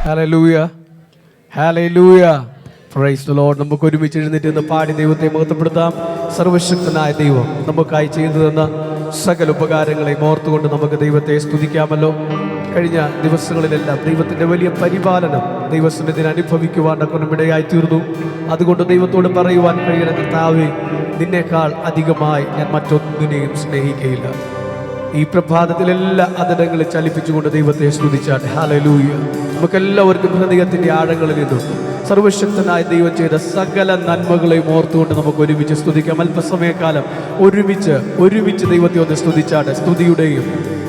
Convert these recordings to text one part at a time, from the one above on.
Hallelujah, hallelujah, praise the Lord. നമുക്ക് ഒരുമിച്ച് എഴുന്നേറ്റ് നിന്ന് പാടി ദൈവത്തെ മഹത്വപ്പെടുത്താം. സർവശക്തനായ ദൈവം നമുക്കായി ചെയ്തു തന്ന സകല ഉപകാരങ്ങളെ ഓർത്തുകൊണ്ട് നമുക്ക് ദൈവത്തെ സ്തുതിക്കാമല്ലോ. കഴിഞ്ഞ ദിവസങ്ങളിലെല്ലാം ദൈവത്തിൻ്റെ വലിയ പരിപാലനം ദൈവസന്നിധിയിൽ അനുഭവിക്കുവാൻ ഇടയായി തീർന്നു. അതുകൊണ്ട് ദൈവത്തോട് പറയുവാൻ കഴിയണം, കർത്താവേ, നിന്നേക്കാൾ അധികമായി ഞാൻ മറ്റൊന്നിനെയും സ്നേഹിക്കുകയില്ല. ഈ പ്രഭാതത്തിലെല്ലാം അതിരങ്ങളെ ചലിപ്പിച്ചുകൊണ്ട് ദൈവത്തെ സ്തുതിച്ചാട്ടെ. ഹല്ലേലൂയ. നമുക്കെല്ലാവർക്കും ഹൃദയത്തിൻ്റെ ആഴങ്ങളിൽ നിന്നും സർവശക്തനായ ദൈവം ചെയ്ത സകല നന്മകളെയും ഓർത്തുകൊണ്ട് നമുക്ക് ഒരുമിച്ച് സ്തുതിക്കാം. അല്പസമയക്കാലം ഒരുമിച്ച് ദൈവത്തെ ഒന്ന് സ്തുതിച്ചാട്ടെ. സ്തുതിയുടെയും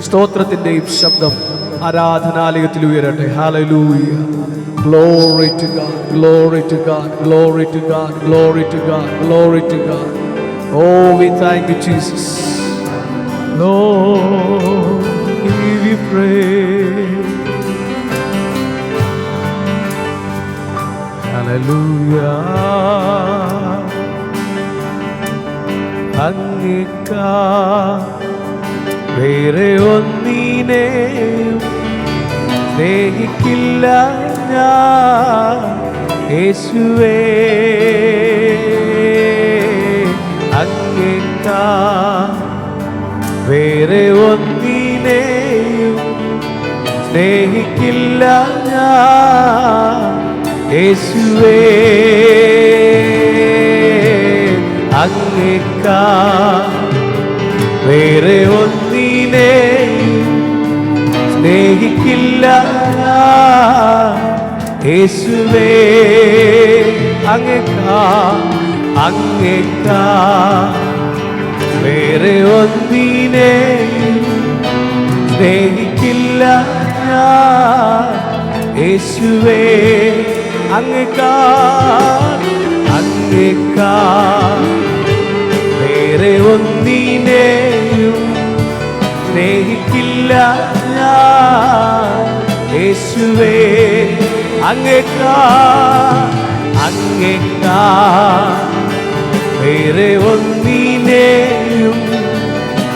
സ്തോത്രത്തിൻ്റെയും ശബ്ദം ആരാധനാലയത്തിൽ ഉയരട്ടെ. Hallelujah. Glory to God, glory to God, glory to God, glory to God, glory to God. Oh, we thank you, Jesus. Lord, give you praise. Hallelujah. അങ്ങേക്കാ വേറെ ഒന്നിനെയും സ്നേഹിക്കില്ല ഞാൻ യേശുവേ. അങ്ങേക്കാ വേറെ ഒന്നിനെയും സ്നേഹിക്കില്ല ഞാൻ യേശുവേ. അങ്ങേക്കാ വേറെ ഒന്നിനെയും സ്നേഹിക്കില്ല ഞാൻ യേശുവേ. അങ്ങേക്കാ വേറെ ഒന്നിനെയും സ്നേഹിക്കില്ല ഞാൻ യേശുവേ. അങ്ങേക്കാ വേറെ ഒന്നിനെയും സ്നേഹിക്കില്ല ഞാൻ യേശുവേ. അങ്ങേക്കാ വേറെ ഒന്നിനെയും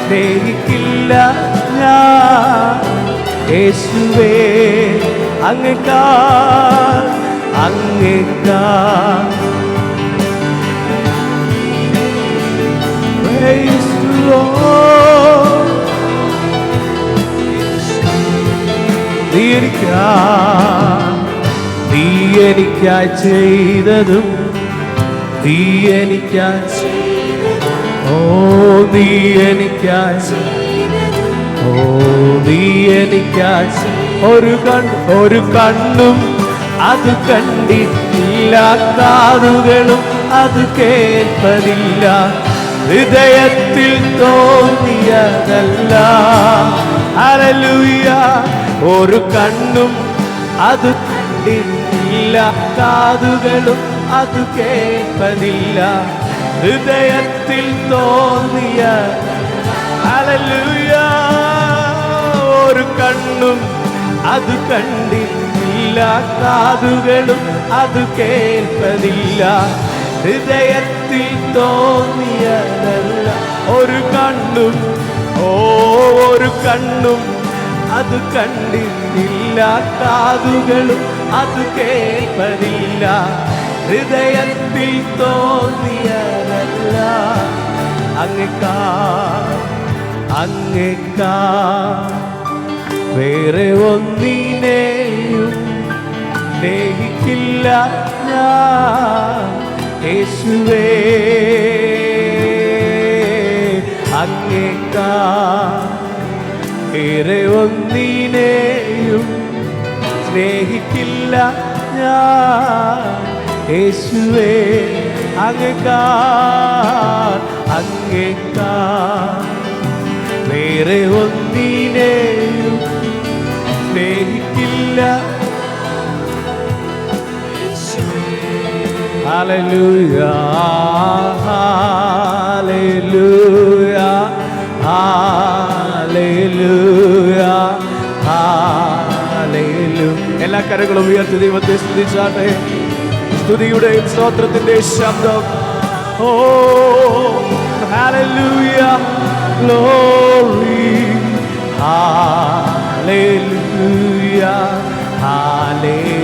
സ്നേഹിക്കില്ല ഞാൻ യേശുവേ. അങ്ങേക്കാ Praise the Lord. നീ എനിക്കായി ചെയ്തതും നീ എനിക്കായി ഒരു കണ്ണും അത് കണ്ടിട്ടില്ല, കാതുകളും അത് കേൾപ്പതില്ല, ഹൃദയത്തിൽ തോന്നിയതല്ല. ഹല്ലേലൂയ. ഒരു കണ്ണും അത് കണ്ടിട്ടില്ല, കാതുകളും അത് കേൾപ്പതില്ല, ഹൃദയത്തിൽ തോന്നിയ. ഹല്ലേലൂയ. ഒരു കണ്ണും അത് കണ്ടിട്ടില്ല, കാതുകളും അത് കേൾപ്പതില്ല, ഹൃദയത്തിൽ തോന്നിയതല്ല. ഒരു കണ്ണും അത് കണ്ടിട്ടില്ല, കാതുകളും അത് കേൾപ്പതില്ല, ഹൃദയത്തിൽ തോന്നിയതല്ല. അങ്ങേക്കാ വേറെ ഒന്നിനെയും സ്നേഹിക്കില്ല ഞാൻ യേശുവേ. അങ്ങേക്കാ വേറെ ഒന്നിനെയും സ്നേഹിക്കില്ല ഞാൻ യേശുവേ. അങ്ങേക്കാ വേറെ ഒന്നിനെയും സ്നേഹിക്കില്ല. Hallelujah, hallelujah, hallelujah, hallelujah. എല്ലാ കരങ്ങളും ഉയർത്തി ദൈവത്തെ സ്തുതിച്ചാട്ടെ. സ്തുതിയുടെയും സ്തോത്രത്തിന്റെയും ശബ്ദം. Oh hallelujah, glory, hallelujah, hallelujah.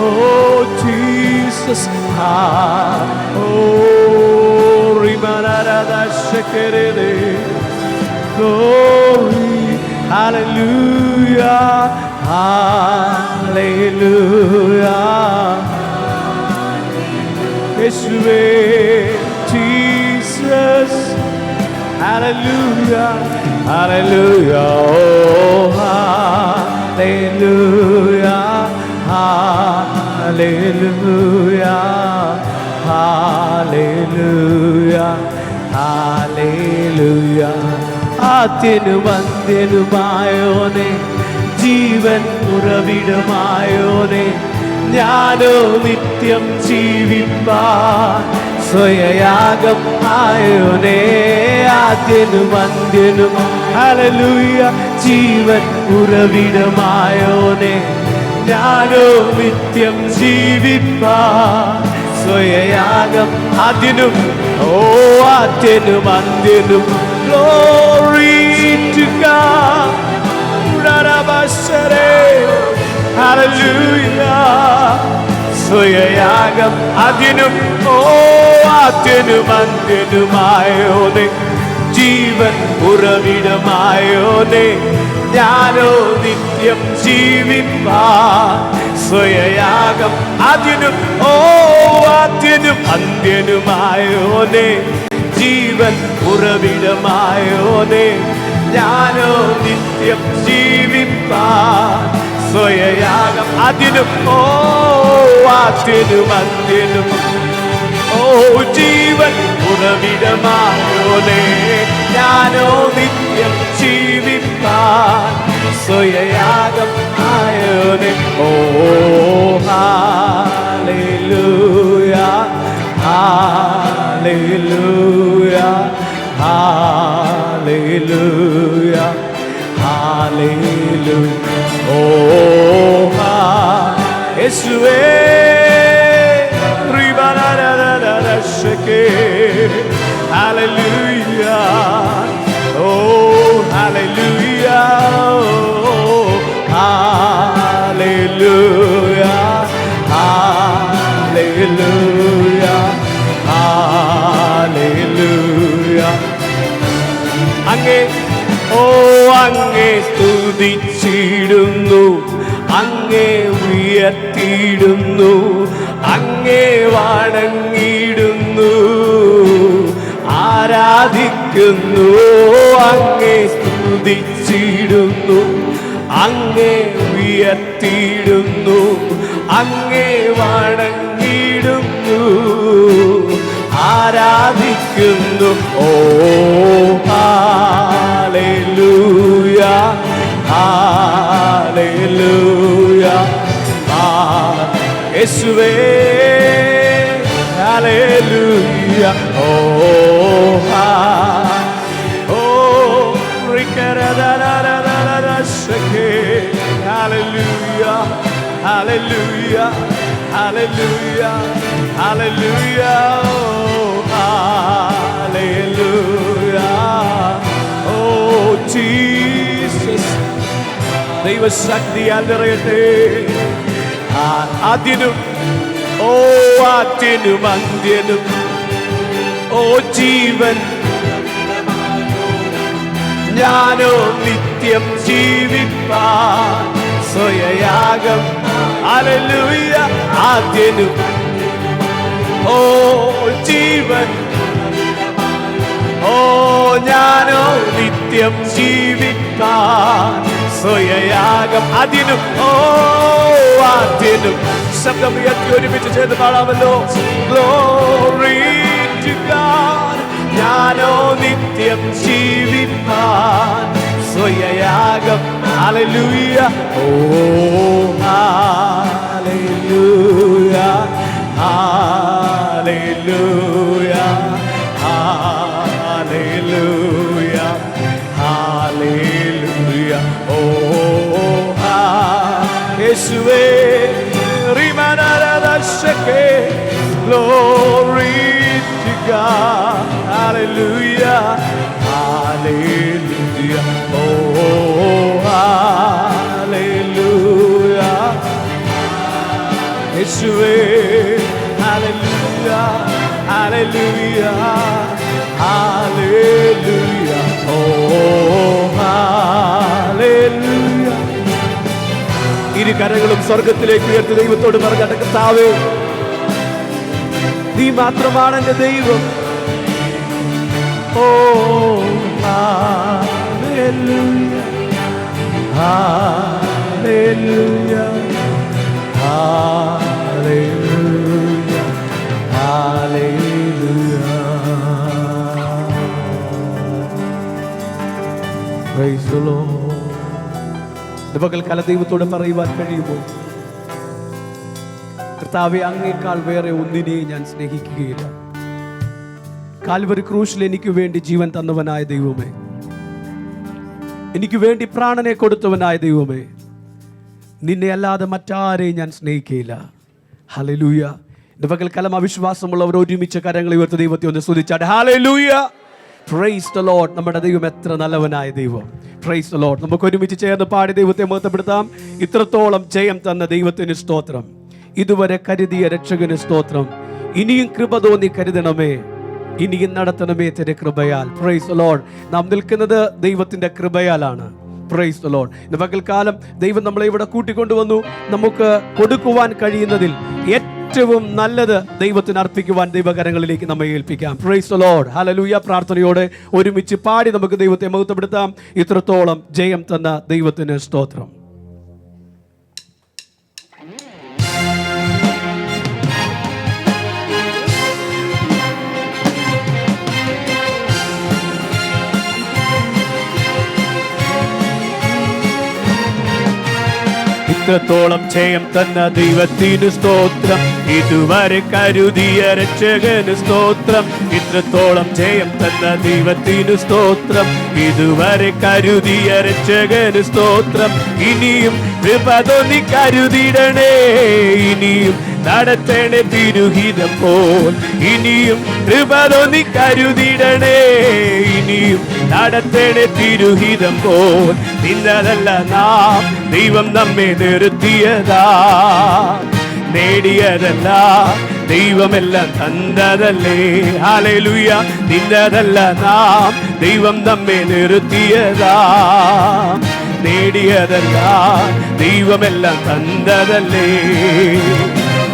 Oh Jesus, Rimanarada Shekerele, glory, hallelujah, hallelujah, Jesus, hallelujah, hallelujah, oh hallelujah, hallelujah, hallelujah, hallelujah. ആദ്യനും അന്ത്യനുമായോനെ, ജീവൻ ഉറവിടമായോനെ, ഞാനോ നിത്യം ജീവിപ്പാൻ സ്വയയാഗം ആയോനെ. ആദ്യനും അന്ത്യനും ഹല്ലേലൂയ, ജീവൻ ഉറവിടമായോനെ, ഞാനോ നിത്യം ജീവിപ്പാൻ സ്വയയാഗം. ആദ്യനും ആദ്യനും അന്ത്യനും, glory to God, hallelujah, സ്വയയാഗം. ആദ്യനും ആദ്യനും അന്ത്യനുമായോനെ, ജീവൻ ഉറവിടമായോനെ, ഞാനോ നിത്യം ജീവിപ്പാൻ സ്വയയാഗം. ആദ്യനും ആദ്യനും അന്ത്യനുമായോനെ, ജീവൻ ഉറവിടമായോനെ, ഞാനോ നിത്യം ജീവിപ്പാൻ സ്വയയാഗം. ആദ്യനും ആദ്യനും അന്ത്യനും, ജീവൻ ഉറവിടമായോനെ, ഞാനോ നിത്യം ജീവിപ്പാൻ സ്വയയാഗം ആയോനെ. Hallelujah, hallelujah, hallelujah, hallelujah. യേശുവേ, hallelujah, oh hallelujah, oh hallelujah, hallelujah, hallelujah. അങ്ങേ അങ്ങേ സ്തുതിച്ചിടുന്നു, അങ്ങേ ഉയർത്തിയിടുന്നു, അങ്ങേ വണങ്ങിയിടുന്നു, ആരാധിക്കുന്നു. അങ്ങേ സ്തുതിച്ചിടുന്നു, അങ്ങേ ഉയർത്തിയിടുന്നു, അങ്ങേ വണങ്ങിയിടുന്നു, ആരാധിക്കുന്നു. ഓ ഹല്ലേലൂയ, ഹല്ലേലൂയ, യേശുവേ, ഹല്ലേലൂയ. ഓ hallelujah, hallelujah, hallelujah, hallelujah, oh hallelujah, oh Jesus. ദൈവശക്തിയാൽ നിറയട്ടെ. ആദ്യനും ആദ്യനും അന്ത്യനും, ജീവൻ, ഞാനോ നിത്യം ജീവിപ്പാൻ സ്വയയാഗം. ഹല്ലേലൂയ. ആദ്യനും ജീവൻ, ഞാനോ നിത്യം ജീവിപ്പാൻ സ്വയയാഗം. ആദ്യനും ആദ്യനും. ശബ്ദം ഉയർത്തി ഒരുമിച്ച് ചേർന്ന് പാടാമല്ലോ. Glory to God, ഞാനോ നിത്യം ജീവിപ്പാൻ സ്വയയാഗം. ഹല്ലേലൂയ, ഓ ഹല്ലേലൂയ, ഹല്ലേലൂയ, ഹല്ലേലൂയ, ഹല്ലേലൂയ, ഓ യേശുവേ. Glory to God, hallelujah, hallelujah, oh hallelujah. യേശുവേ. ഹല്ലേലൂയ ഹല്ലേലൂയ ഹല്ലേലൂയ ഓ ഹല്ലേലൂയ. ഇരു കരങ്ങളും സ്വർഗത്തിലേക്ക് ഉയർത്തി ദൈവത്തോട് പറഞ്ഞ കർത്താവേ, നീ മാത്രമാണ് എൻ്റെ ദൈവം. Oh hallelujah hallelujah hallelujah hallelujah. Praise the Lord. പകൽക്കാല ദൈവത്തോട് പറയുവാൻ കഴിയുമോ, കർത്താവേ, അങ്ങേക്കാൾ വേറെ ഒന്നിനെയും ഞാൻ സ്നേഹിക്കുകയില്ല. കാൽവരി ക്രൂശിൽ എനിക്ക് വേണ്ടി ജീവൻ തന്നവനായ ദൈവമേ, എനിക്ക് വേണ്ടി പ്രാണനെ കൊടുത്തവനായ ദൈവമേ, നിന്നെ അല്ലാതെ മറ്റാരെയും ഞാൻ സ്നേഹിക്കുകയില്ല. ഹല്ലേലൂയ. എൻ്റെ പകൽക്കാലം അവിശ്വാസമുള്ളവർ ഒരുമിച്ച് കരങ്ങൾ ഉയർത്തി ദൈവത്തെ ഒന്ന് സ്തുതിച്ചാട്ടെ. ഹല്ലേലൂയ. Praise the Lord. നമ്മുടെ ദൈവം എത്ര നല്ലവനായ ദൈവം. Price the Lord. നമുക്ക് ഒരുമിച്ച് ചേർന്ന് പാടി ദൈവത്തെ മഹത്വപ്പെടുത്താം. ഇത്രത്തോളം ജയം തന്ന ദൈവത്തിന് സ്തോത്രം, ഇതുവരെ കരുതിയ രക്ഷകന് സ്തോത്രം. ഇനിയും കൃപ തോന്നി കരുതണമേ, ഇനിയും നടത്തണമേ തിന്റെ കൃപയാൽ. Price the Lord. നാം നിൽക്കുന്നത് ദൈവത്തിന്റെ കൃപയാലാണ്. Price the Lord. ഇന്ന് പകൽക്കാലം ദൈവം നമ്മളെ ഇവിടെ കൂട്ടിക്കൊണ്ടുവന്നു. നമുക്ക് കൊടുക്കുവാൻ കഴിയുന്നതിൽ ഏറ്റവും നല്ലത് ദൈവത്തിന് അർപ്പിക്കുവാൻ ദൈവകരങ്ങളിലേക്ക് നമ്മെ ഏൽപ്പിക്കാം. Praise the Lord. ഹല്ലേലൂയ. പ്രാർത്ഥനയോടെ ഒരുമിച്ച് പാടി നമുക്ക് ദൈവത്തെ മഹത്വപ്പെടുത്താം. ഇത്രത്തോളം ജയം തന്ന ദൈവത്തിന് സ്തോത്രം. ഇത്രത്തോളം ജയം തന്ന ദൈവത്തിന് സ്തോത്രം, ഇതുവരെ കരുതിയ രക്ഷകന് സ്തോത്രം. ഇത്രത്തോളം ജയം തന്ന ദൈവത്തിന് സ്തോത്രം, ഇതുവരെ കരുതിയ രക്ഷകന് സ്തോത്രം. ഇനിയും കൃപ തോന്നി കരുതിടണേ, ഇനിയും നടത്തേണേ തിരുഹിതം പോൽ. ഇനിയും കൃപ തോന്നി കരുതിടണേ, ഇനിയും നടത്തേണേ തിരുഹിതം പോൽ. നിന്നതല്ല നാം ദൈവം നമ്മെ നിർത്തിയതാ, നേടിയതല്ല ദൈവമെല്ലാം തന്നതല്ലേ. ഹല്ലേലൂയ. നിന്നതല്ല നാം ദൈവം നമ്മെ നിർത്തിയതാ, നേടിയതല്ല ദൈവമെല്ലാം തന്നതല്ലേ.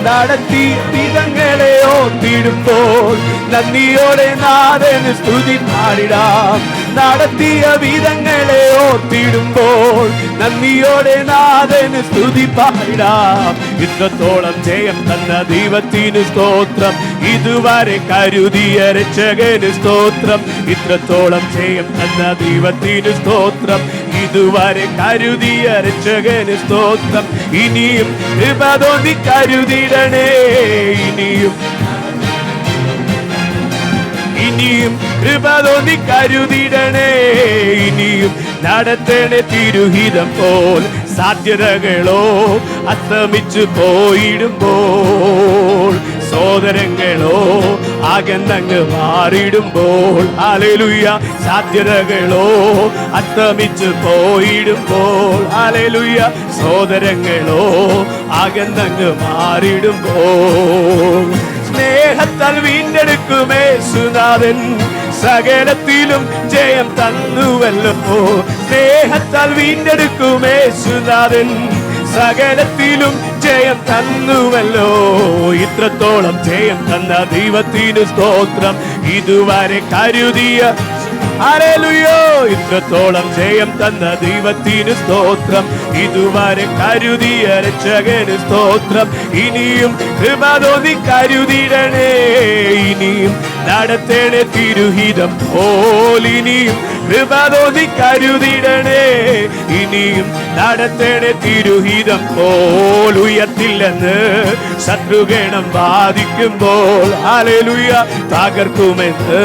നടത്തി വിധങ്ങളെ ഓർത്തിടുമ്പോൾ നന്ദിയോടെ നാഥന് സ്തുതി പാടിടാം. നടത്തിയ വിധങ്ങളെ ഓർത്തിടുമ്പോൾ നന്ദിയോടെ നാഥന് സ്തുതി പാടിടാം. ഇത്രത്തോളം ജയം തന്ന ദൈവത്തിന് സ്തോത്രം, ഇതുവരെ കരുതിയ രക്ഷകന് സ്തോത്രം. ഇത്രത്തോളം ജയം തന്ന ദൈവത്തിന് സ്തോത്രം, ഇതുവരെ കരുതിയ രക്ഷകന് സ്തോത്രം. ഇനിയും കൃപ തോന്നി കരുതിടണേ, ഇനിയും കൃപ തോന്നി കരുതിടണേ, ഇനിയും നടത്തണേ തിരുഹിതം പോൽ. സാധ്യതകളോ അസ്തമിച്ചു പോയിടുമ്പോൾ, സോദരങ്ങളോ അകന്നങ്ങ് മാറിടുമ്പോൾ. ഹല്ലേലൂയ. സാധ്യതകളോ അസ്തമിച്ചു പോയിടുമ്പോൾ, ഹല്ലേലൂയ. സോദരങ്ങളോ അകന്നങ്ങ് മാറിടുമ്പോൾ, സ്നേഹത്താൽ വീണ്ടെടുക്കുമേ സുനാഥൻ, സകലത്തിലും ജയം തന്നുവല്ലോ. സ്നേഹത്താൽ വീണ്ടെടുക്കുമേ സുനാഥൻ, സകലത്തിലും ജയം തന്നുവല്ലോ. ഇത്രത്തോളം ജയം തന്ന ദൈവത്തിന് സ്തോത്രം, ഇതുവരെ കരുതിയ. ഹല്ലേലൂയ. ഇത്രത്തോളം ജയം തന്ന ദൈവത്തിന് സ്തോത്രം, ഇതുവരെ കരുതിയ രക്ഷകന് സ്തോത്രം. ഇനിയും കൃപ തോന്നി കരുതിടണേ, ഇനിയും നടത്തേണേ തിരുഹിതം പോൽ. ഇനിയും കൃപ തോന്നി കരുതിടണേ, ഇനിയും നടത്തേണേ തിരുഹിതം പോൽ. ഉയർത്തില്ലെന്ന് ശത്രുഗണം ബാധിക്കുമ്പോൾ, ഹല്ലേലൂയ, തകർക്കുമെന്ന്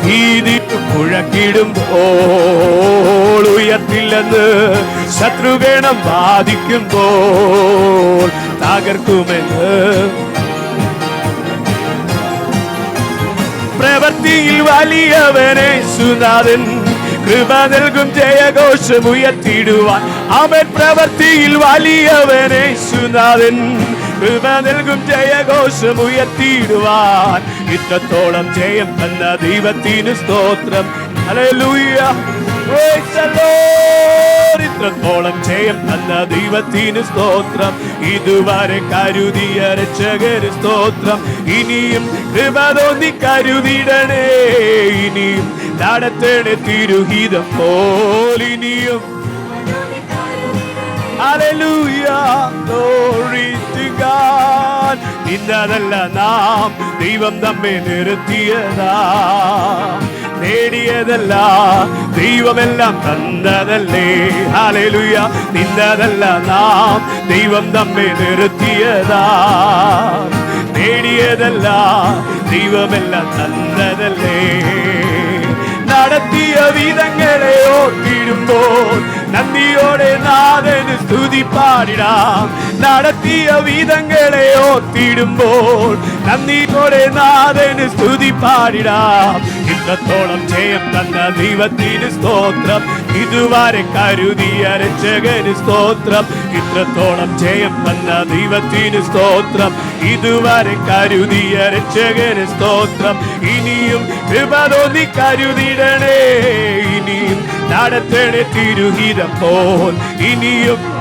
ഭീതി മുഴക്കിടുമ്പോൾ. ഉയർത്തില്ലെന്ന് ശത്രുഗണം ബാധിക്കുമ്പോൾ, തകർക്കുമെന്ന്. പ്രവൃത്തിയിൽ വലിയവനെ സുനാഥൻ, കൃപ നൽകും ജയഘോഷം ഉയർത്തിടുവാൻ. അവൻ പ്രവൃത്തിയിൽ വലിയവനെ സുനാഥൻ, കൃപ നൽകും ജയഘോഷം ഉയർത്തിയിടുവാൻ. ഇത്രത്തോളം ജയം തന്ന ദൈവത്തിന് സ്തോത്രം. Hallelujah, praise the Lord. ഇത്രത്തോളം ജയം തന്ന ദൈവത്തിന് സ്തോത്രം. ഇതുവരെ കരുതിയ രക്ഷകന് സ്തോത്രം. ഇനിയും കൃപ തോന്നി കരുതിടണേ. ഇനിയും നടത്തണേ തിരുഹിതം പോൽ. ഇനിയും Hallelujah, glory to God. ഇന്നതല്ല നാം ദൈവം നമ്മെ നിർത്തിയതാ. നേടിയതല്ല ദൈവമെല്ലാം തന്നതല്ലേ. ഹല്ലേലൂയ, ഇന്നതല്ല നാം ദൈവം നമ്മെ നിർത്തിയതാ. നേടിയതല്ല ദൈവമെല്ലാം തന്നതല്ലേ. നടത്തിയ വിധങ്ങളെ ഓർത്തിടുമ്പോൾ നന്ദിയോടെ നാഥന് സ്തുതി പാടിടാം. നടത്തിയ വിധങ്ങളെ ഓർത്തിടുമ്പോൾ നന്ദിയോടെ നാഥന് സ്തുതി പാടിടാം. ഇത്രത്തോളം ജയം തന്ന ദൈവത്തിന് സ്തോത്രം. ഇതുവരെ കരുതിയ രക്ഷകന് സ്തോത്രം. ഇത്രത്തോളം ജയം തന്ന ദൈവത്തിന് സ്തോത്രം. ഇതുവരെ കരുതിയ രക്ഷകന് സ്തോത്രം. ഇനിയും കൃപ തോന്നി കരുതിടണേ. ഇനിയും നടത്തണേ തിരുഹിതം പോൽ. ഇനിയും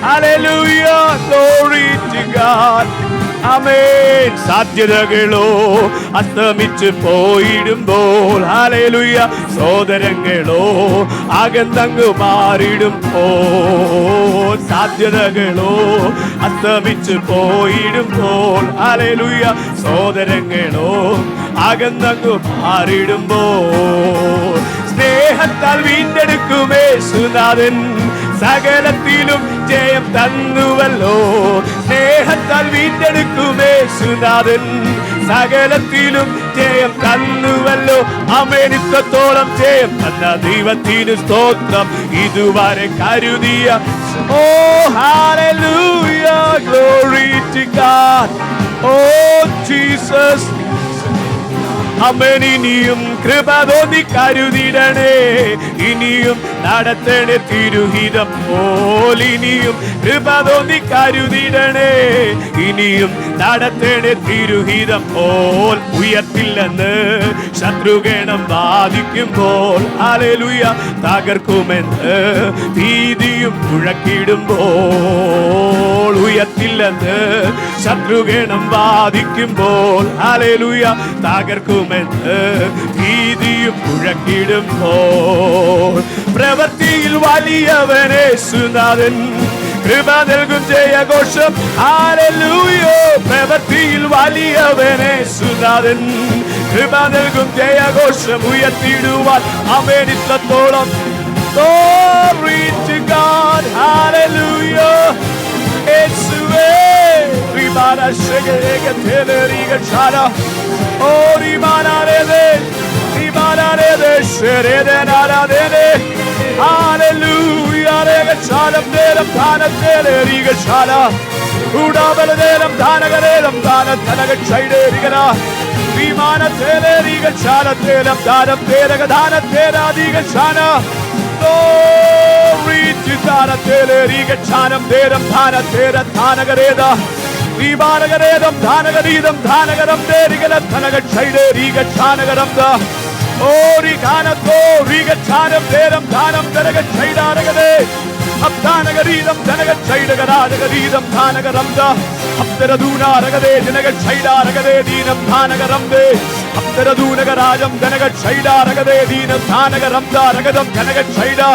Hallelujah, glory to God. Amen. സാധ്യതകളോ അസ്തമിച്ച് പോയിടുമ്പോൾ, ഹല്ലേലൂയ, സോദരങ്ങളോ അകന്നങ്ങ് മാറിടുമ്പോൾ. സാധ്യതകളോ അസ്തമിച്ച് പോയിടുമ്പോൾ, ഹല്ലേലൂയ, സോദരങ്ങളോ അകന്നങ്ങ് മാറിടുമ്പോൾ. സ്നേഹത്താൽ വീണ്ടെടുക്കും യേശുനാഥൻ സകലത്തിലും ജയം തന്നുവല്ലോ. സ്നേഹത്താൽ വീണ്ടെടുക്കും യേശുനാഥൻ സകലത്തിലും ജയം തന്നുവല്ലോ. ആമേൻ. ഇത്രത്തോളം ജയം തന്ന ദൈവത്തിന് സ്തോത്രം. ഇതുവരെ കരുതിയ oh hallelujah, glory to God. Oh Jesus, amen. ഇനിയും കൃപ തോന്നി കരുതിടണേ. ഇനിയും നടത്തണേ തിരുഹിതം പോൽ. ഇനിയും കൃപ തോന്നി കരുതിടണേ. ഇനിയും നടത്തണേ തിരുഹിതം പോൽ. ഉയർത്തില്ലെന്ന് ശത്രുഗണം വാദിക്കുമ്പോൾ, ഹല്ലേലൂയ, തകർക്കുമെന്ന് ഭീതിയും മുഴക്കിടുമ്പോൾ. ഉയർത്തില്ലെന്ന് ശത്രുഗണം വാദിക്കുമ്പോൾ, ഹല്ലേലൂയ, തകർക്കുമെന്ന് ഭീതിയും മുഴക്കിടുമ്പോൾ. പ്രവൃത്തിയിൽ വലിയവൻ യേശുനാഥൻ കൃപ നൽകും ജയഘോഷം. ഹല്ലേലൂയ, പ്രവൃത്തിയിൽ വലിയവൻ യേശുനാഥൻ കൃപ നൽകും ജയഘോഷം ഉയർത്തിടുവാൻ. ആമേൻ. ഇത്രത്തോളം glory to God. Hallelujah, യേശുവേ. റിബാന ശഗരേക തേലരിക ചാല ഓ റിബാനാരേദേ റിബാനാരേദേ ശരേദേ നാരാദേദേ. ഹല്ലേലൂയ, രേക ചാലം ദേരം ധാനത്തേലരിക ചാല ഉടാബലദേരം ധാനകരേരം ധാനതനക ചൈഡേരികന വിമാനത്തേലരിക ചാലത്തേലം ധാനം തേരക ധാനത്തേരാദിക ചാന. Glory to God. Teleriga chanam deram dhana tera dhanagareda vibaragaredam dhanagadidam dhanagaram derigala dhanaga chaide riga chanagaram da ori gana to riga chanam deram dhanam daraga chaidaragade abdhanagaridam dhanaga chaidagaragadidam dhanagaram da abdaraduna ragade dhanaga chaidaragade dinam dhanagaram de abdaradunagaradam dhanaga chaidaragade dinam dhanagaram da ragadam dhanaga chaida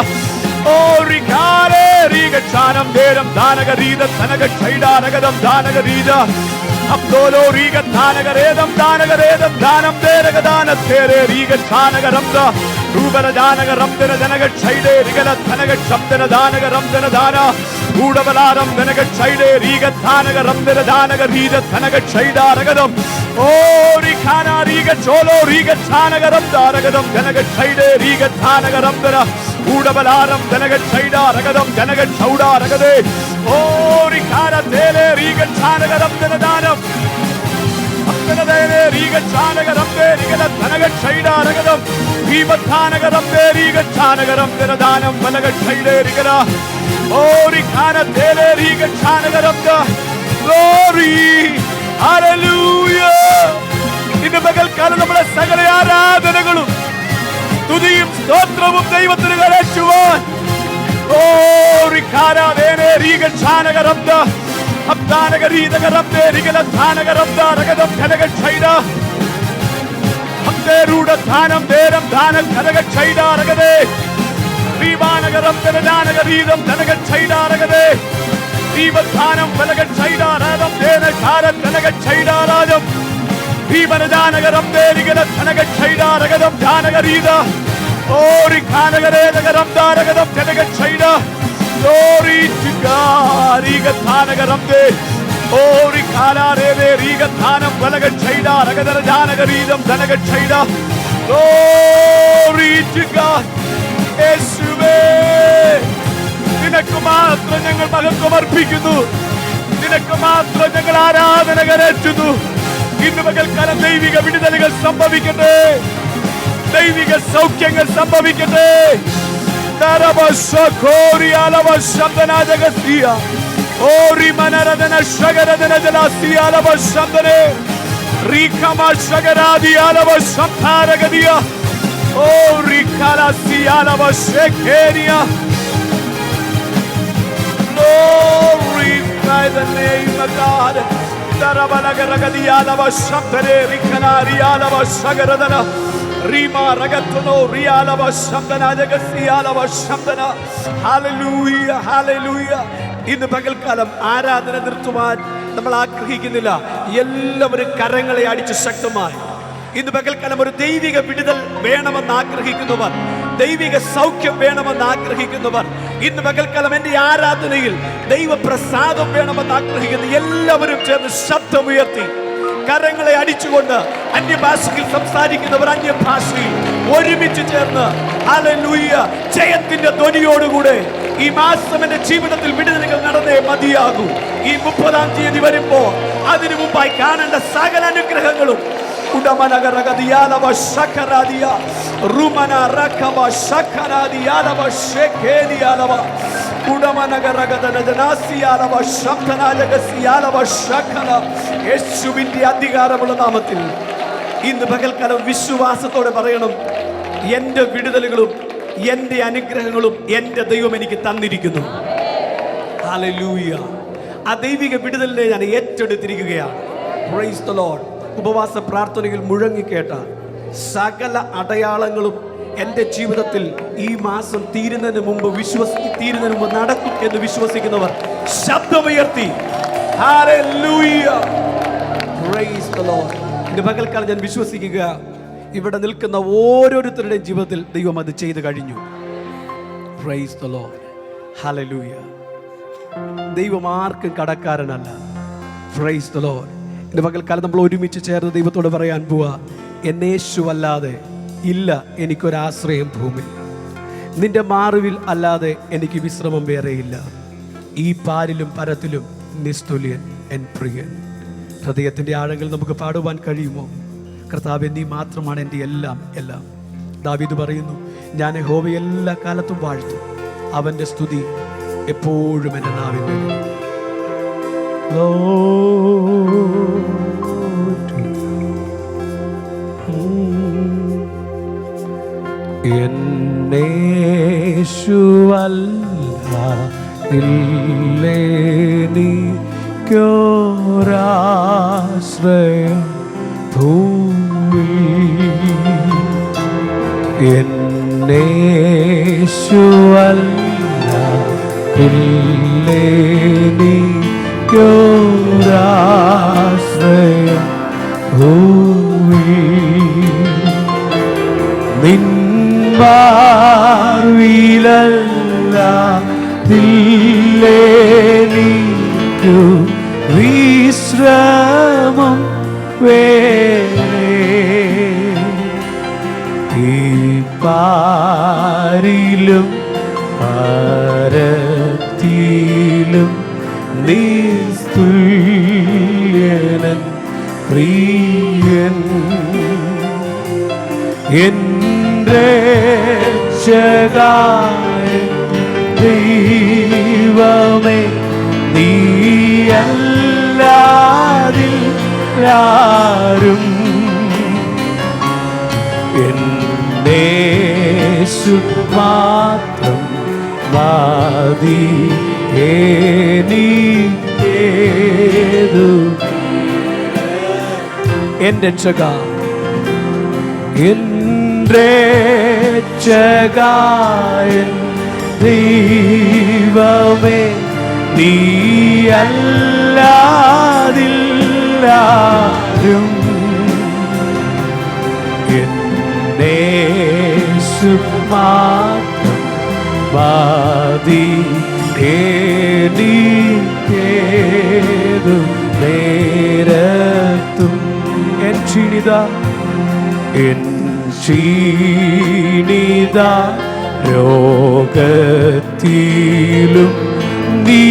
ori kare riga chanam deram dhanagarida dhanaga chaidaragam dhanagarida abdolo riga dhanagaredam dhanam deraga dana tere riga chanagaram da rubara dhanagaram dena dhanaga chaide rigala dhanaga shabdana dhanagaram dena dana udabalaram dhanaga chaide riga dhanagaram dena dhanaga rida dhanaga chaidaragadam ori khana riga cholo riga chanagaram daragadam dhanaga chaide riga dhanagaram dena udabalaram dhanaga chaidaragadam dhanaga chaudaragade ori khana tele riga chanagaram dena dana riga chanagaram de rigala dhanaga chaidaragadam vivathanagaram de riga chanagaram dena danam dhanaga chaide rigala ഇന്ന് പകൽക്കാലം നമ്മുടെ സകല ആരാധനകളും സ്തുതിയും സ്തോത്രവും ദൈവത്തിന് കരേറ്റുവാൻ Glory to God. Glory to God. യേശുവേ, നിനക്ക് മാത്രം ഞങ്ങൾ മഹത്വം അർപ്പിക്കുന്നു. നിനക്ക് മാത്രം ഞങ്ങൾ ആരാധന കരേറ്റുന്നു. ഇന്ന് പകൽക്കാലം ദൈവിക വിടുതലുകൾ സംഭവിക്കട്ടെ, ദൈവിക സൗഖ്യങ്ങൾ സംഭവിക്കട്ടെ. Glorify the name of God. Hallelujah, hallelujah. ഇന്ന് പകൽക്കാലം ആരാധന നിർത്തുവാൻ നമ്മൾ ആഗ്രഹിക്കുന്നില്ല. എല്ലാവരും കരങ്ങളെ അടിച്ച് ശക്തമായി ഇന്ന് പകൽക്കാലം ഒരു ദൈവിക വിടുതൽ വേണമെന്ന് ആഗ്രഹിക്കുന്നവർ, ദൈവിക സൗഖ്യം വേണമെന്ന് ആഗ്രഹിക്കുന്നവർ, ഇന്ന് പകൽക്കാലം എൻ്റെ ആരാധനയിൽ ദൈവപ്രസാദം വേണമെന്ന് ആഗ്രഹിക്കുന്ന എല്ലാവരും ചേർന്ന് ശബ്ദമുയർത്തി കരങ്ങളെ അടിച്ചുകൊണ്ട് അന്യഭാഷയിൽ സംസാരിക്കുന്നവർ അന്യഭാഷയിൽ ഒരുമിച്ച് ചേർന്ന് ഹല്ലേലൂയ ജയത്തിന്റെ ധ്വനിയോടുകൂടെ ഈ മാസം എന്റെ ജീവിതത്തിൽ വിടുതലുകൾ നടന്നേ മതിയാകൂ. ഈ 30-ാം തീയതി വരുമ്പോ അതിനു മുമ്പായി കാണേണ്ട സകല അനുഗ്രഹങ്ങളും യേശുവിന്റെ അധികാരമുള്ള നാമത്തിൽ ഇന്ന് പകൽക്കാലം വിശ്വാസത്തോടെ പറയണം, എന്റെ വിടുതലുകളും എന്റെ അനുഗ്രഹങ്ങളും എന്റെ ദൈവം എനിക്ക് തന്നിരിക്കുന്നു. ഹല്ലേലൂയ. ആ ദൈവിക വിടുതലിനെ ഞാൻ ഏറ്റെടുത്തിരിക്കുകയാണ്. Praise the Lord. ഉപവാസ പ്രാർത്ഥനയിൽ മുഴങ്ങിക്കേട്ട സകല അടയാളങ്ങളും എൻ്റെ ജീവിതത്തിൽ ഈ മാസം തീരുന്നതിന് മുമ്പ് നടക്കും എന്ന് വിശ്വസിക്കുന്നവർ ശബ്ദമുയർത്തി ഹല്ലേലൂയ. Praise the Lord. ഇന്ന് പകൽക്കാലം ഞാൻ വിശ്വസിക്കുക, ഇവിടെ നിൽക്കുന്ന ഓരോരുത്തരുടെയും ജീവിതത്തിൽ ദൈവം അത് ചെയ്തു കഴിഞ്ഞു. Praise the Lord. ഹല്ലേലൂയ. ദൈവം ആർക്കും കടക്കാരനല്ല. Praise the Lord. ഇന്ന് പകൽക്കാലം നമ്മൾ ഒരുമിച്ച് ചേർന്ന് ദൈവത്തോട് പറയാൻ പോവാ, എന്നെ യേശുവല്ലാതെ ഇല്ല എനിക്കൊരാശ്രയം ഭൂമി, നിന്റെ മാറിവിൽ അല്ലാതെ എനിക്ക് വിശ്രമം വേറെയില്ല, ഈ പാരിലും പരത്തിലും നിസ്തുല്യൻ എൻ പ്രിയൻ. ഹൃദയത്തിൻ്റെ ആഴങ്ങൾ നമുക്ക് പാടുവാൻ കഴിയുമോ? കർത്താവേ, നീ മാത്രമാണ് എൻ്റെ എല്ലാം എല്ലാം. ദാവീദ് പറയുന്നു, ഞാൻ യഹോവയെ എല്ലാ കാലത്തും വാഴ്ത്തും, അവൻ്റെ സ്തുതി എപ്പോഴും എൻ്റെ നാവിൽ വരും. എന്നേശുവല്ലാതില്ലേനിക്കൊരാശ്രയം ഭൂമി, എന്നേശുവല്ലാതില്ലേനിക്കൊരാശ്രയം ഭൂമി, നിൻവാർവിലല്ലാതില്ലേനിക്കു വിശ്രമം വേറെ, ഈ പാരിലും പരത്തിലും നിസ്തുല്യനൻ പ്രിയൻ, എൻ്റെ രക്ഷകനായ ദൈവം ദൈവമേ നീയല്ലാതില്ലാരും എന്നേശു മാത്രം മതി എനിക്കേതു എൻ്റെ രക്ഷക ദൈവമേ നീയല്ലാതില്ലാരും എന്നേശു മാത്രം മതി എനിക്കേതു നേരത്തും എൻ ക്ഷീണിത രോഗത്തിലും നീ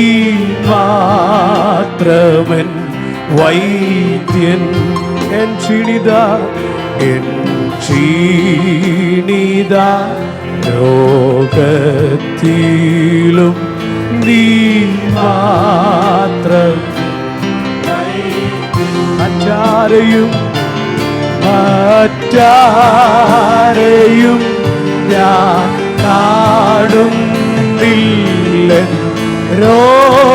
മാത്രമൻ വൈദ്യൻ എൻ ക്ഷീണിത രോഗത്തിലും നീ മാത്രം മറ്റാരെയും ഞാൻ കാണുന്നില്ല രോഗശാന്തിക്കാൻ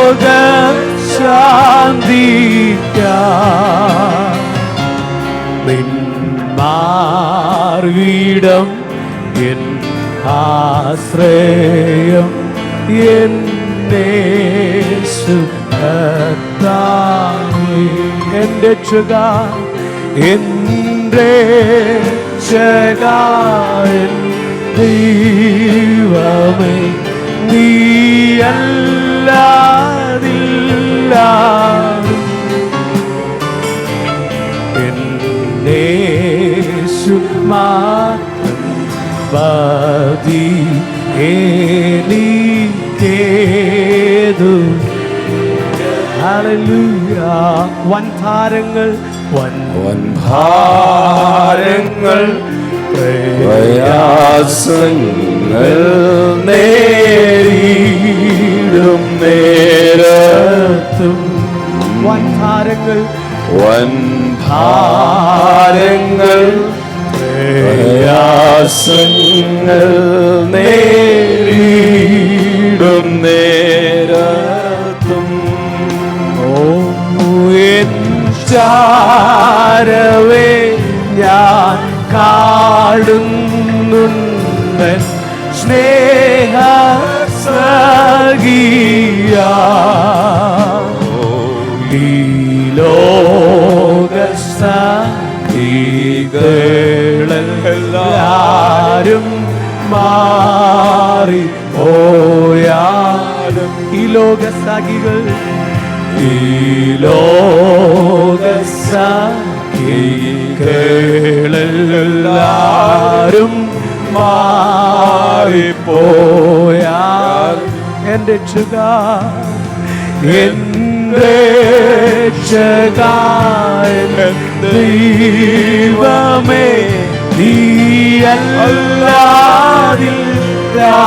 നിന്മാർവിടം എൻ ആശ്രയം എന്നേശു കർത്താവേ എൻ്റെ രക്ഷക എൻ്റെ രക്ഷക ദൈവമേ നീയല്ലാതില്ലാരും എന്നേശു മാത്രം മതി എനിക്കേതു വൻഭാരങ്ങൾ പ്രയാസങ്ങൾ നേരിടും നേരത്തും വൻഭാരങ്ങൾ പ്രയാസങ്ങൾ നേരിടും നേരത്തും ചാരവേ ഞാൻ കാണുന്നുണ്ട് സ്നേഹ സഖിയ ഈ ലോകസഖികളെല്ലാരും മാറി പോയാലും ഈ ലോകസഖികൾ എല്ലാരും മാറിപ്പോയാൽ എൻ്റെ രക്ഷക ദൈവമേ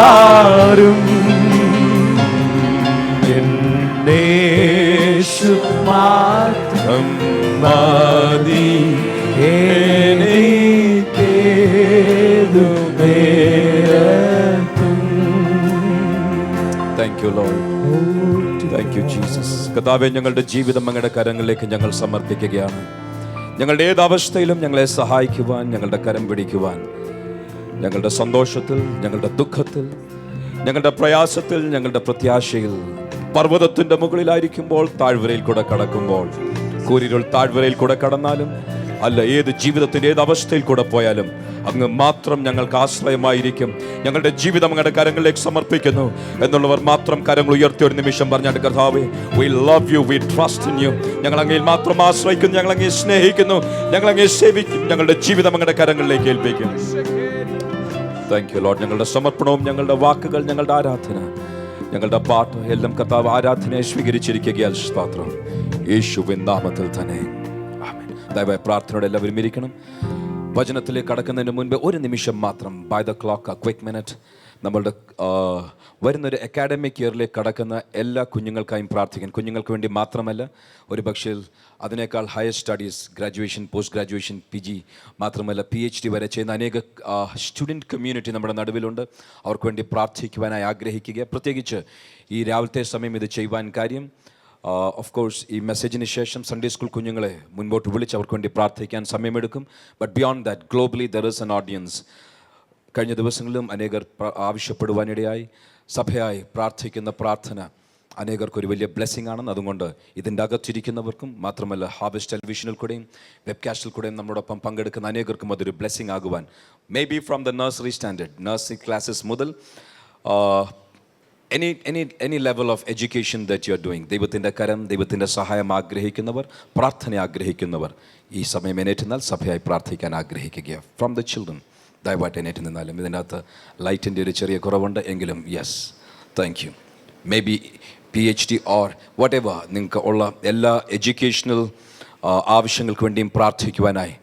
നീയല്ലാതില്ലാരും എന്നേശു മാത്രം മതി എനിക്കേതു നേരത്തും. Thank you, Lord. Thank you, Jesus. കർത്താവേ, ഞങ്ങളുടെ ജീവിതം അങ്ങയുടെ കരങ്ങളിലേക്ക് ഞങ്ങൾ സമർപ്പിക്കുകയാണ്. ഞങ്ങളുടെ ഏതവസ്ഥയിലും ഞങ്ങളെ സഹായിക്കുവാൻ, ഞങ്ങളുടെ കരം പിടിക്കുവാൻ, ഞങ്ങളുടെ സന്തോഷത്തിൽ, ഞങ്ങളുടെ ദുഃഖത്തിൽ, ഞങ്ങളുടെ പ്രയാസത്തിൽ, ഞങ്ങളുടെ പ്രത്യാശയിൽ, പർവ്വതത്തിന്റെ മുകളിലായിരിക്കുമ്പോൾ, താഴ്വരയിൽ കൂടെ കടക്കുമ്പോൾ, കൂരിരുൾ താഴ്വരയിൽ കൂടെ കടന്നാലും അല്ല, ഏത് ജീവിതത്തിന്റെ ഏത് അവസ്ഥയിൽ കൂടെ പോയാലും അങ്ങ് മാത്രം ഞങ്ങൾക്ക് ആശ്രയമായിരിക്കും. ഞങ്ങളുടെ ജീവിതം അങ്ങയുടെ കരങ്ങളിലേക്ക് സമർപ്പിക്കുന്നു എന്നുള്ളവർ മാത്രം കരങ്ങൾ ഉയർത്തി ഒരു നിമിഷം പറഞ്ഞാട്ട്, കർത്താവേ, we love you, we trust in you. ഞങ്ങൾ അങ്ങയിൽ മാത്രം ആശ്രയിക്കുന്നു, ഞങ്ങൾ അങ്ങയെ സ്നേഹിക്കുന്നു, ഞങ്ങൾ അങ്ങയെ സേവിക്കും, ഞങ്ങളുടെ ജീവിതം അങ്ങയുടെ കരങ്ങളിലേക്ക് ഏൽപ്പിക്കും. Thank you Lord. ഞങ്ങളുടെ സമർപ്പണവും, ഞങ്ങളുടെ വാക്കുകൾ, ഞങ്ങളുടെ ആരാധന, ഞങ്ങളുടെ പാട്ട് എല്ലാം കർത്താവ് ആരാധനയെ സ്വീകരിച്ചിരിക്കുകയാൽ സ്തോത്രം. യേശുവിൻ നാമത്തിൽ തന്നെ ആമേൻ. ദയവായി പ്രാർത്ഥനയോടെ എല്ലാവരും ഇരിക്കണം. വചനത്തിലേക്ക് കടക്കുന്നതിന് മുൻപ് ഒരു നിമിഷം മാത്രം, by the clock, quick minute, നമ്മളുടെ വരുന്നൊരു അക്കാഡമിക് ഇയറിലേക്ക് കടക്കുന്ന എല്ലാ കുഞ്ഞുങ്ങൾക്കായും പ്രാർത്ഥിക്കാൻ. കുഞ്ഞുങ്ങൾക്ക് വേണ്ടി മാത്രമല്ല, ഒരു പക്ഷേ അതിനേക്കാൾ higher studies, graduation, post graduation, PG മാത്രമല്ല PhD വരെ ചെയ്യുന്ന അനേക സ്റ്റുഡൻറ്റ് കമ്മ്യൂണിറ്റി നമ്മുടെ നടുവിലുണ്ട്. അവർക്ക് വേണ്ടി പ്രാർത്ഥിക്കുവാനായി ആഗ്രഹിക്കുക. പ്രത്യേകിച്ച് ഈ രാവിലത്തെ സമയം ഇത് ചെയ്യുവാൻ കാര്യം, ഓഫ് കോഴ്സ് ഈ മെസ്സേജിന് ശേഷം സൺഡേ സ്കൂൾ കുഞ്ഞുങ്ങളെ മുൻപോട്ട് വിളിച്ച് അവർക്ക് വേണ്ടി പ്രാർത്ഥിക്കാൻ സമയമെടുക്കും. But beyond that, globally there is an audience. കഴിഞ്ഞ ദിവസങ്ങളിലും അനേകർ ആവശ്യപ്പെടുവാനിടയായി. സഭയായി പ്രാർത്ഥിക്കുന്ന പ്രാർത്ഥന അനേകർക്കൊരു വലിയ ബ്ലെസ്സിങ് ആണെന്ന്. അതുകൊണ്ട് ഇതിൻ്റെ അകത്തിരിക്കുന്നവർക്കും മാത്രമല്ല, ഹാർവെസ്റ്റ് ടെലിവിഷനിൽ കൂടെയും വെബ്കാസ്റ്റിൽ കൂടെയും നമ്മോടൊപ്പം പങ്കെടുക്കുന്ന അനേകർക്കും അതൊരു ബ്ലെസ്സിങ് ആകുവാൻ, may be from the nursery standard, nursery classes മുതൽ any level of education that you are doing, ദൈവത്തിൻ്റെ കരം, ദൈവത്തിൻ്റെ സഹായം ആഗ്രഹിക്കുന്നവർ, പ്രാർത്ഥന ആഗ്രഹിക്കുന്നവർ ഈ സമയം എണീറ്റുന്നാൽ സഭയായി പ്രാർത്ഥിക്കാൻ ആഗ്രഹിക്കുക. ഫ്രം ദ ചിൽഡ്രൻ ദയവായിട്ട് എണീറ്റ് നിന്നാലും. ഇതിൻ്റെ അകത്ത് ലൈറ്റിൻ്റെ ഒരു ചെറിയ കുറവുണ്ട് എങ്കിലും yes, thank you. May be PhD or whatever നിങ്ങൾക്ക് ഉള്ള എല്ലാ എഡ്യൂക്കേഷണൽ ആവശ്യങ്ങൾക്ക് വേണ്ടിയും പ്രാർത്ഥിക്കുവാനായി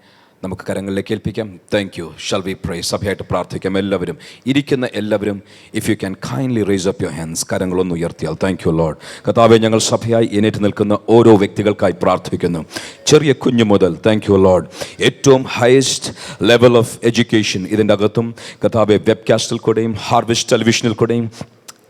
നമുക്ക് കരങ്ങളിലേക്ക് ഏൽപ്പിക്കാം. Thank you. Shall we pray? സഭയായിട്ട് പ്രാർത്ഥിക്കാം. എല്ലാവരും, ഇരിക്കുന്ന എല്ലാവരും, if you can kindly raise up your hands, കരങ്ങളൊന്ന് ഉയർത്തിയാൽ. Thank you Lord. കർത്താവേ, ഞങ്ങൾ സഭയായി എണീറ്റ് നിൽക്കുന്ന ഓരോ വ്യക്തികൾക്കായി പ്രാർത്ഥിക്കുന്നു. ചെറിയ കുഞ്ഞു മുതൽ, താങ്ക് യു ലോർഡ്, ഏറ്റവും ഹയസ്റ്റ് ലെവൽ ഓഫ് എഡ്യൂക്കേഷൻ ഇതിൻ്റെ അകത്തും കർത്താവേ, വെബ്കാസ്റ്റിൽ കൂടെയും ഹാർവെസ്റ്റ് ടെലിവിഷനിൽ കൂടെയും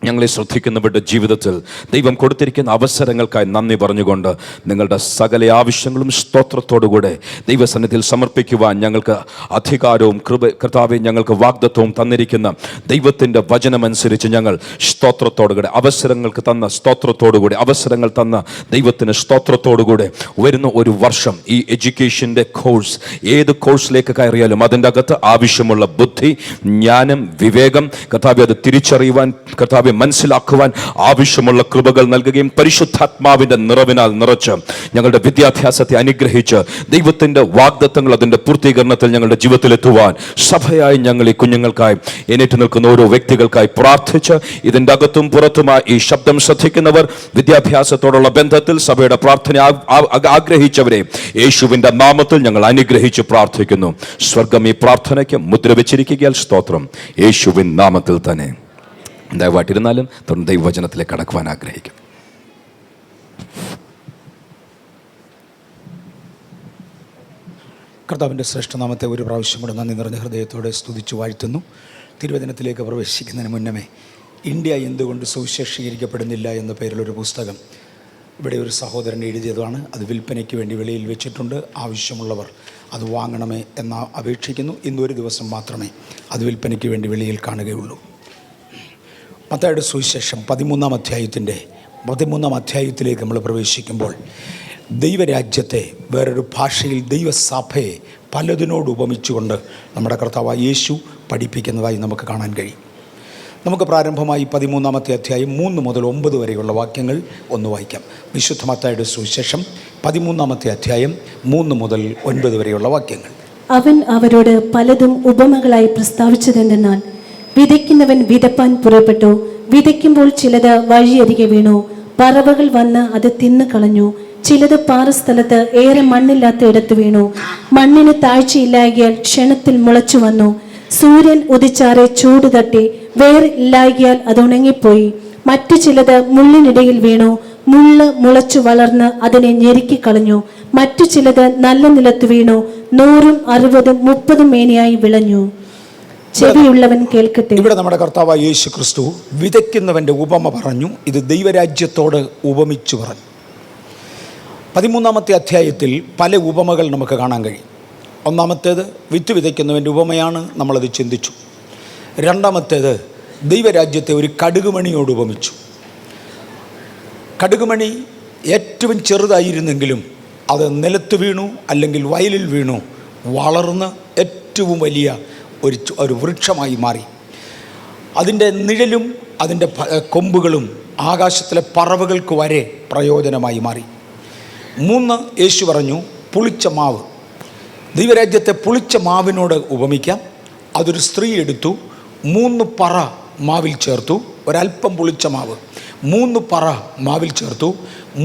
ഞങ്ങളെ ശ്രദ്ധിക്കുന്നവരുടെ ജീവിതത്തിൽ ദൈവം കൊടുത്തിരിക്കുന്ന അവസരങ്ങൾക്കായി നന്ദി പറഞ്ഞുകൊണ്ട് നിങ്ങളുടെ സകല ആവശ്യങ്ങളും സ്തോത്രത്തോടുകൂടെ ദൈവസന്നിധിയിൽ സമർപ്പിക്കുവാൻ ഞങ്ങൾക്ക് അധികാരവും കർത്താവെ ഞങ്ങൾക്ക് വാഗ്ദത്വവും തന്നിരിക്കുന്ന ദൈവത്തിൻ്റെ വചനമനുസരിച്ച് ഞങ്ങൾ സ്തോത്രത്തോടുകൂടെ, അവസരങ്ങൾക്ക് തന്ന സ്തോത്രത്തോടുകൂടി, അവസരങ്ങൾ തന്ന ദൈവത്തിന് സ്തോത്രത്തോടുകൂടെ വരുന്ന ഒരു വർഷം ഈ എഡ്യൂക്കേഷൻ്റെ കോഴ്സ്, ഏത് കോഴ്സിലേക്ക് കയറിയാലും അതിൻ്റെ അകത്ത് ആവശ്യമുള്ള ബുദ്ധി, ജ്ഞാനം, വിവേകം, കർത്താവെ അത് തിരിച്ചറിയുവാൻ, കർത്താവെ മനസ്സിലാക്കുവാൻ ആവശ്യമുള്ള കൃപകൾ നൽകുകയും പരിശുദ്ധാത്മാവിന്റെ നിറവിനാൽ നിറച്ച് ഞങ്ങളുടെ വിദ്യാഭ്യാസത്തെ അനുഗ്രഹിച്ച് ദൈവത്തിന്റെ വാഗ്ദത്തങ്ങൾ അതിന്റെ പൂർത്തീകരണത്തിൽ ഞങ്ങളുടെ ജീവിതത്തിലെത്തുവാൻ സഭയായി ഞങ്ങൾ ഈ കുഞ്ഞുങ്ങൾക്കായി എണീറ്റ് നിൽക്കുന്ന ഓരോ വ്യക്തികൾക്കായി പ്രാർത്ഥിച്ച്, ഇതിൻ്റെ അകത്തും പുറത്തുമായി ഈ ശബ്ദം ശ്രദ്ധിക്കുന്നവർ, വിദ്യാഭ്യാസത്തോടുള്ള ബന്ധത്തിൽ സഭയുടെ പ്രാർത്ഥന ആഗ്രഹിച്ചവരെ യേശുവിന്റെ നാമത്തിൽ ഞങ്ങൾ അനുഗ്രഹിച്ച് പ്രാർത്ഥിക്കുന്നു. സ്വർഗം ഈ പ്രാർത്ഥനയ്ക്ക് മുദ്ര വെച്ചിരിക്കുകയാൽ സ്തോത്രം. യേശുവിൻ നാമത്തിൽ തന്നെ. ദയവായിട്ടിരുന്നാലും തുടർന്ന് ദൈവവചനത്തിലേക്ക് കടക്കുവാൻ ആഗ്രഹിക്കും. കർത്താവിൻ്റെ ശ്രേഷ്ഠനാമത്തെ ഒരു പ്രാവശ്യം കൂടെ നന്ദി നിറഞ്ഞ ഹൃദയത്തോടെ സ്തുതിച്ചു വാഴ്ത്തുന്നു. തിരുവചനത്തിലേക്ക് പ്രവേശിക്കുന്നതിന് മുന്നമേ, ഇന്ത്യ എന്തുകൊണ്ട് സുവിശേഷീകരിക്കപ്പെടുന്നില്ല എന്ന പേരിലൊരു പുസ്തകം ഇവിടെ ഒരു സഹോദരൻ എഴുതിയതാണ്. അത് വിൽപ്പനയ്ക്ക് വേണ്ടി വെളിയിൽ വെച്ചിട്ടുണ്ട്. ആവശ്യമുള്ളവർ അത് വാങ്ങണമേ എന്ന് അപേക്ഷിക്കുന്നു. ഇന്നൊരു ദിവസം മാത്രമേ അത് വിൽപ്പനയ്ക്ക് വേണ്ടി വെളിയിൽ കാണുകയുള്ളൂ. മത്തായിയുടെ സുവിശേഷം 13-ാം അധ്യായത്തിലേക്ക് നമ്മൾ പ്രവേശിക്കുമ്പോൾ ദൈവരാജ്യത്തെ വേറൊരു ഭാഷയിൽ ദൈവസഭയെ പലതിനോട് ഉപമിച്ചുകൊണ്ട് നമ്മുടെ കർത്താവായ യേശു പഠിപ്പിക്കുന്നതായി നമുക്ക് കാണാൻ കഴിയും. നമുക്ക് പ്രാരംഭമായി 13-ാമത്തെ അധ്യായം 3 മുതൽ 9 വരെയുള്ള വാക്യങ്ങൾ ഒന്ന് വായിക്കാം. വിശുദ്ധ മത്തായിയുടെ സുവിശേഷം 13-ാമത്തെ അധ്യായം 3 മുതൽ 9 വരെയുള്ള വാക്യങ്ങൾ. അവൻ അവരോട് പലതും ഉപമകളായി പ്രസ്താവിച്ചതെന്തെന്നാൽ, വിതയ്ക്കുന്നവൻ വിതപ്പാൻ പുറപ്പെട്ടു. വിതയ്ക്കുമ്പോൾ ചിലത് വഴിയരികെ വീണു. പറവകൾ വന്ന് അത് തിന്നു കളഞ്ഞു. ചിലത് പാറസ്ഥലത്ത് ഏറെ മണ്ണില്ലാത്ത ഇടത്ത് വീണു. മണ്ണിന് താഴ്ചയില്ലായകയാൽ ക്ഷണത്തിൽ മുളച്ചു വന്നു. സൂര്യൻ ഉദിച്ചാറെ ചൂട് തട്ടി വേറില്ലായകയാൽ അത് ഉണങ്ങിപ്പോയി. മറ്റു ചിലത് മുള്ളിനിടയിൽ വീണു. മുള്ള് മുളച്ചു വളർന്ന് അതിനെ ഞെരുക്കിക്കളഞ്ഞു. മറ്റു ചിലത് നല്ല നിലത്ത് വീണു. 100, 60, 30 മേനിയായി വിളഞ്ഞു. ചെവിയുള്ളവൻ കേൾക്കട്ടെ. ഇവിടെ നമ്മുടെ കർത്താവായ യേശു ക്രിസ്തു വിതയ്ക്കുന്നവൻ്റെ ഉപമ പറഞ്ഞു. ഇത് ദൈവരാജ്യത്തോട് ഉപമിച്ചു പറഞ്ഞു. 13-ാമത്തെ അധ്യായത്തിൽ പല ഉപമകൾ നമുക്ക് കാണാൻ കഴിയും. ഒന്നാമത്തേത് വിത്ത് വിതയ്ക്കുന്നവൻ്റെ ഉപമയാണ്, നമ്മളത് ചിന്തിച്ചു. രണ്ടാമത്തേത് ദൈവരാജ്യത്തെ ഒരു കടുകുമണിയോട് ഉപമിച്ചു. കടുകുമണി ഏറ്റവും ചെറുതായിരുന്നെങ്കിലും അത് നിലത്ത് വീണു അല്ലെങ്കിൽ വയലിൽ വീണു വളർന്ന് ഏറ്റവും വലിയ ഒരു വൃക്ഷമായി മാറി. അതിൻ്റെ നിഴലും അതിൻ്റെ കൊമ്പുകളും ആകാശത്തിലെ പറവകൾക്ക് വരെ പ്രയോജനമായി മാറി. 3 യേശു പറഞ്ഞു പുളിച്ച മാവ്. ദൈവരാജ്യത്തെ പുളിച്ച മാവിനോട് ഉപമിക്കാം. അതൊരു സ്ത്രീ എടുത്തു, 3 പറ മാവിൽ ചേർത്തു. ഒരല്പം പുളിച്ച മാവ് 3 പറ മാവിൽ ചേർത്തു.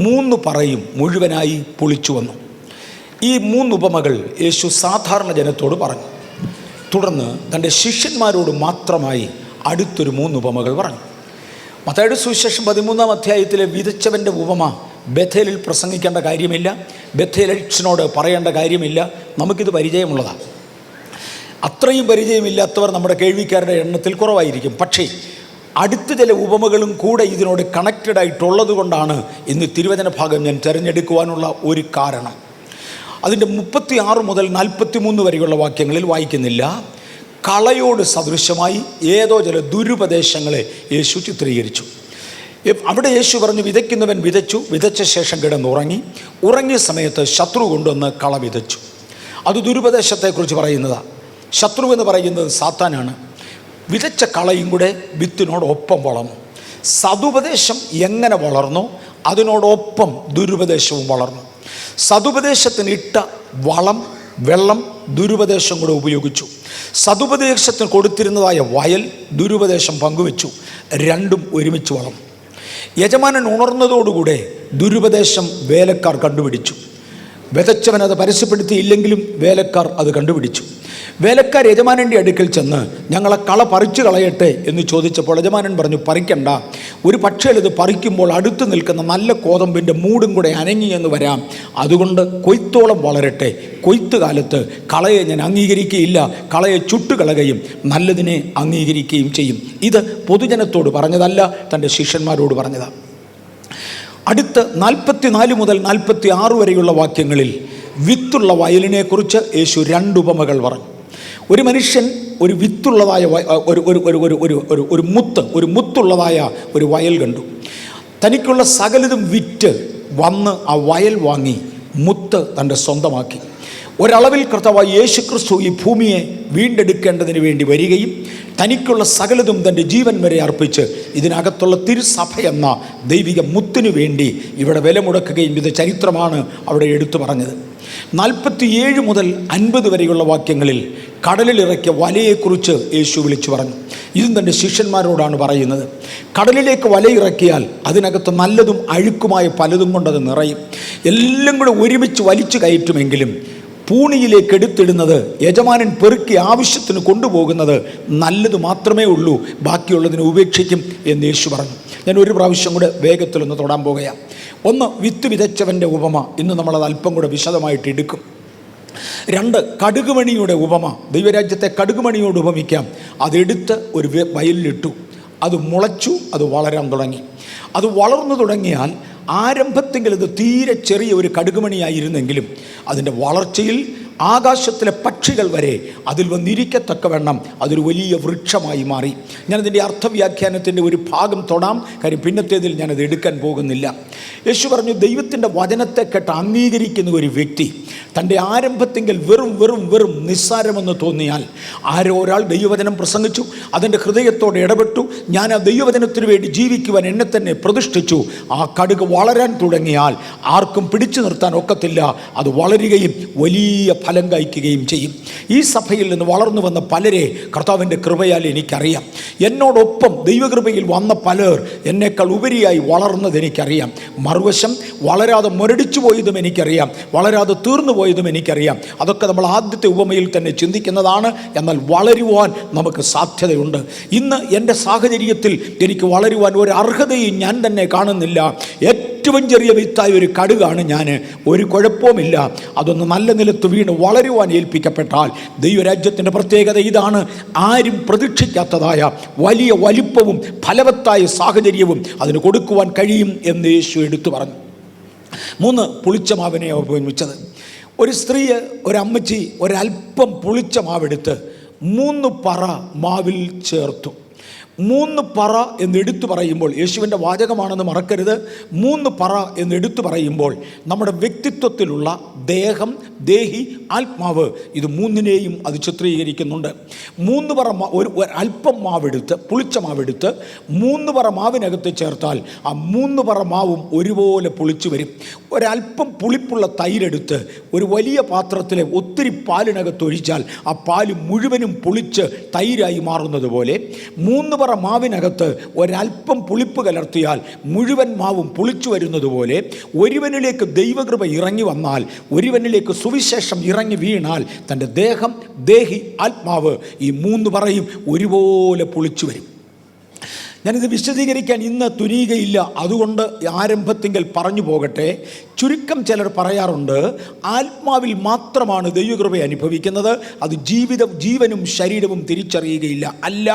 3 പറയും മുഴുവനായി പുളിച്ചു വന്നു. ഈ 3 ഉപമകൾ യേശു സാധാരണ ജനത്തോട് പറഞ്ഞു. തുടർന്ന് തൻ്റെ ശിഷ്യന്മാരോട് മാത്രമായി അടുത്തൊരു 3 ഉപമകൾ പറഞ്ഞു. മത്തായിയുടെ സുവിശേഷം 13-ാം അധ്യായത്തിലെ വിതച്ചവൻ്റെ ഉപമ ബഥേലിൽ പ്രസംഗിക്കേണ്ട കാര്യമില്ല, ബഥേലക്ഷനോട് പറയേണ്ട കാര്യമില്ല. നമുക്കിത് പരിചയമുള്ളതാണ്. അത്രയും പരിചയമില്ലാത്തവർ നമ്മുടെ കേൾവിക്കാരുടെ എണ്ണത്തിൽ കുറവായിരിക്കും. പക്ഷേ അടുത്ത ചില ഉപമകളും കൂടെ ഇതിനോട് കണക്റ്റഡ് ആയിട്ടുള്ളത് കൊണ്ടാണ് ഇന്ന് തിരുവചന ഭാഗം ഞാൻ തിരഞ്ഞെടുക്കുവാനുള്ള ഒരു കാരണം. അതിൻ്റെ 36 മുതൽ 43 വരെയുള്ള വാക്യങ്ങളിൽ വായിക്കുന്നില്ല. കളയോട് സദൃശമായി ഏതോ ചില ദുരുപദേശങ്ങളെ യേശു ചിത്രീകരിച്ചു. അവിടെ യേശു പറഞ്ഞു, വിതയ്ക്കുന്നവൻ വിതച്ചു, വിതച്ച ശേഷം കിടന്നുറങ്ങി, ഉറങ്ങിയ സമയത്ത് ശത്രു കൊണ്ടുവന്ന് കള വിതച്ചു. അത് ദുരുപദേശത്തെക്കുറിച്ച് പറയുന്നതാണ്. ശത്രു എന്ന് പറയുന്നത് സാത്താനാണ്. വിതച്ച കളയും കൂടെ വിത്തിനോടൊപ്പം വളർന്നു. സതുപദേശം എങ്ങനെ വളർന്നു, അതിനോടൊപ്പം ദുരുപദേശവും വളർന്നു. സതുപദേശത്തിന് ഇട്ട വളം, വെള്ളം ദുരുപദേശം കൂടെ ഉപയോഗിച്ചു. സതുപദേശത്തിന് കൊടുത്തിരുന്നതായ വയൽ ദുരുപദേശം പങ്കുവെച്ചു. രണ്ടും ഒരുമിച്ച് വളർന്നു. യജമാനൻ ഉണർന്നതോടുകൂടെ ദുരുപദേശം വേലക്കാർ കണ്ടുപിടിച്ചു. വിതച്ചവൻ അത് പരസ്യപ്പെടുത്തിയില്ലെങ്കിലും വേലക്കാർ അത് കണ്ടുപിടിച്ചു. വേലക്കാർ യജമാനൻ്റെ അടുക്കൽ ചെന്ന് ഞങ്ങളെ കള പറിച്ചു കളയട്ടെ എന്ന് ചോദിച്ചപ്പോൾ യജമാനൻ പറഞ്ഞു, പറിക്കണ്ട. ഒരു പക്ഷേ ഇത് പറിക്കുമ്പോൾ അടുത്ത് നിൽക്കുന്ന നല്ല കോതമ്പിൻ്റെ മൂടും കൂടെ അനങ്ങി എന്ന് വരാം. അതുകൊണ്ട് കൊയ്ത്തോളം വളരട്ടെ. കൊയ്ത്ത് കാലത്ത് കളയെ ഞാൻ അംഗീകരിക്കുകയില്ല, കളയെ ചുട്ടുകളയുകയും നല്ലതിനെ അംഗീകരിക്കുകയും ചെയ്യും. ഇത് പൊതുജനത്തോട് പറഞ്ഞതല്ല, തൻ്റെ ശിഷ്യന്മാരോട് പറഞ്ഞതാണ്. അടുത്ത 44 മുതൽ 46 വരെയുള്ള വാക്യങ്ങളിൽ വിത്തുള്ള വയലിനെക്കുറിച്ച് യേശു 2 ഉപമകൾ പറഞ്ഞു. ഒരു മനുഷ്യൻ ഒരു വിത്തുള്ളതായ ഒരു മുത്തുള്ളതായ ഒരു വയൽ കണ്ടു. തനിക്കുള്ള സകലതും വിറ്റ് വന്ന് ആ വയൽ വാങ്ങി മുത്ത് തൻ്റെ സ്വന്തമാക്കി. ഒരളവിൽ കർത്താവായ യേശു ക്രിസ്തു ഈ ഭൂമിയെ വീണ്ടെടുക്കേണ്ടതിന് വേണ്ടി വരികയും തനിക്കുള്ള സകലതും തൻ്റെ ജീവൻ വരെ അർപ്പിച്ച് ഇതിനകത്തുള്ള തിരുസഭയെന്ന ദൈവിക മുത്തിനു വേണ്ടി ഇവിടെ വില മുടക്കുകയും ഇത് ചരിത്രമാണ് അവിടെ എടുത്തു പറഞ്ഞത്. 47 മുതൽ 50 വരെയുള്ള വാക്യങ്ങളിൽ കടലിലിറക്കിയ വലയെക്കുറിച്ച് യേശു വിളിച്ചു പറഞ്ഞു. ഇതും തൻ്റെ ശിഷ്യന്മാരോടാണ് പറയുന്നത്. കടലിലേക്ക് വലയിറക്കിയാൽ അതിനകത്ത് നല്ലതും അഴുക്കുമായ പലതും കൊണ്ടത് നിറയും. എല്ലാം കൂടെ ഒരുമിച്ച് വലിച്ചു കയറ്റുമെങ്കിലും പൂണിയിലേക്ക് എടുത്തിടുന്നത്, യജമാനൻ പെറുക്കി ആവശ്യത്തിന് കൊണ്ടുപോകുന്നത് നല്ലത് മാത്രമേ ഉള്ളൂ, ബാക്കിയുള്ളതിനെ ഉപേക്ഷിക്കും എന്ന് യേശു പറഞ്ഞു. ഞാൻ ഒരു പ്രാവശ്യം കൂടെ വേഗത്തിലൊന്ന് തൊടാൻ പോകുകയാണ്. ഒന്ന്, വിത്ത് വിതച്ചവൻ്റെ ഉപമ. ഇന്ന് നമ്മളത് അല്പം കൂടെ വിശദമായിട്ട് എടുക്കും. 2, കടുകുമണിയുടെ ഉപമ. ദൈവരാജ്യത്തെ കടുകുമണിയോട് ഉപമിക്കാം. അതെടുത്ത് ഒരു വയലിലിട്ടു, അത് മുളച്ചു, അത് വളരാൻ തുടങ്ങി. അത് വളർന്നു തുടങ്ങിയാൽ ആരംഭത്തെങ്കിൽ അത് തീരെ ചെറിയ ഒരു കടുകുമണിയായിരുന്നെങ്കിലും അതിൻ്റെ വളർച്ചയിൽ ആകാശത്തിലെ പക്ഷികൾ വരെ അതിൽ വന്നിരിക്കത്തക്കവണ്ണം അതൊരു വലിയ വൃക്ഷമായി മാറി. ഞാനതിൻ്റെ അർത്ഥവ്യാഖ്യാനത്തിൻ്റെ ഒരു ഭാഗം തൊടാം, കാര്യം പിന്നത്തേതിൽ ഞാനത് എടുക്കാൻ പോകുന്നില്ല. യേശു പറഞ്ഞു, ദൈവത്തിൻ്റെ വചനത്തെ കേട്ട് അംഗീകരിക്കുന്ന ഒരു വ്യക്തി തൻ്റെ ആരംഭത്തെങ്കിൽ വെറും നിസ്സാരമെന്ന് തോന്നിയാൽ, ആരോ ഒരാൾ ദൈവവചനം പ്രസംഗിച്ചു, അതിൻ്റെ ഹൃദയത്തോടെ ഇടപെട്ടു, ഞാൻ ആ ദൈവവചനത്തിന് വേണ്ടി ജീവിക്കുവാൻ എന്നെ തന്നെ പ്രതിഷ്ഠിച്ചു, ആ കടുക് വളരാൻ തുടങ്ങിയാൽ ആർക്കും പിടിച്ചു നിർത്താൻ ഒക്കത്തില്ല. അത് വളരുകയും വലിയ ഫലം കായ്ക്കുകയും ചെയ്യും. ഈ സഭയിൽ നിന്ന് വളർന്നു വന്ന പലരെ കർത്താവിൻ്റെ കൃപയാൽ എനിക്കറിയാം. എന്നോടൊപ്പം ദൈവകൃപയിൽ വന്ന പലർ എന്നേക്കാൾ ഉപരിയായി വളർന്നത് എനിക്കറിയാം. മറുവശം വളരാതെ മുരടിച്ചു പോയതും എനിക്കറിയാം, വളരാതെ തീർന്നു പോയതും എനിക്കറിയാം. അതൊക്കെ നമ്മൾ ആദ്യത്തെ ഉപമയിൽ തന്നെ ചിന്തിക്കുന്നതാണ്. എന്നാൽ വളരുവാൻ നമുക്ക് സാധ്യതയുണ്ട്. ഇന്ന് എൻ്റെ സാഹചര്യത്തിൽ എനിക്ക് വളരുവാൻ ഒരു അർഹതയും ഞാൻ തന്നെ കാണുന്നില്ല. ഏറ്റവും ചെറിയ വിത്തായ ഒരു കടുകാണ് ഞാൻ. ഒരു കുഴപ്പവുമില്ല. അതൊന്ന് നല്ല നിലത്ത് വീണ് വളരുവാൻ ഏൽപ്പിക്കപ്പെട്ടാൽ ദൈവരാജ്യത്തിൻ്റെ പ്രത്യേകത ഇതാണ്. ആരും പ്രതീക്ഷിക്കാത്തതായ വലിയ വലിപ്പവും ഫലവത്തായ സാഹചര്യവും അതിന് കൊടുക്കുവാൻ കഴിയും എന്ന് യേശു എടുത്തു പറഞ്ഞു. 3, പുളിച്ച മാവിനെ ഉപയോഗിച്ചത്. ഒരു സ്ത്രീ, ഒരമ്മച്ചി ഒരല്പം പുളിച്ച മാവെടുത്ത് 3 പറ മാവിൽ ചേർത്തു. 3 പറ എന്നെടുത്തു പറയുമ്പോൾ, യേശുവിൻ്റെ വാചകമാണെന്ന് മറക്കരുത്, 3 പറ എന്നെടുത്തു പറയുമ്പോൾ നമ്മുടെ വ്യക്തിത്വത്തിലുള്ള ദേഹം, ദേഹി, ആത്മാവ്, ഇത് 3നെയും അത് ചിത്രീകരിക്കുന്നുണ്ട്. 3 പറ ഒരു അല്പം മാവെടുത്ത്, പുളിച്ച മാവെടുത്ത് 3 പറ മാവിനകത്ത് ചേർത്താൽ ആ 3 പറ മാവും ഒരുപോലെ പുളിച്ചു വരും. ഒരല്പം പുളിപ്പുള്ള തൈരെടുത്ത് ഒരു വലിയ പാത്രത്തിലെ ഒത്തിരി പാലിനകത്ത് ഒഴിച്ചാൽ ആ പാല് മുഴുവനും പുളിച്ച് തൈരായി മാറുന്നത് പോലെ 3 പറ മാവിനകത്ത് ഒരല്പം പുളിപ്പ് കലർത്തിയാൽ മുഴുവൻ മാവും പുളിച്ചു വരുന്നത് പോലെ ഒരുവനിലേക്ക് ദൈവകൃപ ഇറങ്ങി വന്നാൽ, ഒരുവനിലേക്ക് സുവിശേഷം ഇറങ്ങി വീണാൽ തൻ്റെ ദേഹം, ദേഹി, ആത്മാവ് ഈ മൂന്ന് പറയും ഒരുപോലെ പുളിച്ചു വരും. ഞാനിത് വിശദീകരിക്കാൻ ഇന്ന് തുനിയുകയില്ല, അതുകൊണ്ട് ആരംഭത്തിങ്കൽ പറഞ്ഞു പോകട്ടെ. ചുരുക്കം ചിലർ പറയാറുണ്ട്, ആത്മാവിൽ മാത്രമാണ് ദൈവകൃപ അനുഭവിക്കുന്നത്, അത് ജീവനും ശരീരവും തിരിച്ചറിയുകയില്ല. അല്ല,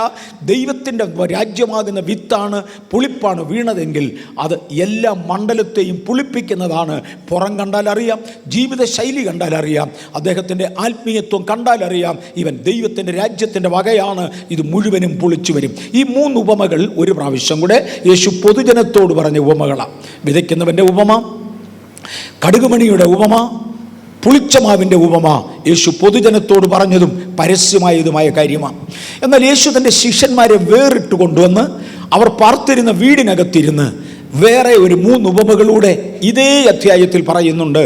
ദൈവത്തിൻ്റെ രാജ്യമാകുന്ന വിത്താണ്, പുളിപ്പാണ് വീണതെങ്കിൽ അത് എല്ലാ മണ്ഡലത്തെയും പുളിപ്പിക്കുന്നതാണ്. പുറം കണ്ടാൽ അറിയാം, ജീവിത ശൈലി കണ്ടാൽ അറിയാം, അദ്ദേഹത്തിൻ്റെ ആത്മീയത്വം കണ്ടാൽ അറിയാം, ഇവൻ ദൈവത്തിൻ്റെ രാജ്യത്തിൻ്റെ വകയാണ്, ഇത് മുഴുവനും പുളിച്ചു വരും. ഈ മൂന്ന് ഉപമകൾ ഒരു പ്രാവശ്യം കൂടെ യേശു പൊതുജനത്തോട് പറഞ്ഞ ഉപമകളാണ്. വിതയ്ക്കുന്നവൻ്റെ ഉപമ, കടുകുമണിയുടെ ഉപമ, പുളിച്ചമാവിൻ്റെ ഉപമ യേശു പൊതുജനത്തോട് പറഞ്ഞതും പരസ്യമായതുമായ കാര്യമാണ്. എന്നാൽ യേശു തൻ്റെ ശിഷ്യന്മാരെ വേറിട്ട് കൊണ്ടുവന്ന് അവർ പാർത്തിരുന്ന വീടിനകത്തിരുന്ന് വേറെ ഒരു 3 ഉപമകളൂടെ ഇതേ അധ്യായത്തിൽ പറയുന്നുണ്ട്.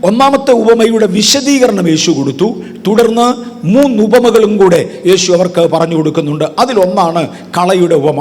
ഒന്നാമത്തെ ഉപമയുടെ വിശദീകരണം യേശു കൊടുത്തു. തുടർന്ന് 3 ഉപമകളും കൂടെ യേശു അവർക്ക് പറഞ്ഞു കൊടുക്കുന്നുണ്ട്. അതിലൊന്നാണ് കളയുടെ ഉപമ.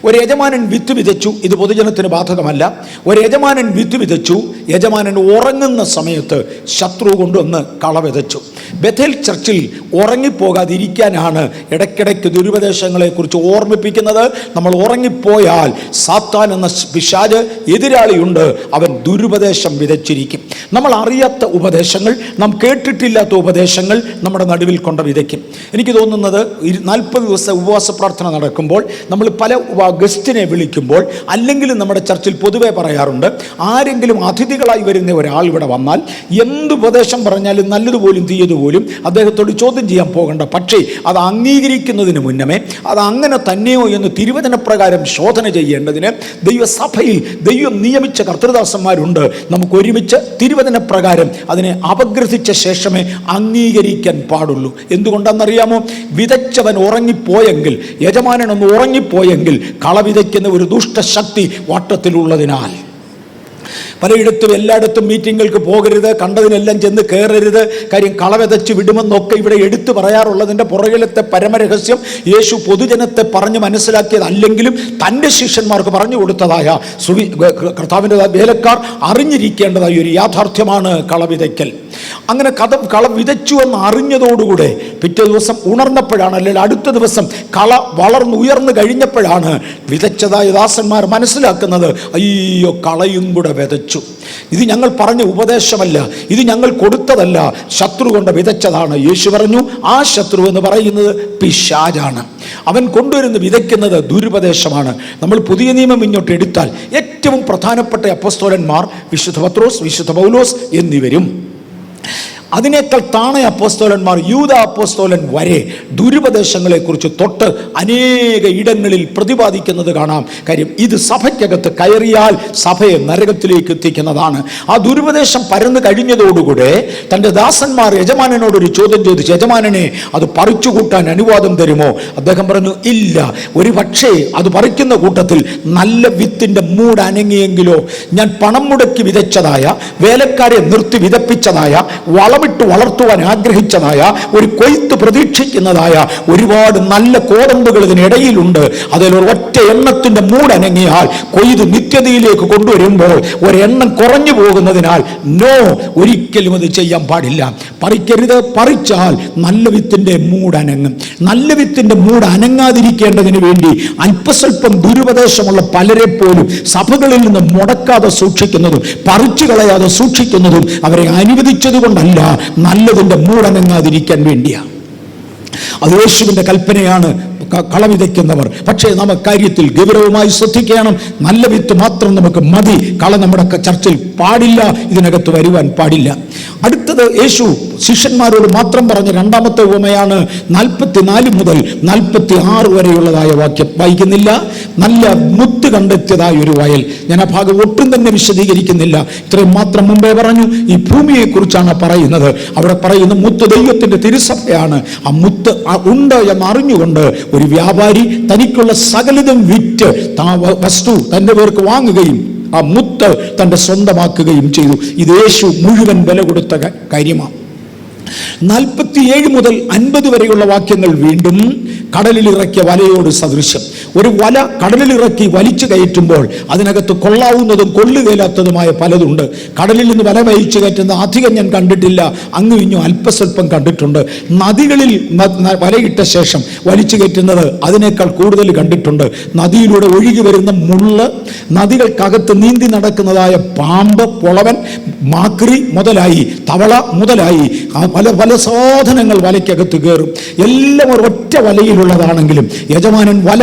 ഒരു യജമാനൻ വിത്ത് വിതച്ചു. ഇത് പൊതുജനത്തിന് ബാധകമല്ല. ഒരു യജമാനൻ വിത്ത് വിതച്ചു. യജമാനൻ ഉറങ്ങുന്ന സമയത്ത് ശത്രു കൊണ്ടുവന്ന് കള വിതച്ചു. ബഥേൽ ചർച്ചിൽ ഉറങ്ങിപ്പോകാതിരിക്കാനാണ് ഇടയ്ക്കിടയ്ക്ക് ദുരുപദേശങ്ങളെക്കുറിച്ച് ഓർമ്മിപ്പിക്കുന്നത്. നമ്മൾ ഉറങ്ങിപ്പോയാൽ സാത്താൻ എന്ന പിശാച് എതിരാളിയുണ്ട്, അവൻ ദുരുപദേശം വിതച്ചിരിക്കും. നമ്മൾ അറിയാത്ത ഉപദേശങ്ങൾ, നാം കേട്ടിട്ടില്ലാത്ത ഉപദേശങ്ങൾ നമ്മുടെ നടുവിൽ കൊണ്ട് വിതയ്ക്കും. എനിക്ക് തോന്നുന്നത് 40 ദിവസം ഉപവാസ പ്രാർത്ഥന നടക്കുമ്പോൾ നമ്മൾ പല ഗസ്റ്റിനെ വിളിക്കുമ്പോൾ, അല്ലെങ്കിൽ നമ്മുടെ ചർച്ചിൽ പൊതുവെ പറയാറുണ്ട്, ആരെങ്കിലും അതിഥികളായി വരുന്ന ഒരാൾ ഇവിടെ വന്നാൽ എന്ത് ഉപദേശം പറഞ്ഞാലും നല്ലതുപോലും തീയതുപോലും അദ്ദേഹത്തോട് ചോദ്യം ചെയ്യാൻ പോകണ്ട. പക്ഷേ അത് അംഗീകരിക്കുന്നതിന് മുന്നമേ അത് അങ്ങനെ തന്നെയോ എന്ന് തിരുവചനപ്രകാരം ശോധന ചെയ്യേണ്ടതിന് ദൈവസഭയിൽ ദൈവം നിയമിച്ച കർത്തൃദാസന്മാരുണ്ട്. നമുക്ക് ഒരുമിച്ച് തിരുവചനപ്രകാരം അതിനെ അപഗ്രഥിച്ച ശേഷമേ അംഗീകരിക്കാൻ പാടുള്ളൂ. എന്തുകൊണ്ടാണെന്നറിയാമോ? വിതച്ചവൻ ഉറങ്ങിപ്പോയെങ്കിൽ, യജമാനനൊന്ന് ഉറങ്ങിപ്പോയെങ്കിൽ കള വിതയ്ക്കുന്ന ഒരു ദുഷ്ടശക്തി വട്ടത്തിലുള്ളതിനാൽ. പലയിടത്തും എല്ലായിടത്തും മീറ്റിങ്ങുകൾക്ക് പോകരുത്, കണ്ടതിനെല്ലാം ചെന്ന് കയറരുത്, കാര്യം കള വിതച്ച് വിടുമെന്നൊക്കെ ഇവിടെ എടുത്തു പറയാറുള്ളതിൻ്റെ പുറകിലത്തെ പരമരഹസ്യം യേശു പൊതുജനത്തെ പറഞ്ഞ് മനസ്സിലാക്കിയതല്ലെങ്കിലും തൻ്റെ ശിഷ്യന്മാർക്ക് പറഞ്ഞു കൊടുത്തതായ കർത്താവിൻ്റെ വേലക്കാർ അറിഞ്ഞിരിക്കേണ്ടതായ ഒരു യാഥാർത്ഥ്യമാണ് കള വിതയ്ക്കൽ. അങ്ങനെ കള വിതച്ചു എന്ന് അറിഞ്ഞതോടുകൂടെ പിറ്റേ ദിവസം ഉണർന്നപ്പോഴാണ്, അല്ലെങ്കിൽ അടുത്ത ദിവസം കള വളർന്നുയർന്നു കഴിഞ്ഞപ്പോഴാണ് വിതച്ചതായ ദാസന്മാർ മനസ്സിലാക്കുന്നത്, അയ്യോ കളയും കൂടെ വിതച്ചു. ഇത് ഞങ്ങൾ പറഞ്ഞ ഉപദേശമല്ല, ഇത് ഞങ്ങൾ കൊടുത്തതല്ല, ശത്രു കൊണ്ട് വിതച്ചതാണ്. യേശു പറഞ്ഞു, ആ ശത്രു എന്ന് പറയുന്നത് പിശാചാണ്. അവൻ കൊണ്ടുവരുന്ന വിതയ്ക്കുന്നത് ദുരുപദേശമാണ്. നമ്മൾ പുതിയ നിയമം ഇങ്ങോട്ട് എടുത്താൽ ഏറ്റവും പ്രധാനപ്പെട്ട അപ്പോസ്തലന്മാർ വിശുദ്ധ പത്രോസ്, വിശുദ്ധ പൗലോസ് എന്നിവരും അതിനേക്കാൾ താണ അപ്പോസ്തലന്മാർ, യൂദ അപ്പോസ്തലൻ വരെ ദുരുപദേശങ്ങളെക്കുറിച്ച് തൊട്ട് അനേക ഇടങ്ങളിൽ പ്രതിപാദിക്കുന്നത് കാണാം. കാര്യം ഇത് സഭയ്ക്കകത്ത് കയറിയാൽ സഭയെ നരകത്തിലേക്ക് എത്തിക്കുന്നതാണ്. ആ ദുരുപദേശം പരന്നു കഴിഞ്ഞതോടുകൂടെ തൻ്റെ ദാസന്മാർ യജമാനനോടൊരു ചോദ്യം ചോദിച്ചു, യജമാനനെ അത് പറിച്ചു കൂട്ടാൻ അനുവാദം തരുമോ? അദ്ദേഹം പറഞ്ഞു, ഇല്ല. ഒരു പക്ഷേ അത് പറിക്കുന്ന കൂട്ടത്തിൽ നല്ല വിത്തിൻ്റെ മൂട് അനങ്ങിയെങ്കിലോ, ഞാൻ പണം മുടക്കി വിതച്ചതായ, വേലക്കാരെ നിർത്തി വിതപ്പിച്ചതായ, വളമിട്ട് വളർത്തുവാൻ ആഗ്രഹിച്ചതായ, ഒരു കൊയ്ത്ത് പ്രതീക്ഷിക്കുന്നതായ ഒരുപാട് നല്ല കോടമ്പുകൾ ഇതിനിടയിലുണ്ട്. അതിൽ ഒരു ഒറ്റ എണ്ണത്തിന്റെ മൂടനങ്ങിയാൽ കൊയ്ത് നിത്യതയിലേക്ക് കൊണ്ടുവരുമ്പോൾ ഒരെണ്ണം കുറഞ്ഞു പോകുന്നതിനാൽ ഒരിക്കലും അത് ചെയ്യാൻ പാടില്ല. പറിക്കരുത്. പറിച്ചാൽ നല്ല വിത്തിന്റെ മൂടനങ്ങും. നല്ല വിത്തിന്റെ മൂട് അനങ്ങാതിരിക്കേണ്ടതിന് വേണ്ടി അല്പസ്വല്പം ദുരുപദേശമുള്ള പലരെ പോലും സഭകളിൽ നിന്ന് മുടക്കാതെ സൂക്ഷിക്കുന്നതും പറിച്ചു കളയാതെ സൂക്ഷിക്കുന്നതും അവരെ അനുവദിച്ചത് കൊണ്ടല്ല, നല്ലതിൻ്റെ മൂടനങ്ങാതിരിക്കാൻ വേണ്ടിയാണ്. അത് യേശുവിൻ്റെ കൽപ്പനയാണ് കള വിതയ്ക്കുന്നവർ. പക്ഷേ നാം കാര്യത്തിൽ ഗൗരവമായി ശ്രദ്ധിക്കണം. നല്ല വിത്ത് മാത്രം നമുക്ക് മതി. കള നമ്മുടെ ചർച്ചിൽ പാടില്ല, ഇതിനകത്ത് വരുവാൻ പാടില്ല. അടുത്തത് യേശു ശിഷ്യന്മാരോട് മാത്രം പറഞ്ഞ രണ്ടാമത്തെ ഉപമയാണ് 44 മുതൽ 46 വരെയുള്ളതായ വാക്യം. വായിക്കുന്നില്ല. നല്ല മുത്ത് കണ്ടെത്തിയതായ ഒരു വയൽ. ഞാൻ ആ ഭാഗം ഒട്ടും തന്നെ വിശദീകരിക്കുന്നില്ല. ഇത്രയും മാത്രം മുമ്പേ പറഞ്ഞു. ഈ ഭൂമിയെക്കുറിച്ചാണ് പറയുന്നത്. അവിടെ പറയുന്ന മുത്ത് ദൈവത്തിൻ്റെ തിരുസഭയാണ്. ആ മുത്ത് ഉണ്ട് എന്നറിഞ്ഞുകൊണ്ട് ഒരു വ്യാപാരി തനിക്കുള്ള സകലതും വിറ്റ് വസ്തു തൻ്റെ പേർക്ക് വാങ്ങുകയും ആ മുത്ത് തൻ്റെ സ്വന്തമാക്കുകയും ചെയ്തു. ഇത് യേശു മുഴുവൻ വില കൊടുത്ത കാര്യമാണ്. 47 മുതൽ 50 വരെയുള്ള വാക്യങ്ങൾ വീണ്ടും കടലിലിറക്കിയ വലയോട് സദൃശ്യം. ഒരു വല കടലിലിറക്കി വലിച്ചു കയറ്റുമ്പോൾ അതിനകത്ത് കൊള്ളാവുന്നതും കൊള്ളുകയില്ലാത്തതുമായ പലതുണ്ട്. കടലിൽ നിന്ന് വല വലിച്ചു കയറ്റുന്ന അധികം ഞാൻ കണ്ടിട്ടില്ല, അങ്ങും ഇഞ്ഞും അല്പസ്വല്പം കണ്ടിട്ടുണ്ട്. നദികളിൽ വലയിട്ട ശേഷം വലിച്ചു കയറ്റുന്നത് അതിനേക്കാൾ കൂടുതൽ കണ്ടിട്ടുണ്ട്. നദിയിലൂടെ ഒഴുകി വരുന്ന മുള്ള്, നദികൾക്കകത്ത് നീന്തി നടക്കുന്നതായ പാമ്പ്, പൊളവൻ, മാക്രി മുതലായി, തവള മുതലായി പല പല സാധനങ്ങൾ വലയ്ക്കകത്ത് കയറും. എല്ലാം ഒരൊറ്റ വലയിലുള്ളതാണെങ്കിലും യജമാനൻ വല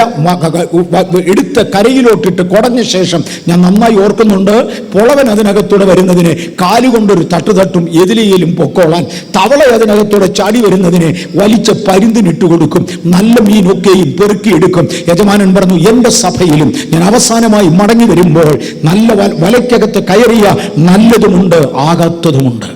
എടുത്ത് കരയിലോട്ടിട്ട് കുടഞ്ഞ ശേഷം ഞാൻ നന്നായി ഓർക്കുന്നുണ്ട്, പൊളവൻ അതിനകത്തൂടെ വരുന്നതിന് കാലുകൊണ്ടൊരു തട്ടുതട്ടും എതിലിയിലും പൊക്കോളാൻ, തവള അതിനകത്തൂടെ ചാടി വരുന്നതിനെ വലിച്ച് പരുന്തിനിട്ട് കൊടുക്കും. നല്ല മീനൊക്കെയും പെറുക്കിയെടുക്കും. യജമാനൻ പറഞ്ഞു, എൻ്റെ സഭയിലും ഞാൻ അവസാനമായി മടങ്ങി വരുമ്പോൾ നല്ല വലയ്ക്കകത്ത് കയറിയ നല്ലതുമുണ്ട്, ആകാത്തതുമുണ്ട്.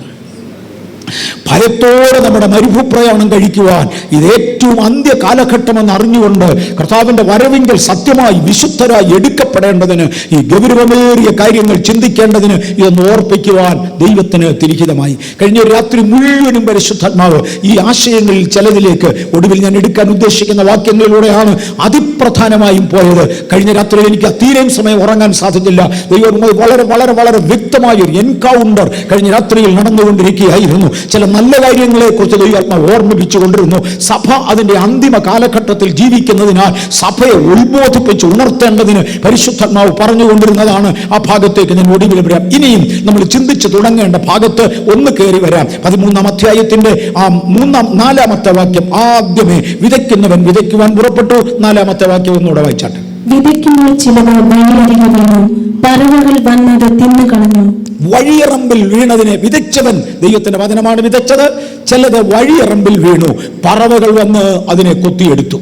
ഭയത്തോടെ നമ്മുടെ മരുഭൂപ്രയാണം കഴിക്കുവാൻ ഇത് ഏറ്റവും അന്ത്യ കാലഘട്ടമെന്ന് അറിഞ്ഞുകൊണ്ട് കർത്താവിൻ്റെ വരവിങ്കൽ സത്യമായി വിശുദ്ധരായി എടുക്കപ്പെടേണ്ടതിന്, ഈ ഗൗരവമേറിയ കാര്യങ്ങൾ ചിന്തിക്കേണ്ടതിന് ഇതൊന്ന് ഓർപ്പിക്കുവാൻ ദൈവത്തിന് തിരിഹിതമായി. കഴിഞ്ഞ രാത്രി മുഴുവനും പരിശുദ്ധാത്മാവ് ഈ ആശയങ്ങളിൽ ചിലതിലേക്ക് ഒടുവിൽ ഞാൻ എടുക്കാൻ ഉദ്ദേശിക്കുന്ന വാക്യങ്ങളിലൂടെയാണ് അതിപ്രധാനമായും പോയത്. കഴിഞ്ഞ രാത്രി എനിക്ക് തീരെയും സമയം ഉറങ്ങാൻ സാധിച്ചില്ല. ദൈവം വളരെ വളരെ വളരെ വ്യക്തമായൊരു എൻകൗണ്ടർ കഴിഞ്ഞ രാത്രിയിൽ നടന്നുകൊണ്ടിരിക്കുകയായിരുന്നു. ചില നല്ല കാര്യങ്ങളെ കുറിച്ച് ദൈവാത്മാവ് ഓർമ്മിപ്പിച്ചുകൊണ്ടിരുന്നു. സഭ അതിന്റെ അന്തിമ കാലഘട്ടത്തിൽ ജീവിക്കുന്നതിനാൽ സഭയെ ഉത്ബോധിപ്പിച്ച് ഉണർത്തേണ്ടതിന് പരിശുദ്ധാത്മാവ് പറഞ്ഞുകൊണ്ടിരുന്നതാണ്. ആ ഭാഗത്തേക്ക് ഞാൻ ഒടുവിൽ വരാം. ഇനിയും നമ്മൾ ചിന്തിച്ച് തുടങ്ങേണ്ട ഭാഗത്ത് ഒന്ന് കയറി വരാം. 13-ാം അധ്യായത്തിന്റെ 4-ാമത്തെ വാക്യം. ആദ്യമേ വിതയ്ക്കുന്നവൻ വിതയ്ക്കുവാൻ പുറപ്പെട്ടു. 4-ാമത്തെ വാക്യം ഒന്നുകൂടെ വായിച്ചാട്ടെ. വിതയ്ക്കുമ്പോൾ ചിലത് വഴിയരികെ വീണു, പറവകൾ വന്നത് തിന്നു കളഞ്ഞു. വഴിയറമ്പിൽ വീണതിനെ വിതച്ചവൻ, ദൈവത്തിന്റെ വചനമാണ് വിതച്ചത്. ചിലത് വഴിയറമ്പിൽ വീണു, പറവകൾ വന്ന് അതിനെ കൊത്തിയെടുത്തു.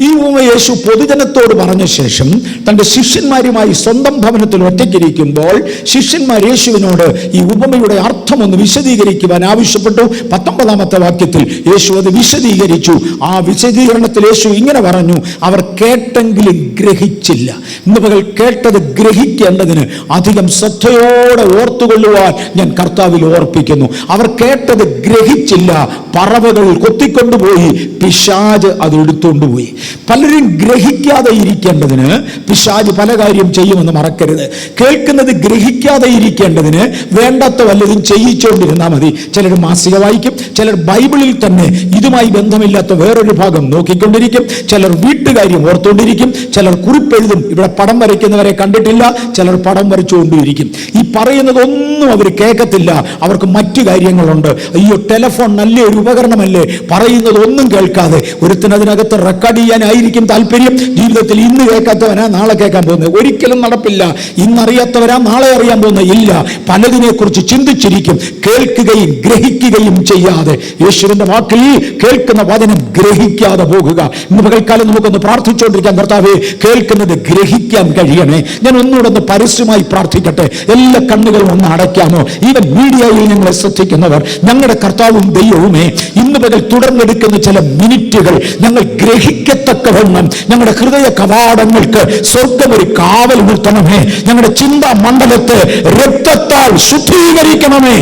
ഈ ഉപമ യേശു പൊതുജനത്തോട് പറഞ്ഞ ശേഷം തന്റെ ശിഷ്യന്മാരുമായി സ്വന്തം ഭവനത്തിൽ ഒറ്റയ്ക്കിരിക്കുമ്പോൾ ശിഷ്യന്മാർ യേശുവിനോട് ഈ ഉപമയുടെ അർത്ഥം ഒന്ന് വിശദീകരിക്കുവാൻ ആവശ്യപ്പെട്ടു. 19-ാമത്തെ വാക്യത്തിൽ യേശു അത് വിശദീകരിച്ചു. ആ വിശദീകരണത്തിൽ യേശു ഇങ്ങനെ പറഞ്ഞു, അവർ കേട്ടെങ്കിലും ഗ്രഹിച്ചില്ല. ഇന്ന് പകൽ കേട്ടത് ഗ്രഹിക്കേണ്ടതിന് അധികം ശ്രദ്ധയോടെ ഓർത്തുകൊള്ളുവാൻ ഞാൻ കർത്താവിൽ ഓർപ്പിക്കുന്നു. അവർ കേട്ടത് ഗ്രഹിച്ചില്ല, പറവകൾ കൊത്തിക്കൊണ്ടുപോയി, പിശാച് അത് എടുത്തുകൊണ്ടുപോയി. പലരും ഗ്രഹിക്കാതെ ഇരിക്കേണ്ടതിന് പിശാച് പല കാര്യം ചെയ്യുമെന്ന് മറക്കരുത്. കേൾക്കുന്നത് ഗ്രഹിക്കാതെ ഇരിക്കേണ്ടതിന് വേണ്ടാത്ത വല്ലതും ചെയ്യിച്ചുകൊണ്ടിരുന്നാൽ മതി. ചിലർ മാസിക വായിക്കും, ചിലർ ബൈബിളിൽ തന്നെ ഇതുമായി ബന്ധമില്ലാത്ത വേറൊരു ഭാഗം നോക്കിക്കൊണ്ടിരിക്കും, ചിലർ വീട്ടുകാര്യം ഓർത്തുകൊണ്ടിരിക്കും, ചിലർ കുറിപ്പെഴുതും. ഇവിടെ പടം വരയ്ക്കുന്നവരെ കണ്ടിട്ടില്ല, ചിലർ പടം വരച്ചുകൊണ്ടിരിക്കും. ഈ പറയുന്നതൊന്നും അവർ കേൾക്കത്തില്ല, അവർക്ക് മറ്റു കാര്യങ്ങളുണ്ട്. അയ്യോ, ടെലഫോൺ നല്ലൊരു ഉപകരണമല്ലേ, പറയുന്നതൊന്നും കേൾക്കാതെ ഒരുത്തിനതിനകത്ത് റെക്കോർഡ് ചെയ്യാനായിരിക്കും താല്പര്യം. ജീവിതത്തിൽ ഇന്ന് കേൾക്കാത്തവനാ നാളെ കേൾക്കാൻ പോകുന്നത്. ഒരിക്കലും നടപ്പില്ല. ഇന്നറിയാത്തവരാ നാളെ അറിയാൻ പോകുന്നത് ഇല്ല. പലതിനെ കുറിച്ച് ചിന്തിച്ചിരിക്കും, കേൾക്കുകയും ഗ്രഹിക്കുകയും ചെയ്യാതെ. യേശുവിന്റെ വാക്കിൽ കേൾക്കുന്ന വചനം ഗ്രഹിക്കാതെ പോകുക. ഇന്ന് പകൽക്കാലം നമുക്കൊന്ന് പ്രാർത്ഥിച്ചുകൊണ്ടിരിക്കാം, കർത്താവേ കേൾക്കുന്നത് ഗ്രഹിക്കാൻ കഴിയണേ. ഞാൻ ഒന്നുകൂടെ ഒന്ന് പരസ്യമായി പ്രാർത്ഥിക്കട്ടെ. എല്ലാ കണ്ണുകളും ഒന്ന് അടയ്ക്കാമോ? ഈവൻ മീഡിയയിൽ ഞങ്ങളെ ശ്രദ്ധിക്കുന്നവർ, ഞങ്ങളുടെ കർത്താവും ദൈവവുമേ, ഇന്ന് പകൽ തുടർന്നെടുക്കുന്ന ചില മിനിറ്റുകൾ ഞങ്ങൾ ഗ്രഹിക്കത്തക്കവണ്ണം ഞങ്ങളുടെ ഹൃദയ കവാടങ്ങൾക്ക് സ്വർഗം ഒരു കാവൽ നിർത്തണമേ. ഞങ്ങളുടെ ചിന്താ മണ്ഡലത്തെ രക്തത്താൽ ശുദ്ധീകരിക്കണമേ.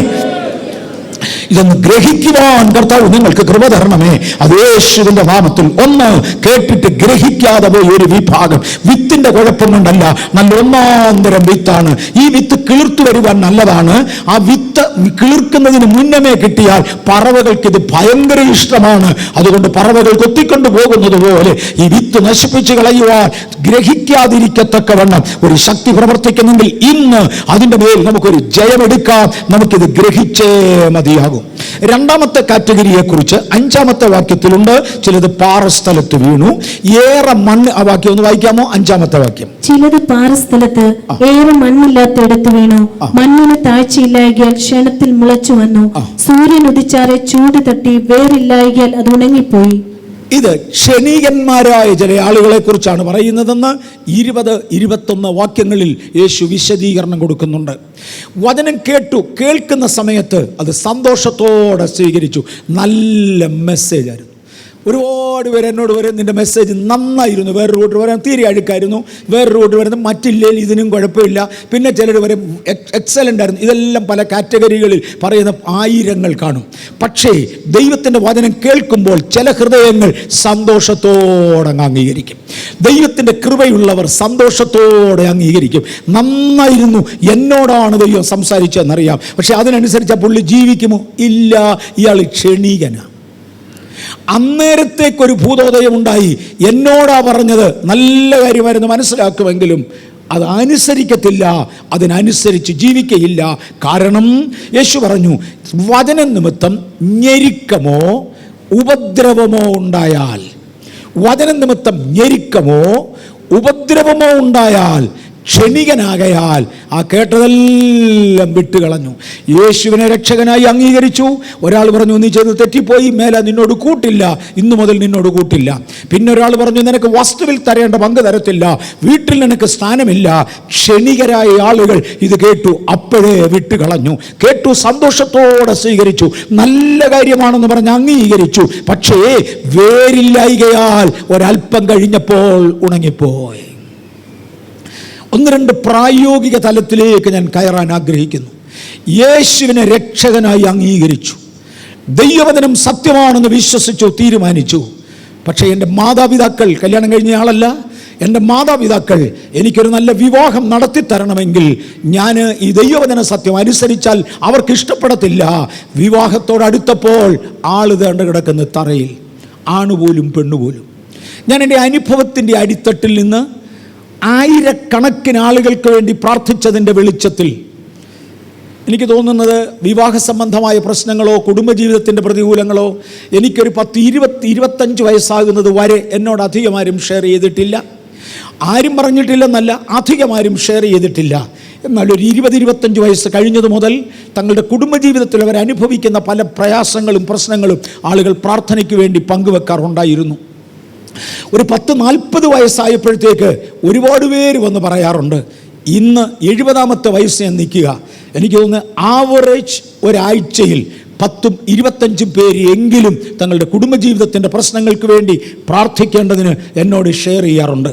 ഇതൊന്ന് ഗ്രഹിക്കുവാൻ കർത്താവ് നിങ്ങൾക്ക് കൃപ തരണമേ. അത് യേശുവിന്റെ നാമത്തിൽ. ഒന്ന് കേട്ടിട്ട് ഗ്രഹിക്കാതെ പോയി ഒരു വിഭാഗം. വിത്തിന്റെ കുഴപ്പം കൊണ്ടല്ല, നല്ല ഒന്നാന്തരം വിത്താണ്. ഈ വിത്ത് കിളിർത്തു വരുവാൻ നല്ലതാണ്. ആ വിത്ത് കിളിർക്കുന്നതിന് മുന്നമേ കിട്ടിയാൽ പറവകൾക്ക് ഇത് ഭയങ്കര ഇഷ്ടമാണ്. അതുകൊണ്ട് പറവകൾ കൊത്തിക്കൊണ്ടു പോകുന്നത് പോലെ ഈ വിത്ത് നശിപ്പിച്ചു കളയുവാൻ ഗ്രഹിക്കാതിരിക്കത്തക്കവണ്ണം ഒരു ശക്തി പ്രവർത്തിക്കുന്നെങ്കിൽ ഇന്ന് അതിന്റെ മേൽ നമുക്കൊരു ജയമെടുക്കാം. നമുക്കിത് ഗ്രഹിച്ചേ മതിയാകും. രണ്ടാമത്തെ കാറ്റഗറിയെ കുറിച്ച് 5-ാമത്തെ വാക്യത്തിലുണ്ട്. ചിലത് പാറസ്ഥലത്ത് വീണു, ഏറെ മണ്ണ്. ആ വാക്യം ഒന്ന് വായിക്കാമോ? 5-ാമത്തെ വാക്യം. ചിലത് പാറസ്ഥലത്ത് ഏറെ മണ്ണില്ലാത്തയിടത്ത് വീണു, മണ്ണിന് താഴ്ചയില്ലായകയാൽ ക്ഷണത്തിൽ മുളച്ചു വന്നു. സൂര്യൻ ഉദിച്ചാറെ ചൂട് തട്ടി വേറില്ലായകയാൽ അത് ഉണങ്ങിപ്പോയി. ഇത് ക്ഷണികന്മാരായ ചില ആളുകളെ കുറിച്ചാണ് പറയുന്നതെന്ന് 20-21 വാക്യങ്ങളിൽ യേശു വിശദീകരണം കൊടുക്കുന്നുണ്ട്. വചനം കേട്ടു, കേൾക്കുന്ന സമയത്ത് അത് സന്തോഷത്തോടെ സ്വീകരിച്ചു. നല്ല മെസ്സേജ് ആയിരുന്നു. ഒരുപാട് പേര് എന്നോട് പറയും നിൻ്റെ മെസ്സേജ് നന്നായിരുന്നു, വേറൊരു കൂട്ടർ പറയാൻ തീരെ അഴുക്കായിരുന്നു, വേറൊരു കൂട്ടർ പറയുന്നത് മറ്റില്ലേൽ ഇതിനും കുഴപ്പമില്ല, പിന്നെ ചിലർ പറയും എക്സലൻ്റ് ആയിരുന്നു. ഇതെല്ലാം പല കാറ്റഗറികളിൽ പറയുന്ന ആയിരങ്ങൾ കാണും. പക്ഷേ ദൈവത്തിൻ്റെ വചനം കേൾക്കുമ്പോൾ ചില ഹൃദയങ്ങൾ സന്തോഷത്തോടെ അംഗീകരിക്കും. ദൈവത്തിൻ്റെ കൃപയുള്ളവർ സന്തോഷത്തോടെ അംഗീകരിക്കും. നന്നായിരുന്നു, എന്നോടാണ് ദൈവം സംസാരിച്ചതെന്നറിയാം, പക്ഷെ അതിനനുസരിച്ച് ആ പുള്ളി ജീവിക്കുമോ? ഇല്ല, ഇയാൾ ക്ഷണികനാണ്. അന്നേരത്തേക്കൊരു ഭൂതോദയം ഉണ്ടായി, എന്നോടാ പറഞ്ഞത്, നല്ല കാര്യമായിരുന്നു മനസ്സിലാക്കുമെങ്കിലും അത് അനുസരിക്കത്തില്ല, അതിനനുസരിച്ച് ജീവിക്കയില്ല. കാരണം യേശു പറഞ്ഞു, വചന നിമിത്തം ഞെരുക്കമോ ഉപദ്രവമോ ഉണ്ടായാൽ, വചന നിമിത്തം ഞെരുക്കമോ ഉപദ്രവമോ ഉണ്ടായാൽ ക്ഷണികനാകയാൽ ആ കേട്ടതെല്ലാം വിട്ടുകളഞ്ഞു. യേശുവിനെ രക്ഷകനായി അംഗീകരിച്ചു. ഒരാൾ പറഞ്ഞു നീ ചെയ്ത് തെറ്റിപ്പോയി, മേലെ നിന്നോട് കൂട്ടില്ല, ഇന്നു മുതൽ നിന്നോട് കൂട്ടില്ല. പിന്നെ ഒരാൾ പറഞ്ഞു നിനക്ക് വസ്തുവിൽ തരേണ്ട പങ്ക് തരത്തില്ല, വീട്ടിൽ നിനക്ക് സ്ഥാനമില്ല. ക്ഷണികരായ ആളുകൾ ഇത് കേട്ടു, അപ്പോഴേ വിട്ടുകളഞ്ഞു. കേട്ടു, സന്തോഷത്തോടെ സ്വീകരിച്ചു, നല്ല കാര്യമാണെന്ന് പറഞ്ഞ് അംഗീകരിച്ചു. പക്ഷേ വേരില്ലായികയാൽ ഒരല്പം കഴിഞ്ഞപ്പോൾ ഉണങ്ങിപ്പോയി. ഒന്ന് രണ്ട് പ്രായോഗിക തലത്തിലേക്ക് ഞാൻ കയറാൻ ആഗ്രഹിക്കുന്നു. യേശുവിനെ രക്ഷകനായി അംഗീകരിച്ചു, ദൈവവചനം സത്യമാണെന്ന് വിശ്വസിച്ചു, തീരുമാനിച്ചു. പക്ഷേ എൻ്റെ മാതാപിതാക്കൾ, കല്യാണം കഴിഞ്ഞ ആളല്ല, എൻ്റെ മാതാപിതാക്കൾ എനിക്കൊരു നല്ല വിവാഹം നടത്തിത്തരണമെങ്കിൽ ഞാൻ ഈ ദൈവവചന സത്യം അനുസരിച്ചാൽ അവർക്ക് ഇഷ്ടപ്പെടത്തില്ല. വിവാഹത്തോടടുത്തപ്പോൾ ആള് തേണ്ട കിടക്കുന്ന തറയിൽ, ആണുപോലും പെണ്ണുപോലും. ഞാൻ എൻ്റെ അനുഭവത്തിൻ്റെ അടിത്തട്ടിൽ നിന്ന് ആയിരക്കണക്കിന് ആളുകൾക്ക് വേണ്ടി പ്രാർത്ഥിച്ചതിൻ്റെ വെളിച്ചത്തിൽ എനിക്ക് തോന്നുന്നത് വിവാഹ സംബന്ധമായ പ്രശ്നങ്ങളോ കുടുംബജീവിതത്തിൻ്റെ പ്രതികൂലങ്ങളോ എനിക്കൊരു 10-25 വയസ്സാകുന്നത് വരെ എന്നോട് അധികമാരും ഷെയർ ചെയ്തിട്ടില്ല. ആരും പറഞ്ഞിട്ടില്ലെന്നല്ല, അധികമാരും ഷെയർ ചെയ്തിട്ടില്ല. എന്നാൽ ഒരു 20-25 വയസ്സ് കഴിഞ്ഞത് മുതൽ തങ്ങളുടെ കുടുംബജീവിതത്തിൽ അവർ അനുഭവിക്കുന്ന പല പ്രയാസങ്ങളും പ്രശ്നങ്ങളും ആളുകൾ പ്രാർത്ഥനയ്ക്ക് വേണ്ടി പങ്കുവെക്കാറുണ്ടായിരുന്നു. ഒരു 10-40 വയസ്സായപ്പോഴത്തേക്ക് ഒരുപാട് പേര് വന്ന് പറയാറുണ്ട്, ഇന്ന് 70-ാമത്തെ വയസ്സ് ഞാൻ നിൽക്കുക, എനിക്ക് തോന്നുന്നു ആവറേജ് ഒരാഴ്ചയിൽ 10-25 പേര് എങ്കിലും തങ്ങളുടെ കുടുംബജീവിതത്തിൻ്റെ പ്രശ്നങ്ങൾക്ക് വേണ്ടി പ്രാർത്ഥിക്കേണ്ടതിന് എന്നോട് ഷെയർ ചെയ്യാറുണ്ട്.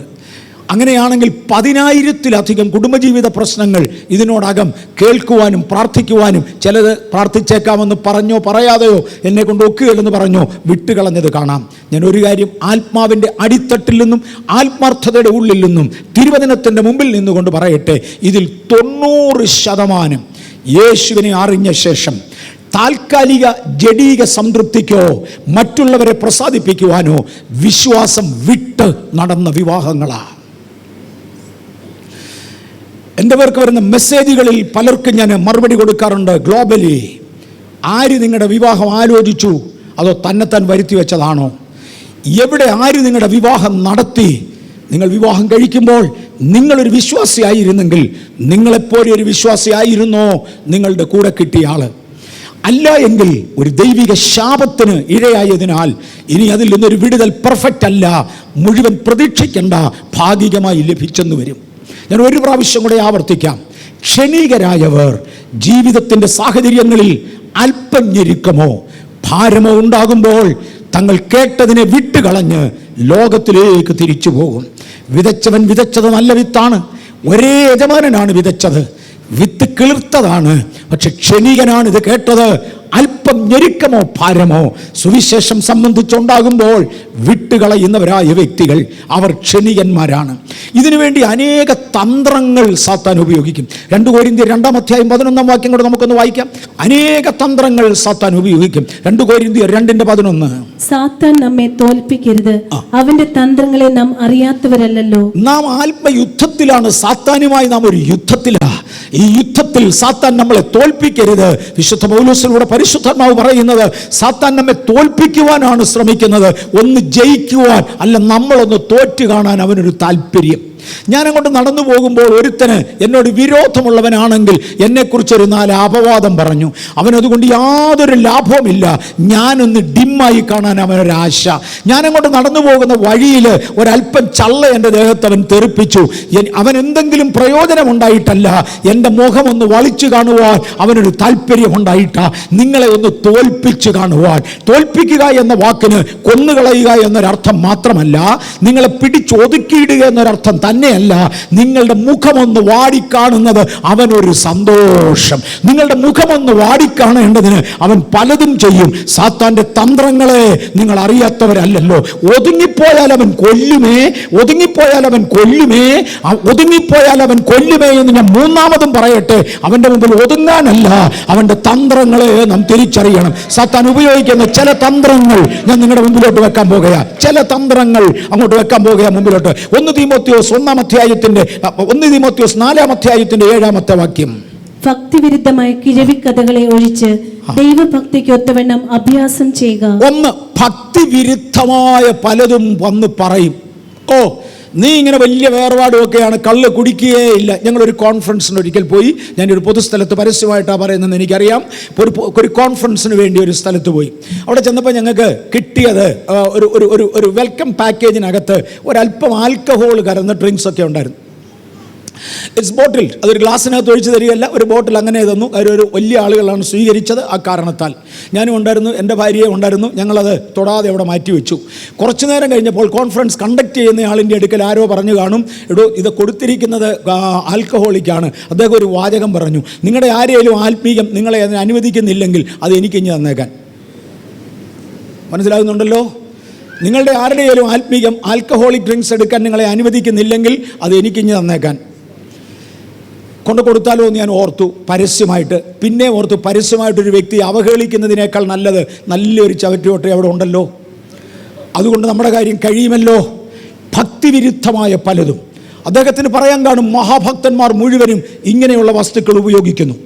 അങ്ങനെയാണെങ്കിൽ 10,000-ത്തിലധികം കുടുംബജീവിത പ്രശ്നങ്ങൾ ഇതിനോടകം കേൾക്കുവാനും പ്രാർത്ഥിക്കുവാനും, ചിലത് പ്രാർത്ഥിച്ചേക്കാമെന്ന് പറഞ്ഞോ പറയാതെയോ എന്നെ കൊണ്ട് ഒക്കുകയില്ലെന്ന് പറഞ്ഞോ വിട്ടുകളഞ്ഞത് കാണാം. ഞാൻ ഒരു കാര്യം ആത്മാവിൻ്റെ അടിത്തട്ടിൽ നിന്നും ആത്മാർത്ഥതയുടെ ഉള്ളിൽ നിന്നും തിരുവചനത്തിൻ്റെ മുമ്പിൽ നിന്നുകൊണ്ട് പറയട്ടെ, ഇതിൽ 90% യേശുവിനെ അറിഞ്ഞ ശേഷം താൽക്കാലിക ജഡീക സംതൃപ്തിക്കോ മറ്റുള്ളവരെ പ്രസാദിപ്പിക്കുവാനോ വിശ്വാസം വിട്ട് നടന്ന വിവാഹങ്ങളാണ്. എൻ്റെ പേർക്ക് വരുന്ന മെസ്സേജുകളിൽ പലർക്കും ഞാൻ മറുപടി കൊടുക്കാറുണ്ട്. ഗ്ലോബലി ആര് നിങ്ങളുടെ വിവാഹം ആലോചിച്ചു, അതോ തന്നെത്താൻ വരുത്തി വെച്ചതാണോ? എവിടെ ആര് നിങ്ങളുടെ വിവാഹം നടത്തി? നിങ്ങൾ വിവാഹം കഴിക്കുമ്പോൾ നിങ്ങളൊരു വിശ്വാസിയായിരുന്നെങ്കിൽ നിങ്ങളെപ്പോലെ ഒരു വിശ്വാസിയായിരുന്നോ നിങ്ങളുടെ കൂടെ കിട്ടിയ ആള്? അല്ല എങ്കിൽ ഒരു ദൈവിക ശാപത്തിന് ഇരയായതിനാൽ ഇനി അതിൽ നിന്നൊരു വിടുതൽ പെർഫെക്റ്റ് അല്ല, മുഴുവൻ പ്രതീക്ഷിക്കേണ്ട, ഭാഗികമായി ലഭിച്ചെന്ന് വരും. ഞാൻ ഒരു പ്രാവശ്യം കൂടെ ആവർത്തിക്കാം. ക്ഷണികരായവർ ജീവിതത്തിൻ്റെ സാഹചര്യങ്ങളിൽ അല്പം ഞെരുക്കമോ ഭാരമോ ഉണ്ടാകുമ്പോൾ തങ്ങൾ കേട്ടതിനെ വിട്ടുകളഞ്ഞ് ലോകത്തിലേക്ക് തിരിച്ചു പോകും. വിതച്ചവൻ വിതച്ചത് നല്ല വിത്താണ്, ഒരേ യജമാനനാണ് വിതച്ചത്, വിത്ത് കിളിർത്തതാണ്. പക്ഷെ ക്ഷണികനാണ് ഇത് കേട്ടത്. അല്പം ഞെരുക്കമോ ഭാരമോ സുവിശേഷം സംബന്ധിച്ചുണ്ടാകുമ്പോൾ വിട്ടുകളയുന്നവരായ വ്യക്തികൾ അവർ ക്ഷണികന്മാരാണ്. ഇതിനുവേണ്ടി അനേക തന്ത്രങ്ങൾ സാത്താൻ ഉപയോഗിക്കും. 2 കൊരിന്ത്യർ 2-ാം-11 കൂടെ നമുക്കൊന്ന് വായിക്കാം. അനേക തന്ത്രങ്ങൾ സാത്താൻ ഉപയോഗിക്കും. 2 കൊരിന്ത്യർ 2:11. സാത്താൻ നമ്മെ തോൽപ്പിക്കരുത്, അവന്റെ തന്ത്രങ്ങളെ നാം അറിയാത്തവരല്ലോ. നാം ആത്മയുദ്ധത്തിലാണ്, സാത്താനുമായി നാം ഒരു യുദ്ധത്തിലാണ്. ഈ യുദ്ധത്തിൽ സാത്താൻ നമ്മളെ തോൽപ്പിക്കരുത്. വിശുദ്ധ പൗലോസിലൂടെ പരിശുദ്ധാത്മാവ് പറയുന്നത് സാത്താൻ നമ്മെ തോൽപ്പിക്കുവാനാണ് ശ്രമിക്കുന്നത്, ഒന്ന് ജയിക്കുവാൻ അല്ല, നമ്മളൊന്ന് തോറ്റു കാണാൻ അവനൊരു താല്പര്യം. ഞാൻ അങ്ങോട്ട് നടന്നു പോകുമ്പോൾ ഒരുത്തന് എന്നോട് വിരോധമുള്ളവനാണെങ്കിൽ എന്നെക്കുറിച്ചൊരു 4 അപവാദം പറഞ്ഞു. അവനതുകൊണ്ട് യാതൊരു ലാഭവുമില്ല. ഞാനൊന്ന് ഡിമ്മായി കാണാൻ അവനൊരാശ. ഞാനങ്ങോട്ട് നടന്നു പോകുന്ന വഴിയിൽ ഒരല്പം ചള്ള എൻ്റെ ദേഹത്ത് അവൻ തെറിപ്പിച്ചു. അവൻ എന്തെങ്കിലും പ്രയോജനമുണ്ടായിട്ടല്ല, എൻ്റെ മുഖമൊന്ന് വളിച്ചു കാണുവാൻ അവനൊരു താല്പര്യമുണ്ടായിട്ടാ. നിങ്ങളെ ഒന്ന് തോൽപ്പിച്ചു കാണുവാൻ. തോൽപ്പിക്കുക എന്ന വാക്കിന് കൊന്നുകളയുക എന്നൊരർത്ഥം മാത്രമല്ല, നിങ്ങളെ പിടിച്ചൊതുക്കിയിടുക എന്നൊരർത്ഥം തന്നെയല്ല. നിങ്ങളുടെ മുഖമൊന്ന് വാടിക്കാണുന്നത് അവനൊരു സന്തോഷം. നിങ്ങളുടെ മുഖമൊന്ന് വാടിക്കാണേണ്ടതിന് അവൻ പലതും ചെയ്യും. സാത്താന്റെ തന്ത്രങ്ങളെ നിങ്ങൾ അറിയാത്തവരല്ലല്ലോ. ഒതുങ്ങിപ്പോയാൽ അവൻ കൊല്ലുമേ, ഒതുങ്ങിപ്പോയാൽ അവൻ കൊല്ലുമേ, ഒതുങ്ങിപ്പോയാൽ അവൻ കൊല്ലുമേ എന്ന് ഞാൻ മൂന്നാമതും പറയട്ടെ. അവന്റെ മുമ്പിൽ ഒതുങ്ങാനല്ല, അവന്റെ തന്ത്രങ്ങളെ നാം തിരിച്ചറിയണം. സാത്താൻ ഉപയോഗിക്കുന്ന ചില തന്ത്രങ്ങൾ ഞാൻ നിങ്ങളുടെ മുമ്പിലോട്ട് വെക്കാൻ പോകുകയാ. ചില തന്ത്രങ്ങൾ അങ്ങോട്ട് വെക്കാൻ പോകുകയാ മുമ്പിലോട്ട്. 1 തീമോഥെയോസ് 4-ാം അധ്യായത്തിന്റെ 7-ാമത്തെ വാക്യം. ഭക്തിവിരുദ്ധമായ കിഴവിക്കഥകളെ ഒഴിച്ച് ദൈവഭക്തിക്ക് ഒത്തവണ്ണം അഭ്യാസം ചെയ്യുക. ഒന്ന്, ഭക്തിവിരുദ്ധമായ പലതും വന്ന് പറയും. ഓ, നീ ഇങ്ങനെ വലിയ വേർപാടും ഒക്കെയാണ്, കള്ള് കുടിക്കുകയേ ഇല്ല. ഞങ്ങളൊരു കോൺഫറൻസിന് ഒരിക്കൽ പോയി. ഞാനൊരു പൊതുസ്ഥലത്ത് പരസ്യമായിട്ടാണ് പറയുന്നതെന്ന് എനിക്കറിയാം. ഒരു കോൺഫറൻസിന് വേണ്ടി ഒരു സ്ഥലത്ത് പോയി. അവിടെ ചെന്നപ്പോൾ ഞങ്ങൾക്ക് കിട്ടിയത് ഒരു വെൽക്കം പാക്കേജിനകത്ത് ഒരല്പം ആൽക്കഹോൾ കലർന്ന ഡ്രിങ്ക്സ് ഒക്കെ ഉണ്ടായിരുന്നു. ഇറ്റ്സ് ബോട്ടിൽ, അതൊരു ഗ്ലാസ്സിനകത്ത് ഒഴിച്ച് തരികയല്ല, ഒരു ബോട്ടിൽ അങ്ങനെ തന്നു. ഒരു വലിയ ആളുകളാണ് സ്വീകരിച്ചത്. ആ കാരണത്താൽ ഞാനും ഉണ്ടായിരുന്നു, എൻ്റെ ഭാര്യയും ഉണ്ടായിരുന്നു. ഞങ്ങളത് തൊടാതെ അവിടെ മാറ്റി വെച്ചു. കുറച്ചു നേരം കഴിഞ്ഞപ്പോൾ കോൺഫറൻസ് കണ്ടക്ട് ചെയ്യുന്ന ആളിൻ്റെ അടുക്കൽ ആരോ പറഞ്ഞു കാണും, എടോ ഇത് കൊടുത്തിരിക്കുന്നത് ആൽക്കഹോളിക്കാണ്. അദ്ദേഹം ഒരു വാചകം പറഞ്ഞു, നിങ്ങളുടെ ആരെയും ആത്മീയം നിങ്ങളെ അതിന് അനുവദിക്കുന്നില്ലെങ്കിൽ അത് എനിക്ക് ഇനി തന്നേക്കാൻ. മനസ്സിലാകുന്നുണ്ടല്ലോ? നിങ്ങളുടെ ആരുടെയും ആത്മീയം ആൽക്കഹോളിക് ഡ്രിങ്ക്സ് എടുക്കാൻ നിങ്ങളെ അനുവദിക്കുന്നില്ലെങ്കിൽ അത് എനിക്ക് ഇനി തന്നേക്കാൻ. കൊണ്ട് കൊടുത്താലോ എന്ന് ഞാൻ ഓർത്തു പരസ്യമായിട്ട്. പിന്നെ ഓർത്തു, പരസ്യമായിട്ടൊരു വ്യക്തിയെ അവഹേളിക്കുന്നതിനേക്കാൾ നല്ലത് നല്ലൊരു ചവറ്റുകൊട്ട അവിടെ ഉണ്ടല്ലോ. അതുകൊണ്ട് നമ്മുടെ കാര്യം കഴിയുമല്ലോ. ഭക്തിവിരുദ്ധമായ പലതും അദ്ദേഹത്തിന് പറയാൻ കാണും. മഹാഭക്തന്മാർ മുഴുവനും ഇങ്ങനെയുള്ള വസ്തുക്കൾ ഉപയോഗിക്കുന്നു.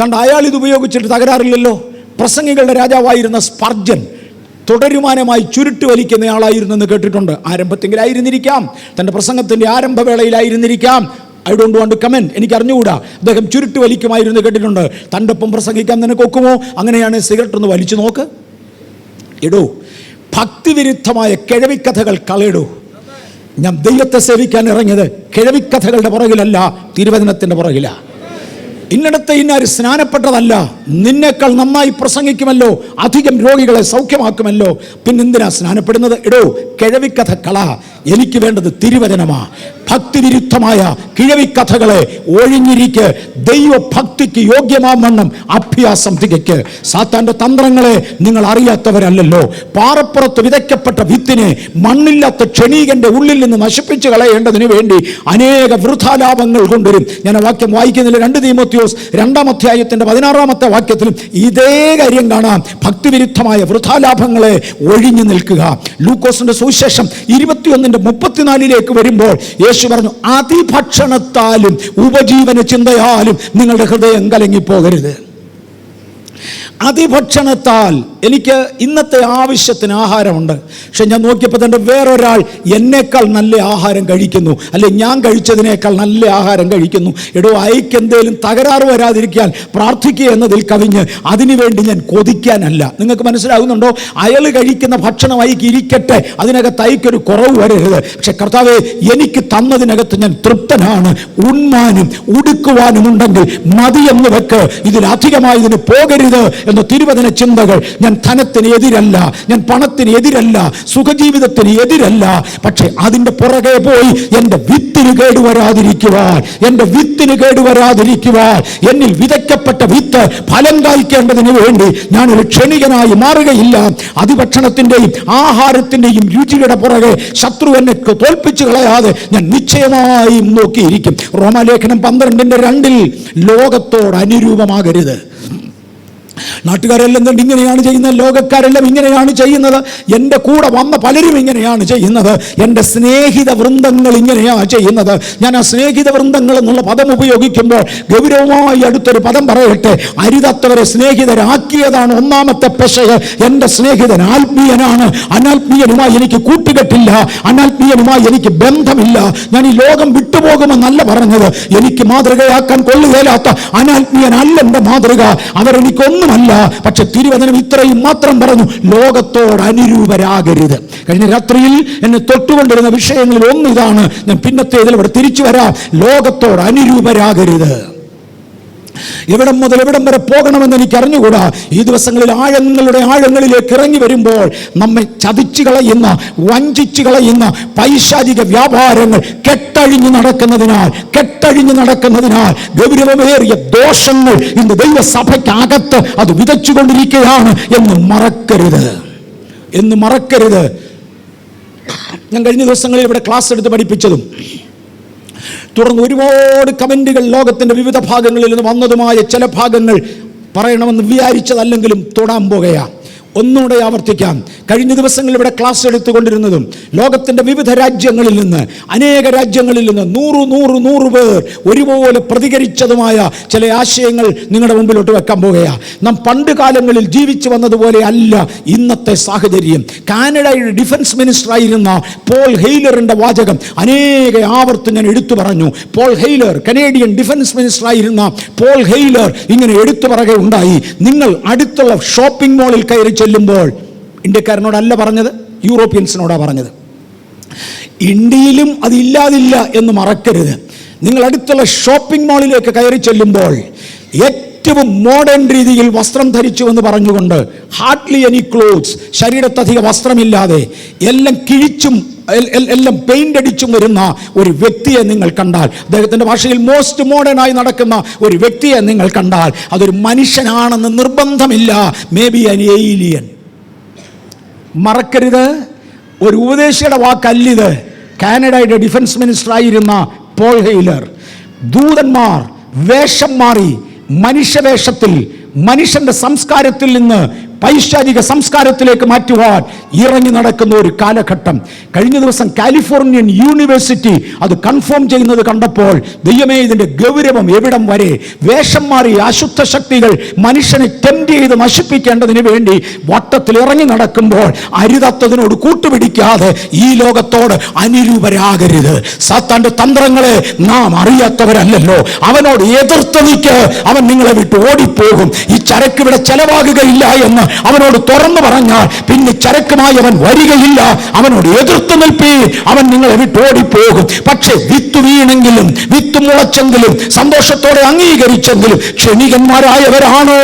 തണ്ട് അയാൾ ഇത് ഉപയോഗിച്ചിട്ട് തകരാറില്ലല്ലോ. പ്രസംഗികളുടെ രാജാവായിരുന്ന സ്പർജൻ തുടരുമാനമായി ചുരുട്ട് വലിക്കുന്ന ആളായിരുന്നെന്ന് കേട്ടിട്ടുണ്ട്. ആരംഭത്തിലായിരുന്നിരിക്കാം, തൻ്റെ പ്രസംഗത്തിൻ്റെ ആരംഭവേളയിലായിരുന്നിരിക്കാം. I don't want to comment, എനിക്ക് അറിഞ്ഞുകൂടാ. അദ്ദേഹം ചുരുട്ട് വലിക്കുമായിരുന്നു കേട്ടിട്ടുണ്ട്. തൻ്റെ ഒപ്പം പ്രസംഗിക്കാൻ നിനക്ക് ഒക്കുമോ? അങ്ങനെയാണ് സിഗരറ്റ് ഒന്ന് വലിച്ചു നോക്ക്. ഇടൂ, ഭക്തിവിരുദ്ധമായ കിഴവിക്കഥകൾ കളയിടൂ. ഞാൻ ദൈവത്തെ സേവിക്കാൻ ഇറങ്ങിയത് കിഴവിക്കഥകളുടെ പുറകിലല്ല, തിരുവചനത്തിൻ്റെ പുറകിലാ. ഇന്നിടത്തെ ഇന്നാര് സ്നാനപ്പെട്ടതല്ല, നിന്നേക്കാൾ നന്നായി പ്രസംഗിക്കുമല്ലോ, അധികം രോഗികളെ സൗഖ്യമാക്കുമല്ലോ, പിന്നെന്തിനാ സ്നാനപ്പെടുന്നത്? ഇടോ, കിഴവിക്കഥ കള. എനിക്ക് വേണ്ടത് തിരുവചനമാ. ഭക്തിവിരുദ്ധമായ കിഴവിക്കഥകളെ ഒഴിഞ്ഞിരിക്ക്. ദൈവഭക്തിക്ക് യോഗ്യമാവണ്ണം അഭ്യാസം തികയ്ക്ക്. സാത്താന്റെ തന്ത്രങ്ങളെ നിങ്ങൾ അറിയാത്തവരല്ലല്ലോ. പാറപ്പുറത്ത് വിതയ്ക്കപ്പെട്ട വിത്തിനെ മണ്ണില്ലാത്ത ക്ഷണീകന്റെ ഉള്ളിൽ നിന്ന് നശിപ്പിച്ചു കളയേണ്ടതിന് വേണ്ടി അനേക വൃഥാലാപങ്ങൾ കൊണ്ടുവരും. ഞാൻ ആ വാക്യം വായിക്കുന്നില്ല. 2 തീമോഥെയോസ് 2-ാം അധ്യായത്തിന്റെ 16-ാമത്തെ വാക്യത്തിലും ഇതേ കാര്യം കാണാം. ഭക്തിവിരുദ്ധമായ വൃഥാലാഭങ്ങളെ ഒഴിഞ്ഞു നിൽക്കുക. ലൂക്കോസിന്റെ സുവിശേഷം 21:34 വരുമ്പോൾ യേശു പറഞ്ഞു, അതിഭക്ഷണത്താലും ഉപജീവന ചിന്തയാലും നിങ്ങളുടെ ഹൃദയം കലങ്ങിപ്പോകരുത്. അതിഭക്ഷണത്താൽ എനിക്ക് ഇന്നത്തെ ആവശ്യത്തിന് ആഹാരമുണ്ട്, പക്ഷെ ഞാൻ നോക്കിയപ്പോൾ തന്നെ വേറൊരാൾ എന്നേക്കാൾ നല്ല ആഹാരം കഴിക്കുന്നു, അല്ലെ ഞാൻ കഴിച്ചതിനേക്കാൾ നല്ല ആഹാരം കഴിക്കുന്നു. എടോ, അയക്ക് എന്തേലും തകരാറ് വരാതിരിക്കാൻ പ്രാർത്ഥിക്കുക എന്നതിൽ കവിഞ്ഞ് അതിനുവേണ്ടി ഞാൻ കൊതിക്കാനല്ല. നിങ്ങൾക്ക് മനസ്സിലാകുന്നുണ്ടോ? അയാൾ കഴിക്കുന്ന ഭക്ഷണം അയക്ക് ഇരിക്കട്ടെ, അതിനകത്ത് അയക്കൊരു കുറവ് വരരുത്. പക്ഷെ കർത്താവേ, എനിക്ക് തന്നതിനകത്ത് ഞാൻ തൃപ്തനാണ്. ഉണ്മാനും ഉടുക്കുവാനും ഉണ്ടെങ്കിൽ മതിയെന്ന് വെക്ക്, ഇതിലധികമായി ഇതിന് പോകരുത് എന്ന തിരുവചന ചിന്തകൾ. ഞാൻ ധനത്തിന് എതിരല്ല, ഞാൻ പണത്തിന് എതിരല്ല, സുഖജീവിതത്തിന് എതിരല്ല. പക്ഷെ അതിന്റെ പുറകെ പോയി എൻ്റെ വിത്തിന് കേടുവരാതിരിക്കുവാൻ, എൻ്റെ വിത്തിന് കേടുവരാതിരിക്കുവാൻ, എന്നിൽ വിതയ്ക്കപ്പെട്ട വിത്ത് ഫലം കായ്ക്കേണ്ടതിന് വേണ്ടി ഞാനൊരു ക്ഷണികനായി മാറുകയില്ല. അതിഭക്ഷണത്തിന്റെയും ആഹാരത്തിന്റെയും രുചിയുടെ പുറകെ ശത്രു എന്നെ തോൽപ്പിച്ചു കളയാതെ ഞാൻ നിശ്ചയമായും നോക്കിയിരിക്കും. റോമാലേഖനം 12:2 ലോകത്തോട് അനുരൂപമാകരുത്. നാട്ടുകാരെല്ലാം കണ്ട് ഇങ്ങനെയാണ് ചെയ്യുന്നത്, ലോകക്കാരെല്ലാം ഇങ്ങനെയാണ് ചെയ്യുന്നത്, എൻ്റെ കൂടെ വന്ന പലരും ഇങ്ങനെയാണ് ചെയ്യുന്നത്, എൻ്റെ സ്നേഹിത വൃന്ദങ്ങൾ ഇങ്ങനെയാണ് ചെയ്യുന്നത്. ഞാൻ ആ സ്നേഹിത വൃന്ദങ്ങൾ എന്നുള്ള പദം ഉപയോഗിക്കുമ്പോൾ ഗൗരവമായി അടുത്തൊരു പദം പറയട്ടെ. അരുതാത്തവരെ സ്നേഹിതരാക്കിയതാണ് ഒന്നാമത്തെ പെശക്. എൻ്റെ സ്നേഹിതൻ ആത്മീയനാണ്, അനാത്മീയനുമായി എനിക്ക് കൂട്ടുകെട്ടില്ല, അനാത്മീയനുമായി എനിക്ക് ബന്ധമില്ല. ഞാൻ ഈ ലോകം വിട്ടുപോകുമെന്നല്ല പറഞ്ഞത്. എനിക്ക് മാതൃകയാക്കാൻ കൊള്ളുകയില്ലാത്ത അനാത്മീയനല്ല എൻ്റെ മാതൃക. അവരെനിക്കൊന്നുമല്ല. പക്ഷെ തിരുവചനം ഇത്രയും മാത്രം പറഞ്ഞു: ലോകത്തോട് അനുരൂപരാകരുത്. കഴിഞ്ഞ രാത്രിയിൽ എന്നെ തൊട്ടുകൊണ്ടിരുന്ന വിഷയങ്ങളിൽ ഒന്ന് ഇതാണ്. ഞാൻ പിന്നത്തേതിൽ ഇവിടെ തിരിച്ചു വരാം. ലോകത്തോട് അനുരൂപരാകരുത്. എവിടം മുതൽ എവിടം വരെ പോകണമെന്ന് എനിക്ക് അറിഞ്ഞുകൂടാ. ഈ ദിവസങ്ങളിൽ ആഴങ്ങളുടെ ആഴങ്ങളിലേക്ക് ഇറങ്ങി വരുമ്പോൾ നമ്മെ ചതിച്ചു കളയുന്ന, വഞ്ചിച്ചു കളയുന്ന പൈശാചിക വ്യാപാരങ്ങൾ കെട്ടഴിഞ്ഞു നടക്കുന്നതിനാൽ ഗൗരവമേറിയ ദോഷങ്ങൾ ഇന്ന് ദൈവസഭയ്ക്കകത്ത് അത് വിതച്ചുകൊണ്ടിരിക്കുകയാണ് എന്ന് മറക്കരുത്. ഞാൻ കഴിഞ്ഞ ദിവസങ്ങളിൽ ഇവിടെ ക്ലാസ് എടുത്ത് പഠിപ്പിച്ചതും തുടർന്ന് ഒരുപാട് കമന്റുകൾ ലോകത്തിന്റെ വിവിധ ഭാഗങ്ങളിൽ നിന്ന് വന്നതുമായ ചില ഭാഗങ്ങൾ പറയണമെന്ന് വിചാരിച്ചതല്ലെങ്കിലും തൊടാൻ പോകുകയാണ്. ഒന്നുകൂടെ ആവർത്തിക്കാം. കഴിഞ്ഞ ദിവസങ്ങളിൽ ഇവിടെ ക്ലാസ് എടുത്തുകൊണ്ടിരുന്നതും ലോകത്തിന്റെ വിവിധ രാജ്യങ്ങളിൽ നിന്ന്, അനേക രാജ്യങ്ങളിൽ നിന്ന് 100 പേർ ഒരുപോലെ പ്രതികരിച്ചതുമായ ചില ആശയങ്ങൾ നിങ്ങളുടെ മുമ്പിലോട്ട് വെക്കാൻ പോകുകയാണ്. നാം പണ്ട് കാലങ്ങളിൽ ജീവിച്ചു വന്നതുപോലെ അല്ല ഇന്നത്തെ സാഹചര്യം. കാനഡയുടെ ഡിഫൻസ് മിനിസ്റ്റർ ആയിരുന്ന പോൾ ഹെയ്ലറിന്റെ വാചകം അനേക ആവർത്തി ഞാൻ എടുത്തു പറഞ്ഞു. പോൾ ഹെയ്ലർ, കനേഡിയൻ ഡിഫൻസ് മിനിസ്റ്റർ ആയിരുന്ന പോൾ ഹെയ്ലർ ഇങ്ങനെ എടുത്തു പറയുകയുണ്ടായി: നിങ്ങൾ അടുത്തുള്ള ഷോപ്പിംഗ് മോളിൽ കയറി ചെല്ലുമ്പോൾ, ഇന്ത്യക്കാരനോടല്ല പറഞ്ഞത്, യൂറോപ്യൻസിനോടാ പറഞ്ഞത്, ഇന്ത്യയിലും അതില്ലാതില്ല എന്ന് മറക്കരുത്. നിങ്ങൾ അടുത്തുള്ള ഷോപ്പിംഗ് മാളിലേക്ക് കയറി ചെല്ലുമ്പോൾ ഏറ്റവും മോഡേൺ രീതിയിൽ വസ്ത്രം ധരിച്ചു എന്ന് പറഞ്ഞുകൊണ്ട്, ഹാർഡ്ലി എനി ക്ലോത്ത്സ്, ശരീരത്തധിക വസ്ത്രമില്ലാതെ എല്ലാം കിഴിച്ചും എല്ലാം പെയിന്റ് അടിച്ചും വരുന്ന ഒരു വ്യക്തിയെ നിങ്ങൾ കണ്ടാൽ, അദ്ദേഹത്തിന്റെ ഭാഷയിൽ മോസ്റ്റ് മോഡേൺ ആയി നടക്കുന്ന ഒരു വ്യക്തിയെ നിങ്ങൾ കണ്ടാൽ, അതൊരു മനുഷ്യനാണെന്ന് നിർബന്ധമില്ല. May be an alien. മറക്കരുത്, ഒരു ഉപദേശിയുടെ വാക്കല്ലിത്. കാനഡയുടെ ഡിഫൻസ് മിനിസ്റ്റർ ആയിരുന്ന പോൾ ഹെയ്ലർ, ദൂതന്മാർ വേഷം മാറി മനുഷ്യവേഷത്തിൽ, മനുഷ്യന്റെ സംസ്കാരത്തിൽ നിന്ന് പൈശാചിക സംസ്കാരത്തിലേക്ക് മാറ്റുവാൻ ഇറങ്ങി നടക്കുന്ന ഒരു കാലഘട്ടം. കഴിഞ്ഞ ദിവസം കാലിഫോർണിയൻ യൂണിവേഴ്സിറ്റി അത് കൺഫേം ചെയ്യുന്നത് കണ്ടപ്പോൾ, ദൈവമേ, ഇതിന്റെ ഗൗരവം എവിടം വരെ! വേഷം മാറി അശുദ്ധ ശക്തികൾ മനുഷ്യനെ ടെംപ്റ്റ് ചെയ്ത് നശിപ്പിക്കേണ്ടതിന് വേണ്ടി വട്ടത്തിൽ ഇറങ്ങി നടക്കുമ്പോൾ അരുതാത്തതിനോട് കൂട്ടുപിടിക്കാതെ ഈ ലോകത്തോട് അനുരൂപരാകരുത്. സാത്താന്റെ തന്ത്രങ്ങളെ നാം അറിയാത്തവരല്ലല്ലോ. അവനോട് എതിർത്ത് നിൽക്ക്, അവൻ നിങ്ങളെ വിട്ട് ഓടിപ്പോകും. ഈ ചരക്ക് ഇവിടെ ചെലവാകുകയില്ല എന്ന് അവനോട് തുറന്നു പറഞ്ഞാൽ പിന്നെ ചരക്കുമായി അവൻ വരികയില്ല. അവനോട് എതിർത്ത് നിൽപ്പീൻ, അവൻ നിങ്ങളെ വിട്ട് ഓടിപ്പോകും. പക്ഷെ വിത്ത് വീണെങ്കിലും, വിത്ത് മുളച്ചെങ്കിലും, സന്തോഷത്തോടെ അംഗീകരിച്ചെങ്കിലും ക്ഷണികന്മാരായവരാണോ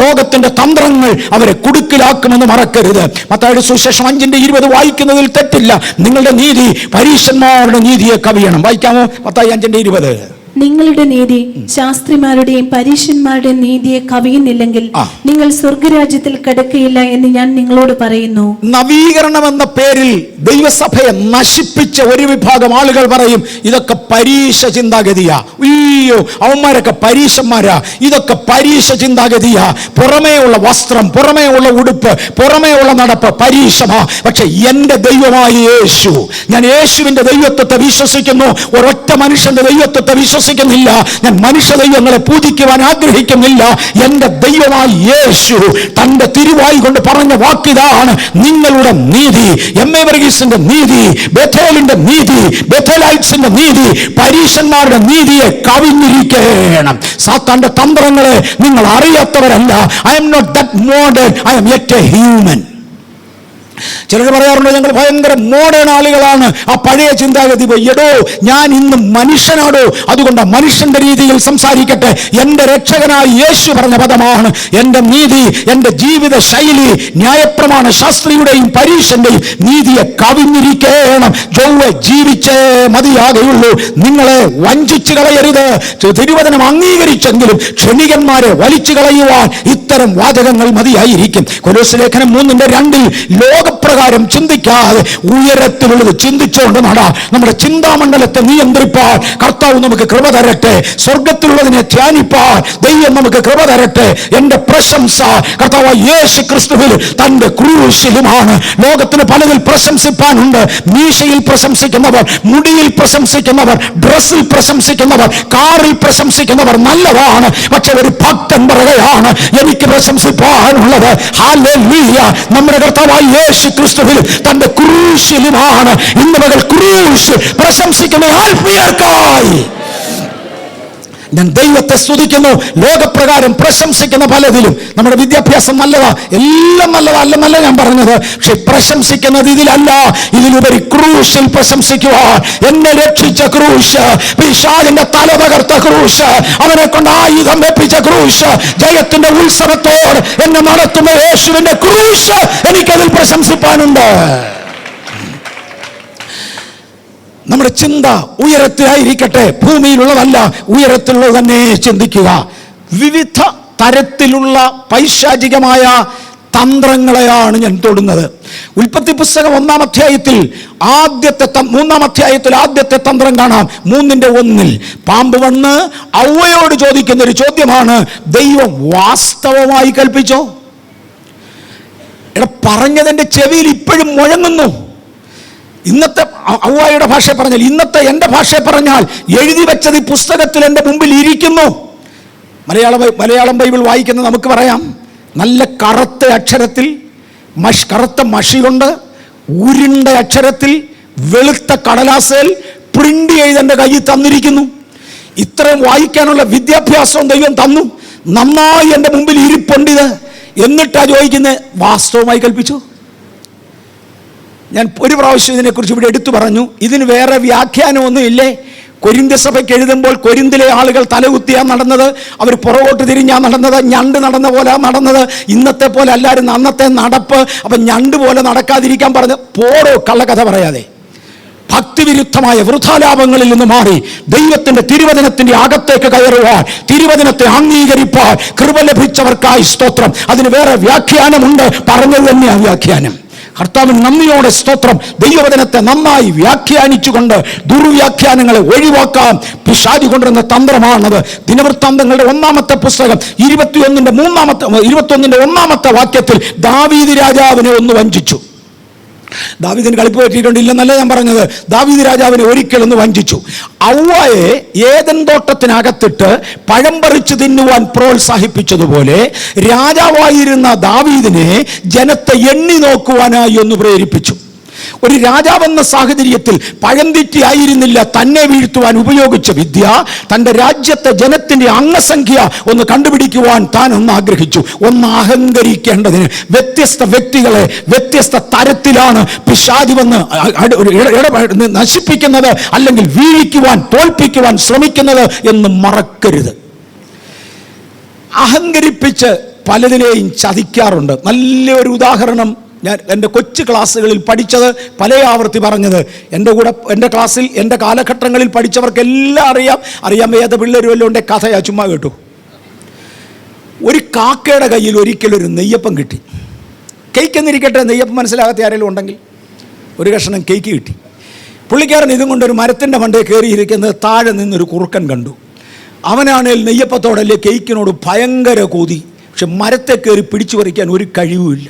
ലോകത്തിന്റെ തന്ത്രങ്ങൾ അവരെ കുടുക്കിലാക്കുമെന്ന് മറക്കരുത്. മത്തായിയുടെ സുവിശേഷം 5:20 വായിക്കുന്നതിൽ തെറ്റില്ല. നിങ്ങളുടെ നീതി പരീശന്മാരുടെ നീതിയെ കവിയണം. വായിക്കാമോ? മത്തായി 5:20. നിങ്ങളുടെ നീതി ശാസ്ത്രിമാരുടെയും പരീശന്മാരുടെയും നീതിയെ കവിയുന്നില്ലെങ്കിൽ നിങ്ങൾ സ്വർഗരാജ്യത്തിൽ കിടക്കയില്ല എന്ന് ഞാൻ നിങ്ങളോട് പറയുന്നു. നവീകരണം എന്ന പേരിൽ ദൈവസഭയെ നശിപ്പിച്ച ഒരു വിഭാഗം ആളുകൾ പറയും, ഇതൊക്കെ പരീശ ചിന്താഗതിയാ. അയ്യോ, അവന്മാരൊക്കെ പരീശന്മാരാ, ഇതൊക്കെ പരീശ ചിന്താഗതിയാ. പുറമേ ഉള്ള വസ്ത്രം, പുറമേ ഉള്ള ഉടുപ്പ്, പുറമേ ഉള്ള നടപ്പ് പരീശമാ. പക്ഷെ എന്റെ ദൈവമായ യേശു, ഞാൻ യേശുവിന്റെ ദൈവത്വത്തെ വിശ്വസിക്കുന്നു, ഒരൊറ്റ മനുഷ്യന്റെ ദൈവത്വത്തെ വിശ്വസിക്കുന്നില്ല. ഞാൻ മനുഷ്യ ദൈവങ്ങളെ പൂജിക്കുവാൻ ആഗ്രഹിക്കുന്നില്ല. എന്റെ ദൈവമായ യേശു തന്റെ തിരുവായി കൊണ്ട് പറഞ്ഞ വാക്കിതാണ്: നിങ്ങളുടെ നീതി, എം.എ. വർഗീസിന്റെ നീതി, ബേഥേലിന്റെ നീതി, ബേഥേലൈറ്റ്സിന്റെ നീതി പരീശന്മാരുടെ നീതിയെ കവിഞ്ഞിരിക്കണം. സാത്താന്റെ തന്ത്രങ്ങളെ നിങ്ങൾ അറിയാത്തവരല്ല. I'm not that modern, I'm yet a human. ചിലർ പറയാറുണ്ട്, ഞങ്ങൾ ഭയങ്കര മോഡേൺ ആളുകളാണ്. ആ പഴയ ചിന്താഗതി പോയി. എടോ, ഞാൻ ഇന്നും മനുഷ്യനാടോ, അതുകൊണ്ട് മനുഷ്യന്റെ രീതിയിൽ സംസാരിക്കട്ടെ. എന്റെ രക്ഷകനായി യേശു പറഞ്ഞ പദമാണ് എന്റെ നീതി. എന്റെ ജീവിത ശൈലി ന്യായപ്രമാണ ശാസ്ത്രിയുടെയും പരീശന്റെയും നീതിയെ കവിഞ്ഞിരിക്കണം. ചൊവ്വെ ജീവിച്ചേ മതിയാകുള്ളൂ. നിങ്ങളെ വഞ്ചിച്ചു കളയരുത്. തിരുവചനം അംഗീകരിച്ചെങ്കിലും ക്ഷണികന്മാരെ വലിച്ചു കളയുവാൻ ഇത്തരം വാചകങ്ങൾ മതിയായിരിക്കും. കൊലോസ്യ ലേഖനം 3:2 ലോകപ്രകാരം ചിന്തിക്കാതെ ഉയരത്തിലുള്ളത് ചിന്തിച്ചുകൊണ്ട് നടാ. നമ്മുടെ ചിന്താമണ്ഡലത്തെ നിയന്ത്രിപ്പാൻ കർത്താവ് നമുക്ക് കൃപ തരട്ടെ. സ്വർഗത്തിലുള്ളതിനെ ധ്യാനിപ്പാൻ ദൈവം നമുക്ക് കൃപ തരട്ടെ. എന്റെ പ്രശംസ കർത്താവ് യേശു ക്രിസ്തുവിൽ തന്റെ ക്രൂശിലുമാണ്. ലോകത്തിന് പലതിൽ പ്രശംസിപ്പാനുണ്ട്. മീശയിൽ പ്രശംസിക്കുന്നവർ, മുടിയിൽ പ്രശംസിക്കുന്നവർ, ഡ്രസ്സിൽ പ്രശംസിക്കുന്നവർ, കാറിൽ പ്രശംസിക്കുന്നവർ നല്ലതാണ്. പക്ഷെ ഒരു ഭക്തൻ പറയുകയാണ്, എനിക്ക് പ്രശംസിപ്പാനുള്ളത് ഹല്ലേലൂയ, നമ്മുടെ കർത്താവായ യേശു ക്രിസ്തുവിൽ തന്റെ ക്രൂശിലുമാണ്. ഇന്ന് മുതൽ ക്രൂശ് പ്രശംസിക്കുന്ന ആത്മീയർക്കായി ഞാൻ ദൈവത്തെ സ്തുതിക്കുന്നു. ലോകപ്രകാരം പ്രശംസിക്കുന്ന പലതിലും നമ്മുടെ വിദ്യാഭ്യാസം നല്ലതാ, എല്ലാം നല്ലതാ, അല്ലെന്നല്ല ഞാൻ പറഞ്ഞത്. പക്ഷെ പ്രശംസിക്കുന്നത് ഇതിലല്ല, ഇതിലുപരി ക്രൂശിൽ പ്രശംസിക്കുക. എന്നെ രക്ഷിച്ച ക്രൂശ്, പിശാചിന്റെ തല തകർത്ത ക്രൂശ്, അവനെ കൊണ്ട് ആയുധം വെപ്പിച്ച ക്രൂശ്, ജയത്തിന്റെ ഉത്സവത്തോട് എന്നെ നടത്തുന്ന യേശുവിന്റെ ക്രൂശ്, എനിക്കതിൽ പ്രശംസിപ്പാനുണ്ട്. നമ്മുടെ ചിന്ത ഉയരത്തിലായിരിക്കട്ടെ, ഭൂമിയിലുള്ളതല്ല, ഉയരത്തിലുള്ളത് തന്നെ ചിന്തിക്കുക. വിവിധ തരത്തിലുള്ള പൈശാചികമായ തന്ത്രങ്ങളെയാണ് ഞാൻ തൊടുന്നത്. ഉൽപ്പത്തി പുസ്തകം 1-ാം അധ്യായത്തിൽ ആദ്യത്തെ തന്ത്രം കാണാം. 3:1 പാമ്പ് വന്ന് ഔവയോട് ചോദിക്കുന്ന ഒരു ചോദ്യമാണ്, ദൈവം വാസ്തവമായി കൽപ്പിച്ചോ? പറഞ്ഞതിന്റെ ചെവിയിൽ ഇപ്പോഴും മുഴങ്ങുന്നു. ഇന്നത്തെ ഔവ്വായുടെ ഭാഷ പറഞ്ഞാൽ, ഇന്നത്തെ എൻ്റെ ഭാഷയെ പറഞ്ഞാൽ, എഴുതി വെച്ചത് ഈ പുസ്തകത്തിൽ എൻ്റെ മുമ്പിൽ ഇരിക്കുന്നു. മലയാളം ബൈബിൾ വായിക്കുന്ന നമുക്ക് പറയാം, നല്ല കറുത്ത അക്ഷരത്തിൽ, കറുത്ത മഷി കൊണ്ട് ഉരുണ്ട അക്ഷരത്തിൽ വെളുത്ത കടലാസയിൽ പ്രിന്റ് ചെയ്ത് എൻ്റെ കയ്യിൽ തന്നിരിക്കുന്നു. ഇത്രയും വായിക്കാനുള്ള വിദ്യാഭ്യാസവും ദൈവം തന്നു. നന്നായി എൻ്റെ മുമ്പിൽ ഇരിപ്പുണ്ടിത്. എന്നിട്ടാ ചോദിക്കുന്നത്, വാസ്തവമായി കൽപ്പിച്ചു? ഞാൻ ഒരു പ്രാവശ്യം ഇതിനെക്കുറിച്ച് ഇവിടെ എടുത്തു പറഞ്ഞു. ഇതിന് വേറെ വ്യാഖ്യാനമൊന്നും ഇല്ലേ? കൊരിന്ത്യ സഭയ്ക്ക് എഴുതുമ്പോൾ കൊരിന്തിലെ ആളുകൾ തലകുത്തിയാ നടന്നത്, അവർ പുറകോട്ട് തിരിഞ്ഞാ നടന്നത്, ഞണ്ട് നടന്ന പോലെ നടന്നത്. ഇന്നത്തെ പോലെ അല്ലായിരുന്നു അന്നത്തെ നടപ്പ്. അപ്പം ഞണ്ട് പോലെ നടക്കാതിരിക്കാൻ പറഞ്ഞ് പോടോ കള്ളക്കഥ പറയാതെ. ഭക്തിവിരുദ്ധമായ വൃഥാലാപങ്ങളിൽ നിന്ന് മാറി ദൈവത്തിന്റെ തിരുവചനത്തിന്റെ അകത്തേക്ക് കയറുവാൻ, തിരുവചനത്തെ അംഗീകരിപ്പാൻ കൃപ ലഭിച്ചവർക്കായി സ്തോത്രം. അതിന് വേറെ വ്യാഖ്യാനമുണ്ട്, പറഞ്ഞത് തന്നെയാണ് വ്യാഖ്യാനം. കർത്താവിന് നന്ദിയോടെ സ്തോത്രം. ദൈവവചനത്തെ നന്നായി വ്യാഖ്യാനിച്ചുകൊണ്ട് ദുർവ്യാഖ്യാനങ്ങളെ ഒഴിവാക്കാം പിശാച് കൊണ്ടുവരുന്ന തന്ത്രമാണത്. ദിനവൃത്താന്തങ്ങളുടെ 1-ാമത്തെ പുസ്തകം 21-ന്റെ 1 വാക്യത്തിൽ ദാവീദ് രാജാവിനെ ഒന്ന് വഞ്ചിച്ചു. ദാവീദിന് കളിപ്പ് പറ്റിയിട്ടുണ്ടില്ലെന്നല്ല ഞാൻ പറഞ്ഞത്. ദാവീദ് രാജാവിനെ ഒരിക്കലൊന്ന് വഞ്ചിച്ചു. ഔവ്വയെ ഏദൻ തോട്ടത്തിനകത്തിട്ട് പഴം പറിച്ചു തിന്നുവാൻ പ്രോത്സാഹിപ്പിച്ചതുപോലെ രാജാവായിരുന്ന ദാവീദിനെ ജനത്തെ എണ്ണി നോക്കുവാനായി ഒന്ന് പ്രേരിപ്പിച്ചു. ഒരു രാജാവെന്ന സാഹചര്യത്തിൽ പഴംതിറ്റി ആയിരുന്നില്ല തന്നെ വീഴ്ത്തുവാൻ ഉപയോഗിച്ച വിദ്യ. തൻ്റെ രാജ്യത്തെ ജനത്തിൻ്റെ അംഗസംഖ്യ ഒന്ന് കണ്ടുപിടിക്കുവാൻ താൻ ഒന്ന് ആഗ്രഹിച്ചു. ഒന്ന് അഹങ്കരിക്കേണ്ടതിന് വ്യത്യസ്ത വ്യക്തികളെ വ്യത്യസ്ത തരത്തിലാണ് പിശാച് വന്ന് നശിപ്പിക്കുന്നത്, അല്ലെങ്കിൽ വീഴിക്കുവാൻ, തോൽപ്പിക്കുവാൻ ശ്രമിക്കുന്നത് എന്ന് മറക്കരുത്. അഹങ്കരിപ്പിച്ച് പലതിനെയും ചതിക്കാറുണ്ട്. നല്ലൊരു ഉദാഹരണം ഞാൻ എൻ്റെ കൊച്ചു ക്ലാസ്സുകളിൽ പഠിച്ചത്, പല ആവർത്തി പറഞ്ഞത്, എൻ്റെ ക്ലാസ്സിൽ എൻ്റെ കാലഘട്ടങ്ങളിൽ പഠിച്ചവർക്കെല്ലാം അറിയാൻ വയ്യാത്ത പിള്ളേർ വല്ലതും ഉണ്ടെ കഥയാ, ചുമ്മാ കേട്ടു. ഒരു കാക്കയുടെ കയ്യിൽ ഒരിക്കലൊരു നെയ്യപ്പം കിട്ടി. കേക്ക് എന്നിരിക്കട്ടെ, നെയ്യപ്പം മനസ്സിലാകാത്ത ആരെങ്കിലും ഉണ്ടെങ്കിൽ ഒരു കഷ്ണം കേക്ക് കിട്ടി. പുള്ളിക്കാരൻ ഇതും കൊണ്ടൊരു മരത്തിൻ്റെ മണ്ടയിൽ കയറിയിരിക്കുന്നത് താഴെ നിന്നൊരു കുറുക്കൻ കണ്ടു. അവനാണെങ്കിൽ നെയ്യപ്പത്തോടല്ലേ കേക്കിനോട് ഭയങ്കര കൊതി. പക്ഷെ മരത്തെ കയറി പിടിച്ചു പറിക്കാൻ ഒരു കഴിവുമില്ല.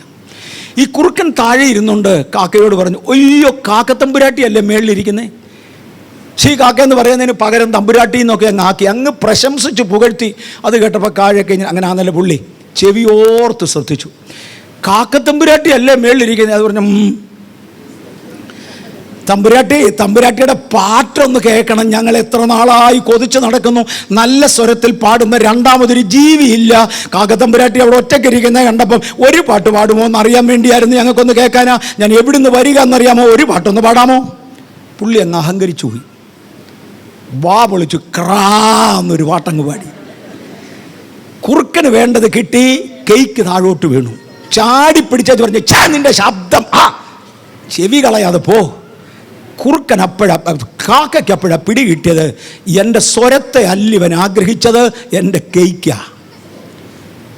ഈ കുറുക്കൻ താഴെ ഇരുന്നുകൊണ്ട് കാക്കയോട് പറഞ്ഞു, അയ്യോ കാക്കത്തമ്പുരാട്ടിയല്ലേ മേളിലിരിക്കുന്നേ. ഈ കാക്ക എന്ന് പറയുന്നതിന് പകരം തമ്പുരാട്ടി എന്നൊക്കെ അങ്ങ് പ്രശംസിച്ച് പുകഴ്ത്തി. അത് കേട്ടപ്പോൾ കാഴൊക്കെ അങ്ങനെ ആന്നല്ല പുള്ളി ചെവിയോർത്ത് ശ്രദ്ധിച്ചു. കാക്കത്തമ്പുരാട്ടി അല്ലേ മേളിലിരിക്കുന്നത്? അത് പറഞ്ഞു, തമ്പുരാട്ടിയുടെ പാട്ടൊന്ന് കേൾക്കണം, ഞങ്ങൾ എത്ര നാളായി കൊതിച്ച് നടക്കുന്നു. നല്ല സ്വരത്തിൽ പാടുന്ന രണ്ടാമതൊരു ജീവിയില്ല. കാക്കത്തമ്പുരാട്ടി അവിടെ ഒറ്റയ്ക്കിരിക്കുന്നത് കണ്ടപ്പം ഒരു പാട്ട് പാടുമോ എന്നറിയാൻ വേണ്ടിയായിരുന്നു, ഞങ്ങൾക്കൊന്ന് കേൾക്കാനാ. ഞാൻ എവിടുന്ന് വരിക എന്നറിയാമോ, ഒരു പാട്ടൊന്ന് പാടാമോ? പുള്ളി അങ്ങ് അഹങ്കരിച്ചു പോയി. വാ പൊളിച്ചു ക്രാന്നൊരു പാട്ടങ്ങ് പാടി. കുറുക്കന് വേണ്ടത് കിട്ടി, കേക്ക് താഴോട്ട് വീണു. ചാടി പിടിച്ചു പറഞ്ഞു, നിന്റെ ശബ്ദം ചെവി കളയാതെ പോ. കുറുക്കൻ കാക്കയ്ക്കപ്പോഴാ പിടി കിട്ടിയത്, എൻ്റെ സ്വരത്തെ അല്ലിവൻ ആഗ്രഹിച്ചത്, എൻ്റെ കേക്കാ.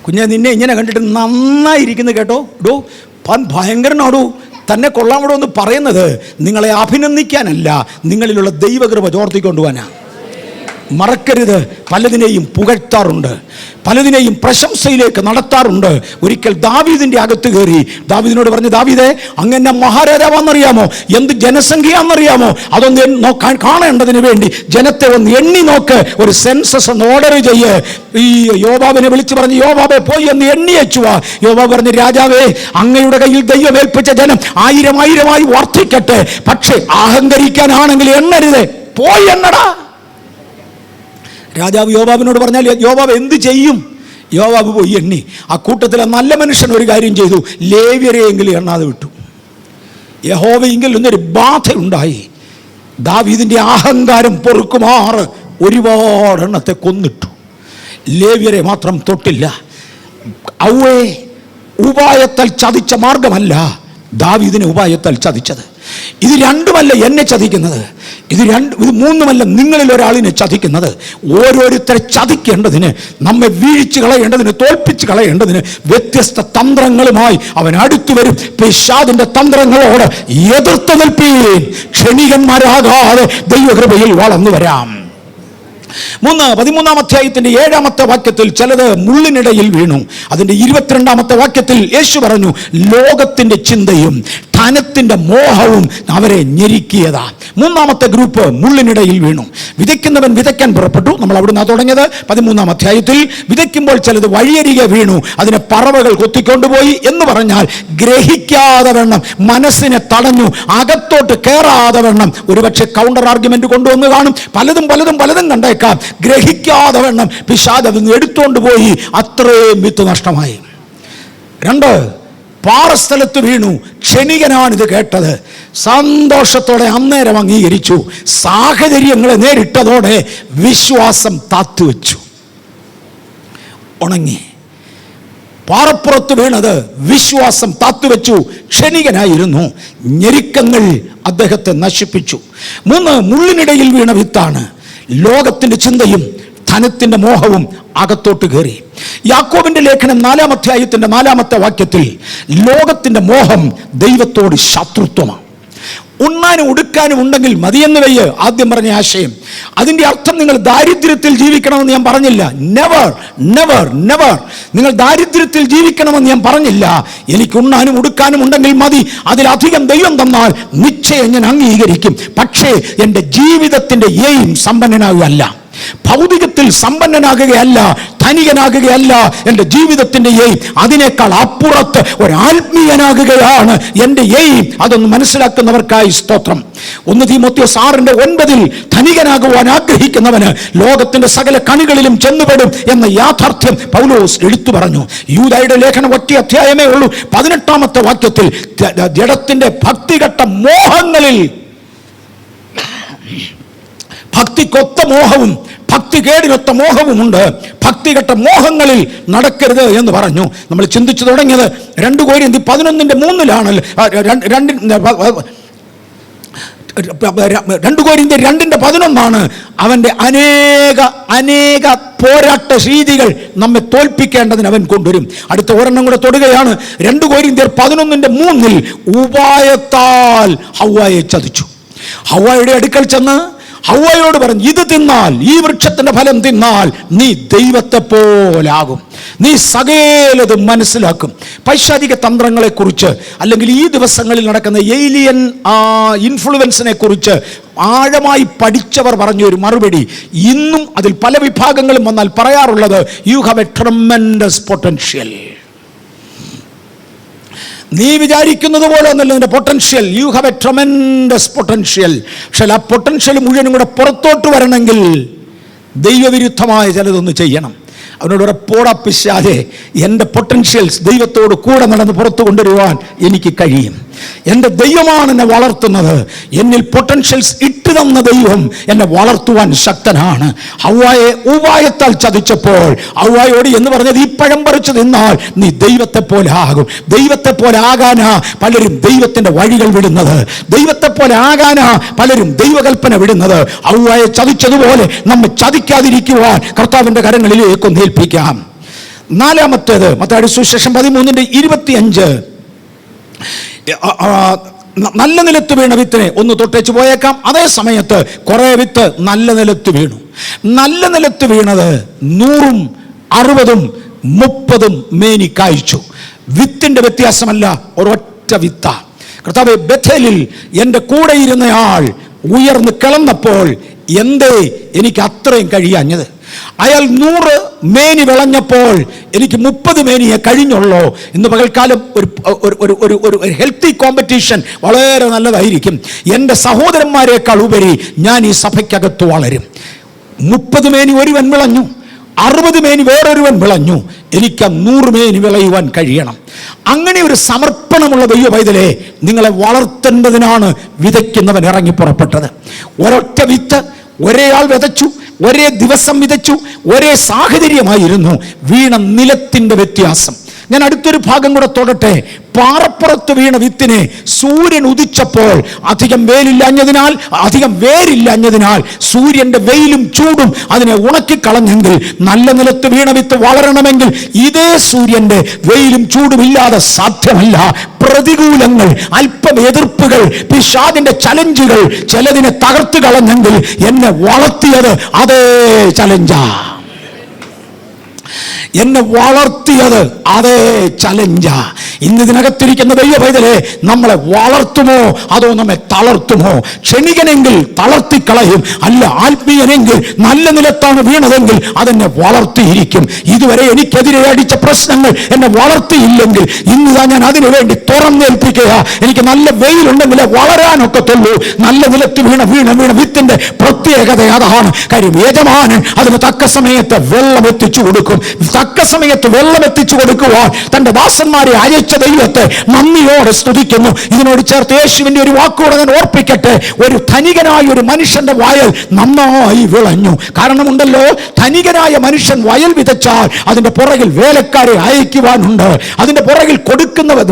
കുഞ്ഞെ നിന്നെ ഇങ്ങനെ കണ്ടിട്ട് നന്നായിരിക്കുന്നു കേട്ടോ. ഭയങ്കരനാടോ, തന്നെ കൊള്ളാമടോ എന്ന് പറയുന്നത് നിങ്ങളെ അഭിനന്ദിക്കാനല്ല, നിങ്ങളിലുള്ള ദൈവകൃപ ചോർത്തിക്കൊണ്ടുപോകാനാണ്. മറക്കരുത്, പലതിനെയും പുകഴ്ത്താറുണ്ട്, പലതിനെയും പ്രശംസയിലേക്ക് നടത്താറുണ്ട്. ഒരിക്കൽ ദാവീദിന്റെ അകത്ത് കയറി ദാവീദിനോട് പറഞ്ഞു, ദാവീദേ, അങ്ങനെ മഹാരാജാവാന്നറിയാമോ, എന്ത് ജനസംഖ്യയാണെന്നറിയാമോ, അതൊന്ന് കാണേണ്ടതിന് വേണ്ടി ജനത്തെ ഒന്ന് എണ്ണി നോക്ക്, ഒരു സെൻസസ് ഒന്ന് ഓർഡർ ചെയ്യ്. ഈ യോവാബിനെ വിളിച്ചു പറഞ്ഞു, യോവാബെ പോയി ഒന്ന് എണ്ണി വെച്ചുവാ. യോവാബ് പറഞ്ഞു, രാജാവേ, അങ്ങയുടെ കയ്യിൽ ദൈവം ഏൽപ്പിച്ച ജനം 1000 വർദ്ധിക്കട്ടെ, പക്ഷേ അഹങ്കരിക്കാനാണെങ്കിൽ എണ്ണരുത്, പോയി എണ്ണടാ. രാജാവ് യോവാബിനോട് പറഞ്ഞാൽ യോവാബ് എന്ത് ചെയ്യും? യോവാബ് പോയി എണ്ണി. ആ കൂട്ടത്തിലെ നല്ല മനുഷ്യൻ ഒരു കാര്യം ചെയ്തു, ലേവ്യരെയെങ്കിലും എണ്ണാതെ വിട്ടു. യഹോവയെങ്കിൽ ഒന്നൊരു ബാധയുണ്ടായി. ദാവീദിന്റെ അഹങ്കാരം പൊറുക്കുമാറ് ഒരുപാട് എണ്ണത്തെ കൊന്നിട്ടു, ലേവ്യരെ മാത്രം തൊട്ടില്ല. ഔവേ, ഉപായത്താൽ ചതിച്ച മാർഗമല്ല ദാവീദിനെ ഉപായത്താൽ ചതിച്ചത്. ഇത് രണ്ടുമല്ല എന്നെ ചതിക്കുന്നത്, ഇത് മൂന്നുമല്ല നിങ്ങളിൽ ഒരാളിനെ ചതിക്കുന്നത്. ഓരോരുത്തരെ ചതിക്കേണ്ടതിന്, നമ്മെ വീഴ്ച കളയേണ്ടതിന്, തോൽപ്പിച്ച് കളയേണ്ടതിന് വ്യത്യസ്ത തന്ത്രങ്ങളുമായി അവൻ അടുത്തു വരും. പിശാചിന്റെ തന്ത്രങ്ങളോട് എതിർത്ത് നിൽപ്പീൻ, ക്ഷണികന്മാരാകാതെ ദൈവകൃപയിൽ വളർന്നു വരാം. 13-ാം അധ്യായത്തിന്റെ 7-ാമത്തെ വാക്യത്തിൽ ചിലത് മുള്ളിനിടയിൽ വീണു. അതിന്റെ 22-ാമത്തെ വാക്യത്തിൽ യേശു പറഞ്ഞു, ലോകത്തിന്റെ ചിന്തയും ധനത്തിന്റെ മോഹവും അവരെ ഞെരുക്കിയതാ. 3-ാമത്തെ ഗ്രൂപ്പ് മുള്ളിനിടയിൽ വീണു. വിതയ്ക്കുന്നവൻ വിതയ്ക്കാൻ പുറപ്പെട്ടു. നമ്മൾ അവിടുന്ന് തുടങ്ങിയത് 13-ാം അധ്യായത്തിൽ. വിതയ്ക്കുമ്പോൾ ചിലത് വഴിയരികെ വീണു, അതിനെ പറവകൾ കൊത്തിക്കൊണ്ടുപോയി എന്ന് പറഞ്ഞാൽ ഗ്രഹിക്കാതെ വണ്ണം, മനസ്സിനെ തടഞ്ഞു, അകത്തോട്ട് കയറാതെ വണ്ണം. ഒരുപക്ഷെ കൗണ്ടർ ആർഗ്യുമെന്റ് കൊണ്ടുവന്ന് കാണും, പലതും കണ്ടേക്കാം. ഗ്രഹിക്കാതെ വണ്ണം പിശാച് അതിന് എടുത്തോണ്ട് പോയി, അത്രയും വിത്ത് നഷ്ടമായി. 2, പാറസ്ഥലത്ത് വീണു. ക്ഷണികനാണിത് കേട്ടത്, സന്തോഷത്തോടെ അന്നേരം അംഗീകരിച്ചു. സാഹചര്യങ്ങളെ നേരിട്ടതോടെ വിശ്വാസം താത്തുവെച്ചു, ഉണങ്ങി. പാറപ്പുറത്ത് വീണത് വിശ്വാസം താത്തുവെച്ചു, ക്ഷണികനായിരുന്നു. ഞെരുക്കങ്ങൾ അദ്ദേഹത്തെ നശിപ്പിച്ചു. 3, മുള്ളിനിടയിൽ വീണ വിത്താണ്. ലോകത്തിന്റെ ചിന്തയും ധനത്തിന്റെ മോഹവും അകത്തോട്ട് കയറി. യാക്കോബിന്റെ ലേഖനം 4-ാം അധ്യായത്തിന്റെ 4-ാമത്തെ വാക്യത്തിൽ ലോകത്തിന്റെ മോഹം ദൈവത്തോട് ശത്രുത്വമാണ്. ഉണ്ണാനും ഉടുക്കാനും ഉണ്ടെങ്കിൽ മതിയെന്ന് വയ്യ, ആദ്യം പറഞ്ഞ ആശയം. അതിന്റെ അർത്ഥം നിങ്ങൾ ദാരിദ്ര്യത്തിൽ ജീവിക്കണമെന്ന് ഞാൻ പറഞ്ഞില്ല. Never never never. നിങ്ങൾ ദാരിദ്ര്യത്തിൽ ജീവിക്കണമെന്ന് ഞാൻ പറഞ്ഞില്ല. എനിക്ക് ഉണ്ണാനും ഉടുക്കാനും ഉണ്ടെങ്കിൽ മതി, അതിലധികം ദൈവം തന്നാൽ നിശ്ചയം ഞാൻ അംഗീകരിക്കും. പക്ഷേ എൻ്റെ ജീവിതത്തിന്റെ എയിം സമ്പന്നനാകുകയല്ല, ഭൗതികത്തിൽ സമ്പന്നനാകുകയല്ല, ധനികനാകുകയല്ല എൻ്റെ ജീവിതത്തിന്റെ എയിം. അതിനേക്കാൾ അപ്പുറത്ത് ഒരു ആത്മീയനാകുകയാണ് എൻ്റെ എയിം. അതൊന്ന് മനസ്സിലാക്കുന്നവർക്കായി സ്തോത്രം. 1 തീമോഥെയോസ് 6:9 ധനികനാകുവാൻ ആഗ്രഹിക്കുന്നവന് ലോകത്തിന്റെ സകല കണികളിലും ചെന്നുപെടും എന്ന യാഥാർത്ഥ്യം പൗലോസ് എടുത്തു പറഞ്ഞു. യൂദായുടെ ലേഖനം 1 അധ്യായമേ ഉള്ളൂ. 18-ാമത്തെ വാക്യത്തിൽ ജഡത്തിന്റെ ഭക്തികെട്ട മോഹങ്ങളിൽ, ഭക്തിക്കൊത്ത മോഹവും ഭക്തികേടിനൊത്ത മോഹവുമുണ്ട്, ഭക്തികെട്ട മോഹങ്ങളിൽ നടക്കരുത് എന്ന് പറഞ്ഞു. നമ്മൾ ചിന്തിച്ചു തുടങ്ങിയത് 2 കൊരിന്ത്യർ 11:3 2 കൊരിന്ത്യർ 2:11 അവന്റെ അനേക പോരാട്ട രീതികൾ നമ്മെ തോൽപ്പിക്കേണ്ടതിന് അവൻ കൊണ്ടുവരും. അടുത്ത ഒരെണ്ണം കൂടെ തൊടുകയാണ്. 2 കൊരിന്ത്യർ 11:3 ഉപായത്താൽ ഹവ്വായെ ചതിച്ചു. ഹവ്വായുടെ അടുക്കൽ ചെന്ന് ഹവ്വായോട് പറഞ്ഞു, ഇത് തിന്നാൽ, ഈ വൃക്ഷത്തിന്റെ ഫലം തിന്നാൽ നീ ദൈവത്തെ പോലാകും, നീ സകലതും മനസ്സിലാക്കും. പൈശാചിക തന്ത്രങ്ങളെ കുറിച്ച്, അല്ലെങ്കിൽ ഈ ദിവസങ്ങളിൽ നടക്കുന്ന ഏലിയൻ ഇൻഫ്ലുവൻസിനെ കുറിച്ച് ആഴമായി പഠിച്ചവർ പറഞ്ഞൊരു മറുപടി, ഇന്നും അതിൽ പല വിഭാഗങ്ങളും വന്നാൽ പറയാറുള്ളത്, you have A tremendous potential. നീ വിചാരിക്കുന്നത് പോലെ ഒന്നല്ല നിന്റെ potential. You have A tremendous potential. പക്ഷേ ആ പൊട്ടൻഷ്യൽ മുഴുവനും കൂടെ പുറത്തോട്ട് വരണമെങ്കിൽ ദൈവവിരുദ്ധമായ ചിലതൊന്ന് ചെയ്യണം. അവനോട് ഉറപ്പോടാ പിശാചേ, എൻ്റെ പൊട്ടൻഷ്യൽസ് ദൈവത്തോട് കൂടെ നടന്ന് പുറത്തു കൊണ്ടുവരുവാൻ എനിക്ക് കഴിയും. എൻ്റെ ദൈവമാണ് എന്നെ വളർത്തുന്നത്. എന്നിൽ പൊട്ടൻഷ്യൽസ് ഇട്ട് തന്ന ദൈവം എന്നെ വളർത്തുവാൻ ശക്തനാണ്. ഹവ്വായെ ഉപായത്താൽ ചതിച്ചപ്പോൾ ഹവ്വായോട് എന്ന് പറഞ്ഞത്, ഈ പഴം പറിച്ചു നിന്നാൽ നീ ദൈവത്തെ പോലെ ആകും. ദൈവത്തെ പോലെ ആകാനാ പലരും ദൈവത്തിന്റെ വഴികൾ വിടുന്നത്, ദൈവത്തെ പോലെ ആകാനാ പലരും ദൈവകൽപ്പന വിടുന്നത്. ഹവ്വായെ ചതിച്ചതുപോലെ നമ്മെ ചതിക്കാതിരിക്കുവാൻ കർത്താവിന്റെ കരങ്ങളിലേക്ക് ഏൽപ്പിക്കാം. 4-ാമത്തേത് മത്തായിയുടെ സുവിശേഷം 13:25. നല്ല നിലത്ത് വീണ വിത്തിനെ ഒന്ന് തൊട്ടേച്ച് പോയേക്കാം. അതേ സമയത്ത് കുറേ വിത്ത് നല്ല നിലത്ത് വീണു. നല്ല നിലത്ത് വീണത് 100, 60, 30 മേനി കായ്ച്ചു. വിത്തിന്റെ വ്യത്യാസമല്ല, ഒരൊറ്റ വിത്ത. കർത്താവേ, ബേഥേലിൽ എൻ്റെ കൂടെ ഇരുന്നയാൾ ഉയർന്ന് കിളന്നപ്പോൾ എന്തേ എനിക്ക് അത്രയും കഴിയാഞ്ഞത്? അയാൾ 100 മേനി വിളഞ്ഞപ്പോൾ എനിക്ക് 30 മേനിയെ കഴിഞ്ഞുള്ളൂ. ഇന്ന് പകൽക്കാലം ഒരു ഹെൽത്തി കോമ്പറ്റീഷൻ വളരെ നല്ലതായിരിക്കും. എൻ്റെ സഹോദരന്മാരെക്കാൾ ഉപരി ഞാൻ ഈ സഭയ്ക്കകത്ത് വളരും. 30 മേനി ഒരുവൻ വിളഞ്ഞു, 60 മേനി വേറൊരുവൻ വിളഞ്ഞു. എനിക്ക് 100 മേനി വിളയുവാൻ കഴിയണം. അങ്ങനെ ഒരു സമർപ്പണമുള്ള ദൈവ പൈതലേ, നിങ്ങളെ വളർത്തേണ്ടതിനാണ് വിതയ്ക്കുന്നവൻ ഇറങ്ങി പുറപ്പെട്ടത്. ഒരൊറ്റ വിത്ത് ഒരേ ആൾ വിതച്ചു, ഒരേ ദിവസം വിതച്ചു, ഒരേ സാഹചര്യമായിരുന്നു. വീണ നിലത്തിന്റെ വ്യത്യാസം. ഞാൻ അടുത്തൊരു ഭാഗം കൂടെ തൊടട്ടെ. പാറപ്പുറത്ത് വീണ വിത്തിനെ സൂര്യൻ ഉദിച്ചപ്പോൾ അധികം വേരില്ലാഞ്ഞതിനാൽ സൂര്യന്റെ വെയിലും ചൂടും അതിനെ ഉണക്കിക്കളഞ്ഞെങ്കിൽ, നല്ല നിലത്ത് വീണ വിത്ത് വളരണമെങ്കിൽ ഇതേ സൂര്യന്റെ വെയിലും ചൂടും ഇല്ലാതെ സാധ്യമല്ല. പ്രതികൂലങ്ങൾ, അല്പം എതിർപ്പുകൾ, പിശാചിന്റെ ചലഞ്ചുകൾ ചിലതിനെ തകർത്ത് കളഞ്ഞെങ്കിൽ എന്നെ വളർത്തിയത് അതേ ചലഞ്ചാ. എന്നെ വളർത്തിയത് അതേ ചലഞ്ചാ. ഇന്ന് ഇതിനകത്തിരിക്കുന്ന ദൈവ പൈതലേ, നമ്മളെ വളർത്തുമോ അതോ നമ്മെ തളർത്തുമോ? ക്ഷണികനെങ്കിൽ തളർത്തിക്കളയും, അല്ല ആത്മീയനെങ്കിൽ നല്ല നിലത്താണ് വീണതെങ്കിൽ അതെന്നെ വളർത്തിയിരിക്കും. ഇതുവരെ എനിക്കെതിരെ അടിച്ച പ്രശ്നങ്ങൾ എന്നെ വളർത്തിയില്ലെങ്കിൽ ഇന്നിതാ ഞാൻ അതിനു വേണ്ടി തുറന്നേൽപ്പിക്കുക. എനിക്ക് നല്ല വെയിലുണ്ടെങ്കിലേ വളരാനൊക്കത്തുള്ളൂ. നല്ല നിലത്ത് വീണ വിത്തിന്റെ പ്രത്യേകത അതാണ്. കാര്യം യജമാനൻ അതിന് തക്ക സമയത്ത് വെള്ളം എത്തിച്ചു കൊടുക്കും. തക്ക സമയത്ത് വെള്ളം എത്തിച്ചു കൊടുക്കുവാൻ തന്റെ ദാസന്മാരെ അയച്ച ദൈവത്തെ നന്ദിയോടെ സ്തുതിക്കുന്നു. ഇതിനോട് ചേർത്ത് യേശുവിന്റെ ഒരു വാക്കുകൂടെ ഞാൻ ഓർപ്പിക്കട്ടെ. ഒരു ധനികനായ ഒരു മനുഷ്യന്റെ വയൽ നന്നായി വിളഞ്ഞു. കാരണമുണ്ടല്ലോ, ധനികനായ മനുഷ്യൻ വയൽ വിതച്ചാൽ അതിന്റെ പുറകിൽ വേലക്കാരെ അയക്കുവാനുണ്ട്. അതിന്റെ പുറകിൽ കൊടുക്കുന്നവർ,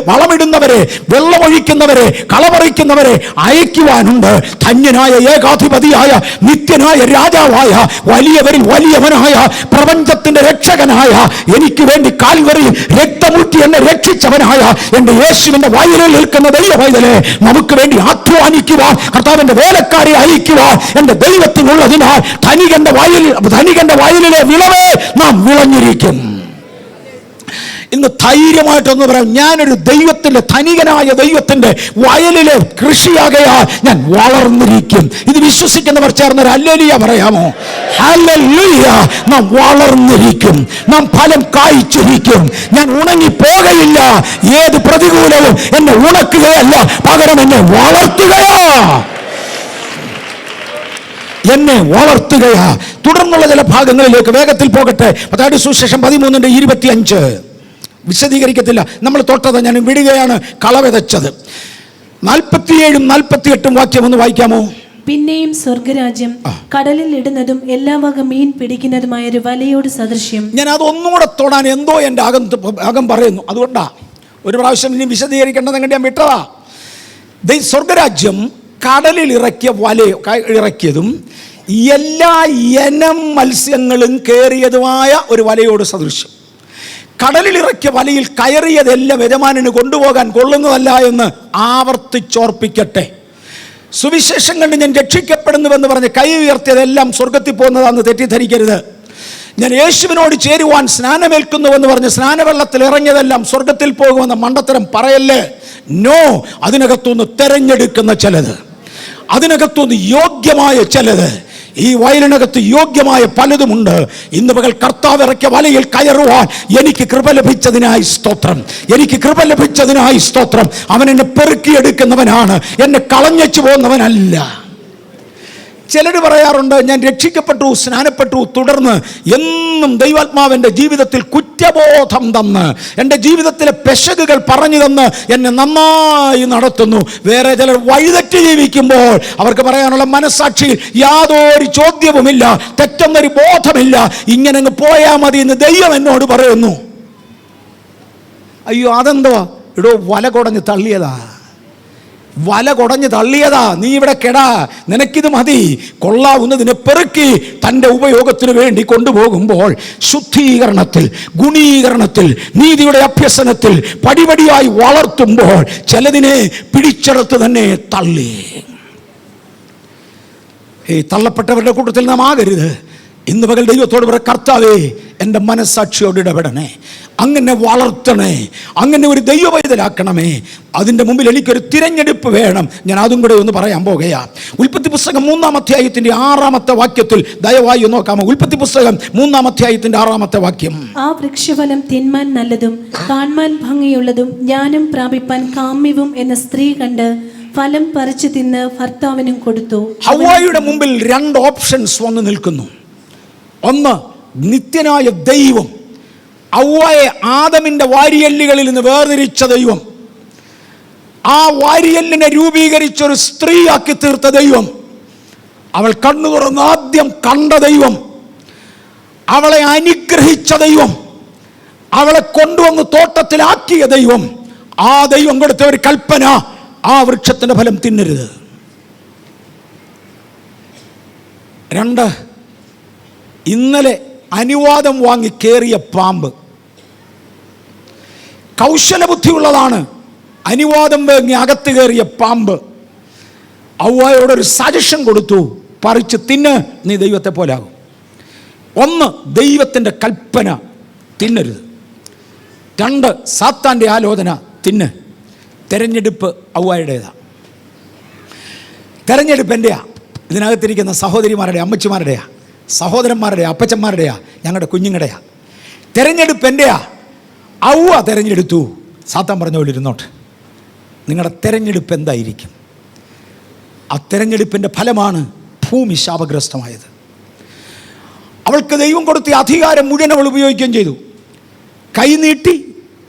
വളമിടുന്നവരെ, വെള്ളമൊഴിക്കുന്നവരെ, കളപറിക്കുന്നവരെ അയക്കുവാനുണ്ട്. ധന്യനായ ഏകാധിപതിയായ നിത്യനായ രാജാവായ വലിയവരിൽ വലിയവനായ പ്രപഞ്ചത്തിന്റെ രക്ഷകനായ, എനിക്ക് വേണ്ടി കാൽവരിയിൽ രക്തമൂറ്റി എന്നെ രക്ഷിച്ചവനായ എൻ്റെ യേശുവിന്റെ വയലിൽ നിൽക്കുന്ന ദൈവ പൈതലേ, നമുക്ക് വേണ്ടി അധ്വാനിക്കുവാൻ, കർത്താവിന്റെ വേലക്കാരെ അയക്കുവാൻ എൻ്റെ ദൈവത്തിനുള്ളതിനാൽ ധനികന്റെ വയലിലെ വിളവേ നാം വിളഞ്ഞിരിക്കും. ഇന്ന് ധൈര്യമായിട്ടൊന്ന് പറയാം, ഞാനൊരു ദൈവത്തിന്റെ, ധനികനായ ദൈവത്തിന്റെ വയലിലെ കൃഷിയാകയാൽ ഞാൻ വളർന്നിരിക്കും. ഇത് വിശ്വസിക്കുന്നവർ ചേർന്ന് ഹല്ലേലൂയ പറയാമോ? ഹല്ലേലൂയ. നാം വളർന്നിരിക്കും, നാം ഫലം കായ്ച്ചിരിക്കും. ഞാൻ ഉണങ്ങിപ്പോകയില്ല. ഏത് പ്രതികൂലവും എന്നെ ഉണക്കുകയല്ല, പകരം എന്നെ വളർത്തുകയാ. തുടർന്നുള്ള ചില ഭാഗങ്ങളിലേക്ക് വേഗത്തിൽ പോകട്ടെ. മത്തായിയുടെ സുവിശേഷം 13:25 വിശദീകരിക്കത്തില്ല, നമ്മൾ തൊട്ടത് ഞാൻ വിടുകയാണ്. കളവിതച്ചത് 47ഉം 48ഉം വാക്യം ഒന്ന് വായിക്കാമോ? പിന്നെയും സ്വർഗരാജ്യം കടലിൽ ഇടുന്നതും എല്ലാ വക മീൻ പിടിക്കുന്നതുമായ ഒരു വലയോട് സദൃശ്യം. ഞാൻ അതൊന്നുകൂടെ തൊടാൻ എന്തോ എൻ്റെ അകം പറയുന്നു. അതുകൊണ്ടാ ഒരു പ്രാവശ്യം ഇനി വിശദീകരിക്കേണ്ടത് കണ്ട് ഞാൻ വിട്ടതാ. സ്വർഗരാജ്യം കടലിൽ ഇറക്കിയതും എല്ലാ ഇനം മത്സ്യങ്ങളും കയറിയതുമായ ഒരു വലയോട് സദൃശ്യം. കടലിൽ ഇറക്കിയ വലയിൽ കയറിയതെല്ലാം യജമാനന് കൊണ്ടുപോകാൻ കൊള്ളുന്നതല്ല എന്ന് ആവർത്തിച്ചോർപ്പിക്കട്ടെ. സുവിശേഷം കണ്ട് ഞാൻ രക്ഷിക്കപ്പെടുന്നുവെന്ന് പറഞ്ഞ് കൈ ഉയർത്തിയതെല്ലാം സ്വർഗത്തിൽ പോകുന്നതാണെന്ന് തെറ്റിദ്ധരിക്കരുത്. ഞാൻ യേശുവിനോട് ചേരുവാൻ സ്നാനമേൽക്കുന്നുവെന്ന് പറഞ്ഞ് സ്നാനവെള്ളത്തിൽ ഇറങ്ങിയതെല്ലാം സ്വർഗത്തിൽ പോകുമെന്ന മണ്ടത്തരം പറയല്ലേ. നോ, അതിനകത്തുനിന്ന് തെരഞ്ഞെടുക്കുന്ന ചിലത്, അതിനകത്തുനിന്ന് യോഗ്യമായ ചിലത്, ഈ വയലിനകത്ത് യോഗ്യമായ പലതുമുണ്ട്. ഇന്ന് പകൽ കർത്താവ് ഇറക്കിയ വലയിൽ കയറുവാൻ എനിക്ക് കൃപ ലഭിച്ചതിനായി സ്തോത്രം, എനിക്ക് കൃപ ലഭിച്ചതിനായി സ്തോത്രം. അവൻ എന്നെ പെറുക്കിയെടുക്കുന്നവനാണ്, എന്നെ കളഞ്ഞച്ചു പോകുന്നവനല്ല. ചിലർ പറയാറുണ്ട്, ഞാൻ രക്ഷിക്കപ്പെട്ടു, സ്നാനപ്പെട്ടു, തുടർന്ന് എന്നും ദൈവാത്മാവിൻ്റെ ജീവിതത്തിൽ കുറ്റബോധം തന്ന്, എൻ്റെ ജീവിതത്തിലെ പെശകുകൾ പറഞ്ഞു തന്ന് എന്നെ നന്നായി നടത്തുന്നു. വേറെ ചിലർ വഴിതെറ്റി ജീവിക്കുമ്പോൾ അവർക്ക് പറയാനുള്ള മനസ്സാക്ഷിയിൽ യാതൊരു ചോദ്യവുമില്ല, തെറ്റെന്നൊരു ബോധമില്ല. ഇങ്ങനെ അങ്ങ് പോയാൽ മതി എന്ന് ദൈവം എന്നോട് പറയുന്നു. അയ്യോ, അതെന്തുവാ? വല കുടഞ്ഞ് തള്ളിയതാ. വല കുടഞ്ഞ് തള്ളിയതാ, നീ ഇവിടെ കെടാ, നിനക്കിത് മതി, കൊള്ളാവുന്നതിനെ പെറുക്കി തൻ്റെ ഉപയോഗത്തിന് വേണ്ടി കൊണ്ടുപോകുമ്പോൾ ശുദ്ധീകരണത്തിൽ, ഗുണീകരണത്തിൽ, നീതിയുടെ അഭ്യസനത്തിൽ പടിപടിയായി വളർത്തുമ്പോൾ ചിലതിനെ പിടിച്ചെടുത്ത് തന്നെ തള്ളി. തള്ളപ്പെട്ടവരുടെ കൂട്ടത്തിൽ നാം ആകരുത്. ഇന്ന് പകൽ ദൈവത്തോട് പറ, കർത്താവേ എൻ്റെ മനസ്സാക്ഷിയോട് ഇടപെടണേ, അങ്ങനെ വളർത്തണേ, അങ്ങനെ ഒരു ദൈവവൈതലാക്കണമേ. അതിൻ്റെ മുമ്പിൽ എനിക്കൊരു തിരഞ്ഞെടുപ്പ് വേണം. ഞാൻ അതും കൂടെ ഒന്ന് പറയാൻ പോകുകയാ. ഉൽപ്പത്തി പുസ്തകം 3-ാം അധ്യായത്തിൻ്റെ 6-ാമത്തെ വാക്യത്തിൽ ദയവായി നോക്കാമോ? ഉൽപ്പത്തി പുസ്തകം 3-ാം അധ്യായത്തിൻ്റെ 6-ാമത്തെ വാക്യം. ആ വൃക്ഷഫലം തിന്മാൻ നല്ലതും കാൺമാൻ ഭംഗിയുള്ളതും ജ്ഞാനം പ്രാപിപ്പാൻ കാമ്യവും എന്ന സ്ത്രീ കണ്ട് ഫലം പറിച്ചു തിന്ന് ഭർത്താവിനും കൊടുത്തു. ഹവ്വായുടെ മുമ്പിൽ 2 ഓപ്ഷൻസ് വന്ന് നിൽക്കുന്നു. ഒന്ന്, നിത്യനായ ദൈവം ഹവ്വായെ ആദമിൻ്റെ വാരിയെല്ലുകളിൽ നിന്ന് വേർതിരിച്ച ദൈവം, ആ വാരിയെല്ലിനെ രൂപീകരിച്ചൊരു സ്ത്രീയാക്കി തീർത്ത ദൈവം, അവൾ കണ്ണു തുറന്ന് ആദ്യം കണ്ട ദൈവം, അവളെ അനുഗ്രഹിച്ച ദൈവം, അവളെ കൊണ്ടുവന്ന് തോട്ടത്തിലാക്കിയ ദൈവം, ആ ദൈവം കൊടുത്ത ഒരു കൽപ്പന, ആ വൃക്ഷത്തിന്റെ ഫലം തിന്നരുത്. 2, ഇന്നലെ അനുവാദം വാങ്ങി കയറിയ പാമ്പ് കൗശലബുദ്ധിയുള്ളതാണ്. അനുവാദം വാങ്ങി അകത്ത് കയറിയ പാമ്പ് ഹവ്വായോടൊരു സജഷൻ കൊടുത്തു, പറിച്ച് തിന്ന്, നീ ദൈവത്തെ പോലാകും. 1, ദൈവത്തിൻ്റെ കൽപ്പന തിന്നരുത്. 2, സാത്താൻ്റെ ആലോചന തിന്ന്. തെരഞ്ഞെടുപ്പ് ഹവ്വായുടേതാണ്. തെരഞ്ഞെടുപ്പ് എൻ്റെയാ, ഇതിനകത്തിരിക്കുന്ന സഹോദരിമാരുടെ, അമ്മച്ചിമാരുടെയാ, സഹോദരന്മാരുടെയാ, അപ്പച്ചന്മാരുടെയാ, ഞങ്ങളുടെ കുഞ്ഞുങ്ങളുടെയാ. തെരഞ്ഞെടുപ്പ് എൻ്റെയാ. ഹവ്വ തെരഞ്ഞെടുത്തു. സാത്താൻ പറഞ്ഞ പോലെ ഇരുന്നോട്ട്. നിങ്ങളുടെ തെരഞ്ഞെടുപ്പ് എന്തായിരിക്കും? ആ തെരഞ്ഞെടുപ്പിൻ്റെ ഫലമാണ് ഭൂമി ശാപഗ്രസ്തമായത്. അവൾക്ക് ദൈവം കൊടുത്ത അധികാരം മുഴുവൻ അവൾ ഉപയോഗിക്കുകയും ചെയ്തു. കൈനീട്ടി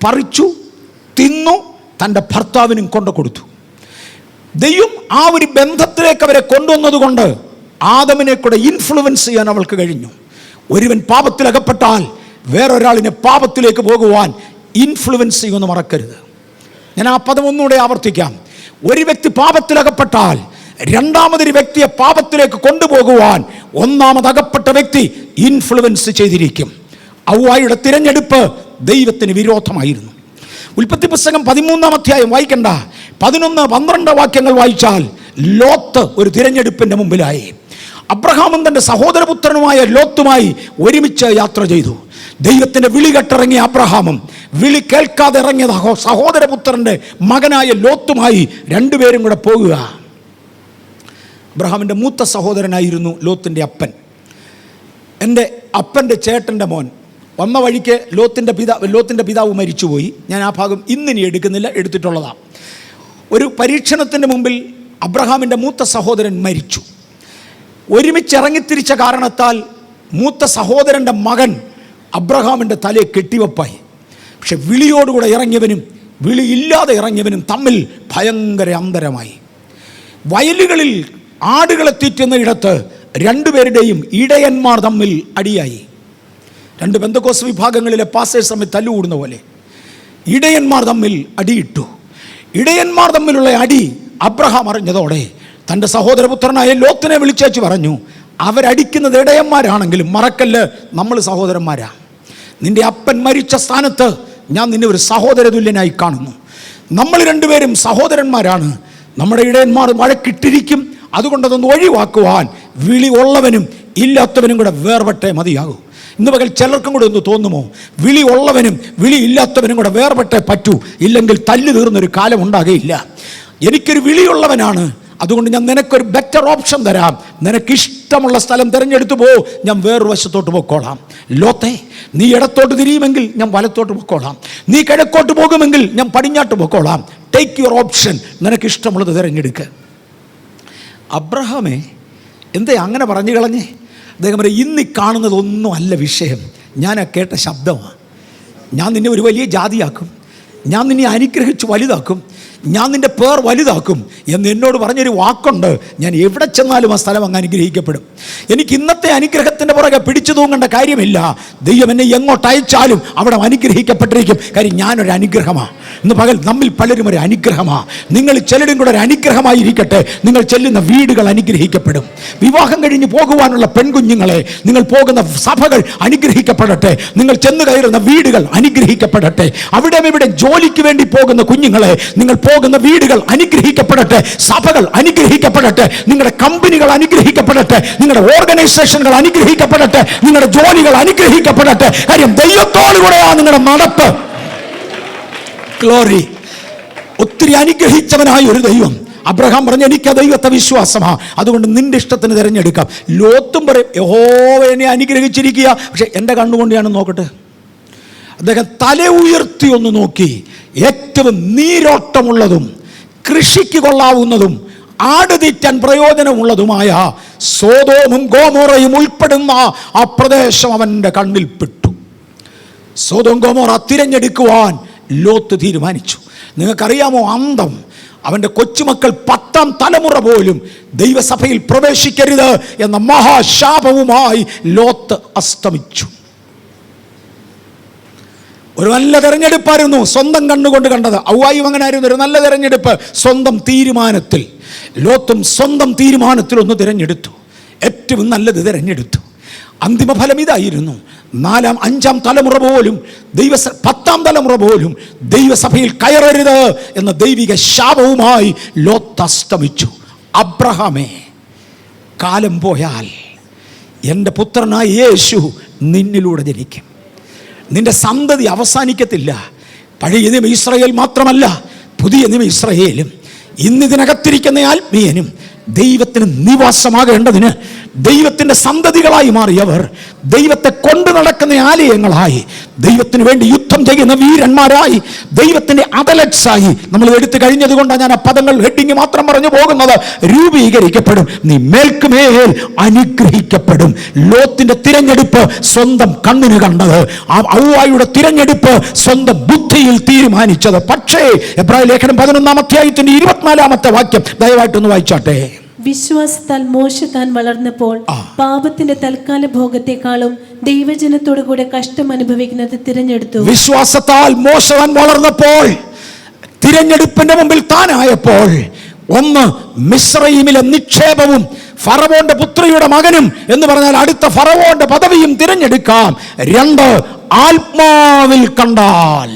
പറിച്ചു, തിന്നു, തൻ്റെ ഭർത്താവിനും കൊണ്ടു കൊടുത്തു. ദൈവം ആ ഒരു ബന്ധത്തിലേക്ക് അവരെ കൊണ്ടുവന്നതുകൊണ്ട് ആദമിനെ കൂടെ ഇൻഫ്ലുവൻസ് ചെയ്യാൻ അവൾക്ക് കഴിഞ്ഞു. ഒരുവൻ പാപത്തിലകപ്പെട്ടാൽ വേറൊരാളിനെ പാപത്തിലേക്ക് പോകുവാൻ ഇൻഫ്ലുവൻസ് ചെയ്യുമെന്ന് മറക്കരുത്. ഞാൻ ആ പദം ഒന്നുകൂടെ ആവർത്തിക്കാം. ഒരു വ്യക്തി പാപത്തിലകപ്പെട്ടാൽ രണ്ടാമതൊരു വ്യക്തിയെ പാപത്തിലേക്ക് കൊണ്ടുപോകുവാൻ ഒന്നാമതകപ്പെട്ട വ്യക്തി ഇൻഫ്ലുവൻസ് ചെയ്തിരിക്കും. ഹവ്വായുടെ തിരഞ്ഞെടുപ്പ് ദൈവത്തിന് വിരോധമായിരുന്നു. ഉൽപ്പത്തി പുസ്തകം 13-ാം അധ്യായം വായിക്കണ്ട, 11-12 വാക്യങ്ങൾ വായിച്ചാൽ ലോത്ത് ഒരു തിരഞ്ഞെടുപ്പിൻ്റെ മുമ്പിലായി. അബ്രഹാമും തൻ്റെ സഹോദരപുത്രനുമായ ലോത്തുമായി ഒരുമിച്ച് യാത്ര ചെയ്തു. ദൈവത്തിൻ്റെ വിളി കേട്ടിറങ്ങിയ അബ്രഹാമും വിളി കേൾക്കാതെ ഇറങ്ങിയ സഹോദരപുത്രൻ്റെ മകനായ ലോത്തുമായി രണ്ടുപേരും കൂടെ പോകുക. അബ്രഹാമിൻ്റെ മൂത്ത സഹോദരനായിരുന്നു ലോത്തിൻ്റെ അപ്പൻ. എൻ്റെ അപ്പൻ്റെ ചേട്ടൻ്റെ മോൻ വന്ന വഴിക്ക് ലോത്തിൻ്റെ പിതാവ് മരിച്ചുപോയി. ഞാൻ ആ ഭാഗം ഇന്നിനി എടുക്കുന്നില്ല, എടുത്തിട്ടുള്ളതാണ്. ഒരു പരീക്ഷണത്തിൻ്റെ മുമ്പിൽ അബ്രഹാമിൻ്റെ മൂത്ത സഹോദരൻ മരിച്ചു. ഒരുമിച്ച് ഇറങ്ങിത്തിരിച്ച കാരണത്താൽ മൂത്ത സഹോദരൻ്റെ മകൻ അബ്രഹാമിൻ്റെ തലയെ കെട്ടിവെപ്പായി. പക്ഷെ വിളിയോടുകൂടെ ഇറങ്ങിയവനും വിളിയില്ലാതെ ഇറങ്ങിയവനും തമ്മിൽ ഭയങ്കര അന്തരമായി. വയലുകളിൽ ആടുകളെ തീറ്റുന്ന ഇടത്ത് രണ്ടുപേരുടെയും ഇടയന്മാർ തമ്മിൽ അടിയായി. രണ്ട് പെന്തക്കോസ് വിഭാഗങ്ങളിലെ പാസ്റ്റേഴ്സ് തമ്മിൽ തല്ലുകൂടുന്ന പോലെ ഇടയന്മാർ തമ്മിൽ അടിയിട്ടു. ഇടയന്മാർ തമ്മിലുള്ള അടി അബ്രഹാം അറിഞ്ഞതോടെ തൻ്റെ സഹോദരപുത്രനായ ലോത്തിനെ വിളിച്ചേച്ച് പറഞ്ഞു, അവരടിക്കുന്നത് ഇടയന്മാരാണെങ്കിലും മറക്കല്ല്, നമ്മൾ സഹോദരന്മാരാ. നിന്റെ അപ്പൻ മരിച്ച സ്ഥാനത്ത് ഞാൻ നിന്നെ ഒരു സഹോദര തുല്യനായി കാണുന്നു. നമ്മൾ രണ്ടുപേരും സഹോദരന്മാരാണ്. നമ്മുടെ ഇടയന്മാർ വഴക്കിട്ടിരിക്കും. അതുകൊണ്ടതൊന്ന് ഒഴിവാക്കുവാൻ വിളി ഉള്ളവനും ഇല്ലാത്തവനും കൂടെ വേർപെട്ടേ മതിയാകൂ. ഇന്ന് പകൽ ചിലർക്കും കൂടെ ഒന്ന് തോന്നുമോ, വിളി ഉള്ളവനും വിളി ഇല്ലാത്തവനും കൂടെ വേർപെട്ടേ പറ്റൂ, ഇല്ലെങ്കിൽ തല്ലു തീർന്നൊരു കാലം ഉണ്ടാകുകയില്ല. എനിക്കൊരു വിളിയുള്ളവനാണ്, അതുകൊണ്ട് ഞാൻ നിനക്കൊരു ബെറ്റർ ഓപ്ഷൻ തരാം. നിനക്കിഷ്ടമുള്ള സ്ഥലം തിരഞ്ഞെടുത്തു പോ, ഞാൻ വേറൊരു വശത്തോട്ട് പോയിക്കോളാം. ലോത്തെ, നീ ഇടത്തോട്ട് തിരിയുമെങ്കിൽ ഞാൻ വലത്തോട്ട് പോയിക്കോളാം. നീ കിഴക്കോട്ട് പോകുമെങ്കിൽ ഞാൻ പടിഞ്ഞാട്ട് പോയിക്കോളാം. ടേക്ക് യുവർ ഓപ്ഷൻ, നിനക്കിഷ്ടമുള്ളത് തിരഞ്ഞെടുക്കുക. അബ്രഹാമേ, എന്തേ അങ്ങനെ പറഞ്ഞു കളഞ്ഞേ? അദ്ദേഹം പറയും, ഇന്ന് കാണുന്നതൊന്നും അല്ല വിഷയം, ഞാൻ കേട്ട ശബ്ദമാണ്. ഞാൻ നിന്നെ ഒരു വലിയ ജാതിയാക്കും, ഞാൻ നിന്നെ അനുഗ്രഹിച്ച് വലുതാക്കും, ഞാൻ നിൻ്റെ പേർ വലുതാക്കും എന്ന് എന്നോട് പറഞ്ഞൊരു വാക്കുണ്ട്. ഞാൻ എവിടെ ചെന്നാലും ആ സ്ഥലം അങ്ങ് അനുഗ്രഹിക്കപ്പെടും. എനിക്ക് ഇന്നത്തെ അനുഗ്രഹത്തിൻ്റെ പുറകെ പിടിച്ചു തൂങ്ങേണ്ട കാര്യമില്ല. ദൈവം എന്നെ എങ്ങോട്ട് അയച്ചാലും അവിടെ അനുഗ്രഹിക്കപ്പെട്ടിരിക്കും. കാര്യം ഞാനൊരു അനുഗ്രഹമാണ്. ഇന്ന് പകൽ നമ്മിൽ പലരും ഒരു അനുഗ്രഹമാണ്. നിങ്ങൾ ചിലരും കൂടെ ഒരു അനുഗ്രഹമായിരിക്കട്ടെ. നിങ്ങൾ ചെല്ലുന്ന വീടുകൾ അനുഗ്രഹിക്കപ്പെടും. വിവാഹം കഴിഞ്ഞ് പോകുവാനുള്ള പെൺകുഞ്ഞുങ്ങളെ, നിങ്ങൾ പോകുന്ന സഭകൾ അനുഗ്രഹിക്കപ്പെടട്ടെ. നിങ്ങൾ ചെന്ന് കയറുന്ന വീടുകൾ അനുഗ്രഹിക്കപ്പെടട്ടെ. അവിടെ ഇവിടെ ജോലിക്ക് വേണ്ടി പോകുന്ന കുഞ്ഞുങ്ങളെ, നിങ്ങൾ പോകുന്ന വീടുകൾ അനുഗ്രഹിക്കപ്പെടട്ടെ. സഭകൾ അനുഗ്രഹിക്കപ്പെടട്ടെ. നിങ്ങളുടെ കമ്പനികൾ അനുഗ്രഹിക്കപ്പെടട്ടെ. നിങ്ങളുടെ ഓർഗനൈസേഷനുകൾ അനുഗ്രഹിക്കപ്പെടട്ടെ. നിങ്ങളുടെ ജോലികൾ അനുഗ്രഹിക്കപ്പെടട്ടെ. കാര്യം ദൈവത്തോടുകൂടെയാണ് നിങ്ങളുടെ നടപ്പ്. ഗ്ലോറി. ഒത്തിരി അനുഗ്രഹിച്ചവനായ ഒരു ദൈവം. അബ്രഹാം പറഞ്ഞു, എനിക്ക് ആ ദൈവത്തെ വിശ്വാസമാണ്, അതുകൊണ്ട് നിന്റെ ഇഷ്ടത്തിന് തിരഞ്ഞെടുക്കാം. ലോത്തും പറയും, യഹോവ എന്നെ അനുഗ്രഹിച്ചിരിക്കുക, പക്ഷെ എൻ്റെ കണ്ണുകൊണ്ട് ഞാൻ നോക്കട്ടെ. അദ്ദേഹം തല ഉയർത്തി ഒന്ന് നോക്കി. ഏറ്റവും നീരോട്ടമുള്ളതും കൃഷിക്ക് കൊള്ളാവുന്നതും ആട് തീറ്റാൻ പ്രയോജനമുള്ളതുമായ സോദോമും ഗോമോറയും ഉൾപ്പെടുന്ന ആ പ്രദേശം അവൻ്റെ കണ്ണിൽ പെട്ടു. സോദോം ഗോമോറ തിരഞ്ഞെടുക്കുവാൻ ലോത്ത് തീരുമാനിച്ചു. നിങ്ങൾക്കറിയാമോ, അന്തം അവൻ്റെ കൊച്ചുമക്കൾ 10ാം തലമുറ പോലും ദൈവസഭയിൽ പ്രവേശിക്കരുത് എന്ന മഹാശാപവുമായി ലോത്ത് അസ്തമിച്ചു. ഒരു നല്ല തെരഞ്ഞെടുപ്പായിരുന്നു സ്വന്തം കണ്ണുകൊണ്ട് കണ്ടത്. ഔവായും അങ്ങനെ ആയിരുന്നു. ഒരു നല്ല തെരഞ്ഞെടുപ്പ് സ്വന്തം തീരുമാനത്തിൽ. ലോത്തും സ്വന്തം തീരുമാനത്തിൽ ഒന്ന് തിരഞ്ഞെടുത്തു. ഏറ്റവും നല്ലത് തിരഞ്ഞെടുത്തു. അന്തിമ ഫലം ഇതായിരുന്നു. 4ാം 5ാം തലമുറ പോലും 10ാം തലമുറ പോലും ദൈവസഭയിൽ കയറരുത് എന്ന ദൈവിക ശാപവുമായി ലോത്ത് അസ്തമിച്ചു. അബ്രഹാമേ, കാലം പോയാൽ എൻ്റെ പുത്രനായ യേശു നിന്നിലൂടെ ജനിക്കും. നിന്റെ സന്തതി അവസാനിക്കത്തില്ല. പഴയ നിയമ ഇസ്രായേൽ മാത്രമല്ല, പുതിയ നിയമ ഇസ്രായേലും ഇന്നിതിനകത്തിരിക്കുന്ന ആത്മീയനും ദൈവത്തിന് നിവാസമാകേണ്ടതിന് ദൈവത്തിൻ്റെ സന്തതികളായി മാറിയവർ ദൈവത്തെ കൊണ്ടു നടക്കുന്ന ആലയങ്ങളായി, ദൈവത്തിന് വേണ്ടി യുദ്ധം ചെയ്യുന്ന വീരന്മാരായി, ദൈവത്തിൻ്റെ അദലറ്റ്സായി, നമ്മൾ എടുത്തു കഴിഞ്ഞത് കൊണ്ടാണ് ഞാൻ ആ പദങ്ങൾ ഹെഡിങ് മാത്രം പറഞ്ഞു പോകുന്നത്, രൂപീകരിക്കപ്പെടും. നീ മേൽക്കുമേൽ അനുഗ്രഹിക്കപ്പെടും. ലോത്തിന്റെ തിരഞ്ഞെടുപ്പ് സ്വന്തം കണ്ണിന് കണ്ടത്, ഔവായുടെ തിരഞ്ഞെടുപ്പ് സ്വന്തം ബുദ്ധിയിൽ തീരുമാനിച്ചത്. പക്ഷേ എബ്രായ ലേഖനം 11-ാം അധ്യായത്തിന്റെ 24-ാമത്തെ വാക്യം ദയവായിട്ടൊന്ന് വായിച്ചാട്ടെ. വിശ്വാസത്താൽ മോശ താൻ വളർന്നപ്പോൾ പാപത്തിന്റെ തൽക്കാല ഭോഗത്തെക്കാളും ദൈവജനത്തോടു കൂടെ കഷ്ടം അനുഭവിക്കുന്നത് തിരഞ്ഞെടുത്തു. വിശ്വാസത്താൽ മോശ താൻ വളർന്നപ്പോൾ, തിരഞ്ഞെടുപ്പിന്റെ മുമ്പിൽ താനായപ്പോൾ, ഒന്ന് മിസ്രയീമിലെ നിക്ഷേപവും ഫറവോന്റെ പുത്രിയുടെ മകനും എന്ന് പറഞ്ഞാൽ അടുത്ത ഫറവോന്റെ പദവിയും തിരഞ്ഞെടുക്കാം. 2, ആത്മാവിൽ കണ്ടാൽ.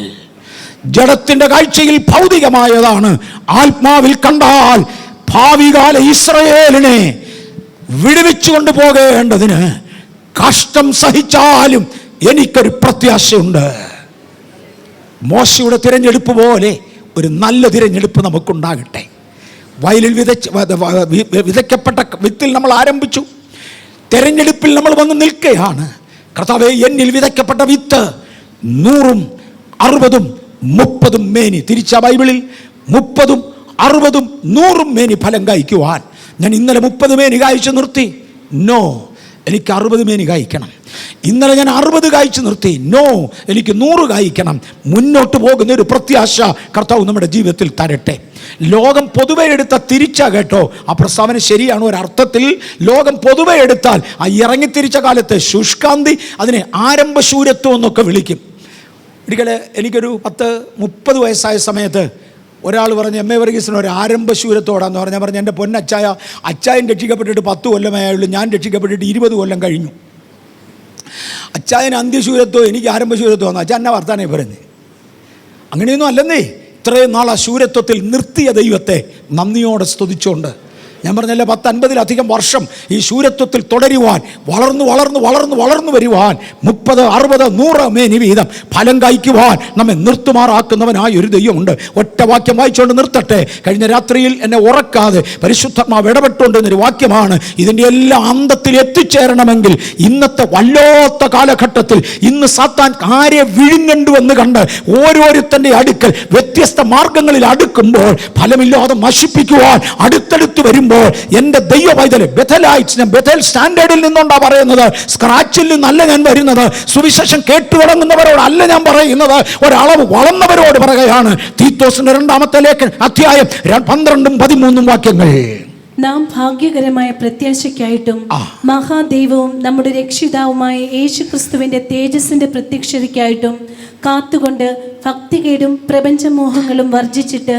ജഡത്തിന്റെ കാഴ്ചയിൽ ഭൗതികമായതാണ്. ആത്മാവിൽ കണ്ടാൽ ഭാവികാല ഇസ്രായേലിനെ വിടുവിച്ചു കൊണ്ടുപോകേണ്ടതിന് കഷ്ടം സഹിച്ചാലും എനിക്കൊരു പ്രത്യാശയുണ്ട്. മോശയുടെ തിരഞ്ഞെടുപ്പ് പോലെ ഒരു നല്ല തിരഞ്ഞെടുപ്പ് നമുക്കുണ്ടാകട്ടെ. വയലിൽ വിതയ്ക്കപ്പെട്ട വിത്തിൽ നമ്മൾ ആരംഭിച്ചു. തിരഞ്ഞെടുപ്പിൽ നമ്മൾ വന്ന് നിൽക്കുകയാണ്. കർത്താവേ, എന്നിൽ വിതയ്ക്കപ്പെട്ട വിത്ത് 100, 60, 30 മേനി. തിരിച്ച ബൈബിളിൽ 30, 60, 100 മേനി ഫലം കായ്ക്കുവാൻ. ഞാൻ ഇന്നലെ 30 മേനി കായ്ച്ചു നിർത്തി. നോ, എനിക്ക് 60 മേനി കായ്ക്കണം. ഇന്നലെ ഞാൻ 60 കായ്ച്ചു നിർത്തി. നോ, എനിക്ക് 100 കായ്ക്കണം. മുന്നോട്ട് പോകുന്ന ഒരു പ്രത്യാശ കർത്താവ് നമ്മുടെ ജീവിതത്തിൽ തരട്ടെ. ലോകം പൊതുവെ എടുത്ത തിരിച്ചാ കേട്ടോ ആ പ്രസ്താവന ശരിയാണ്. ഒരർത്ഥത്തിൽ ലോകം പൊതുവെ എടുത്താൽ ആ ഇറങ്ങിത്തിരിച്ച കാലത്ത് ശുഷ്കാന്തി, അതിനെ ആരംഭശൂരത്വം എന്നൊക്കെ വിളിക്കും. ഒരിക്കൽ എനിക്കൊരു 10-30 വയസ്സായ സമയത്ത് ഒരാൾ പറഞ്ഞ് എം എ വർഗീസിന് ഒരു ആരംഭശൂരത്തോടാന്ന് പറഞ്ഞാൽ പറഞ്ഞു, എൻ്റെ പൊന്നച്ചായ, അച്ചായൻ രക്ഷിക്കപ്പെട്ടിട്ട് 10 കൊല്ലമേ ആയുള്ളൂ, ഞാൻ രക്ഷിക്കപ്പെട്ടിട്ട് 20 കൊല്ലം കഴിഞ്ഞു. അച്ചായന് അന്ത്യശൂരത്വം, എനിക്ക് ആരംഭശൂരത്വം. അച്ഛൻ എന്നാ വർത്താനേ പറയുന്നത്? അങ്ങനെയൊന്നും അല്ലെന്നേ. ഇത്രയും നാൾ ആ ശൂരത്വത്തിൽ നിർത്തിയ ദൈവത്തെ നന്ദിയോടെ സ്തുതിച്ചുകൊണ്ട് ഞാൻ പറഞ്ഞല്ലേ 10-50-ലധികം വർഷം ഈ ശൂരത്വത്തിൽ തുടരുവാൻ, വളർന്നു വരുവാൻ 30, 60, 100 മേനി വീതം ഫലം കായ്ക്കുവാൻ നമ്മെ നിർത്തുമാറാക്കുന്നവനായ ഒരു ദൈവമുണ്ട്. ഒറ്റ വാക്യം വായിച്ചുകൊണ്ട് നിർത്തട്ടെ. കഴിഞ്ഞ രാത്രിയിൽ എന്നെ ഉറക്കാതെ പരിശുദ്ധാത്മാവ് ഇടപെട്ടുകൊണ്ടിരുന്നൊരു വാക്യമാണ്. ഇതിൻ്റെ എല്ലാ അന്തത്തിൽ എത്തിച്ചേരണമെങ്കിൽ ഇന്നത്തെ വല്ലാത്ത കാലഘട്ടത്തിൽ ഇന്ന് സാത്താൻ ആരെ വിഴുങ്ങണ്ടുവെന്ന് കണ്ട് ഓരോരുത്തൻ്റെ അടുക്കൽ വ്യത്യസ്ത മാർഗങ്ങളിൽ അടുക്കുമ്പോൾ ഫലമില്ലാതെ നശിപ്പിക്കുവാൻ അടുത്തടുത്ത് വരുമ്പോൾ പറയുമ്പോൾ എൻ്റെ ദൈവ പൈതല് ബെഥലൈറ്റ്സിന് ബെഥൽ സ്റ്റാൻഡേർഡിൽ നിന്നുകൊണ്ടാണ് പറയുന്നത്. സ്ക്രാച്ചിൽ നിന്നല്ല ഞാൻ വരുന്നത്. സുവിശേഷം കേട്ടു തുടങ്ങുന്നവരോടല്ല ഞാൻ പറയുന്നത്, ഒരളവ് വളർന്നവരോട് പറയുകയാണ്. തീത്തോസിന്റെ 2-ാമത്തെ അധ്യായം 12-13 വാക്യങ്ങൾ. നാം ഭാഗ്യകരമായ പ്രത്യാശയ്ക്കായിട്ടും മഹാദൈവവും നമ്മുടെ രക്ഷിതാവുമായ യേശുക്രിസ്തുവിന്റെ തേജസ്സിന്റെ പ്രത്യക്ഷതയ്ക്കായിട്ടും കാത്തുകൊണ്ട് ഭക്തികേടും പ്രപഞ്ചമോഹങ്ങളും വർജിച്ചിട്ട്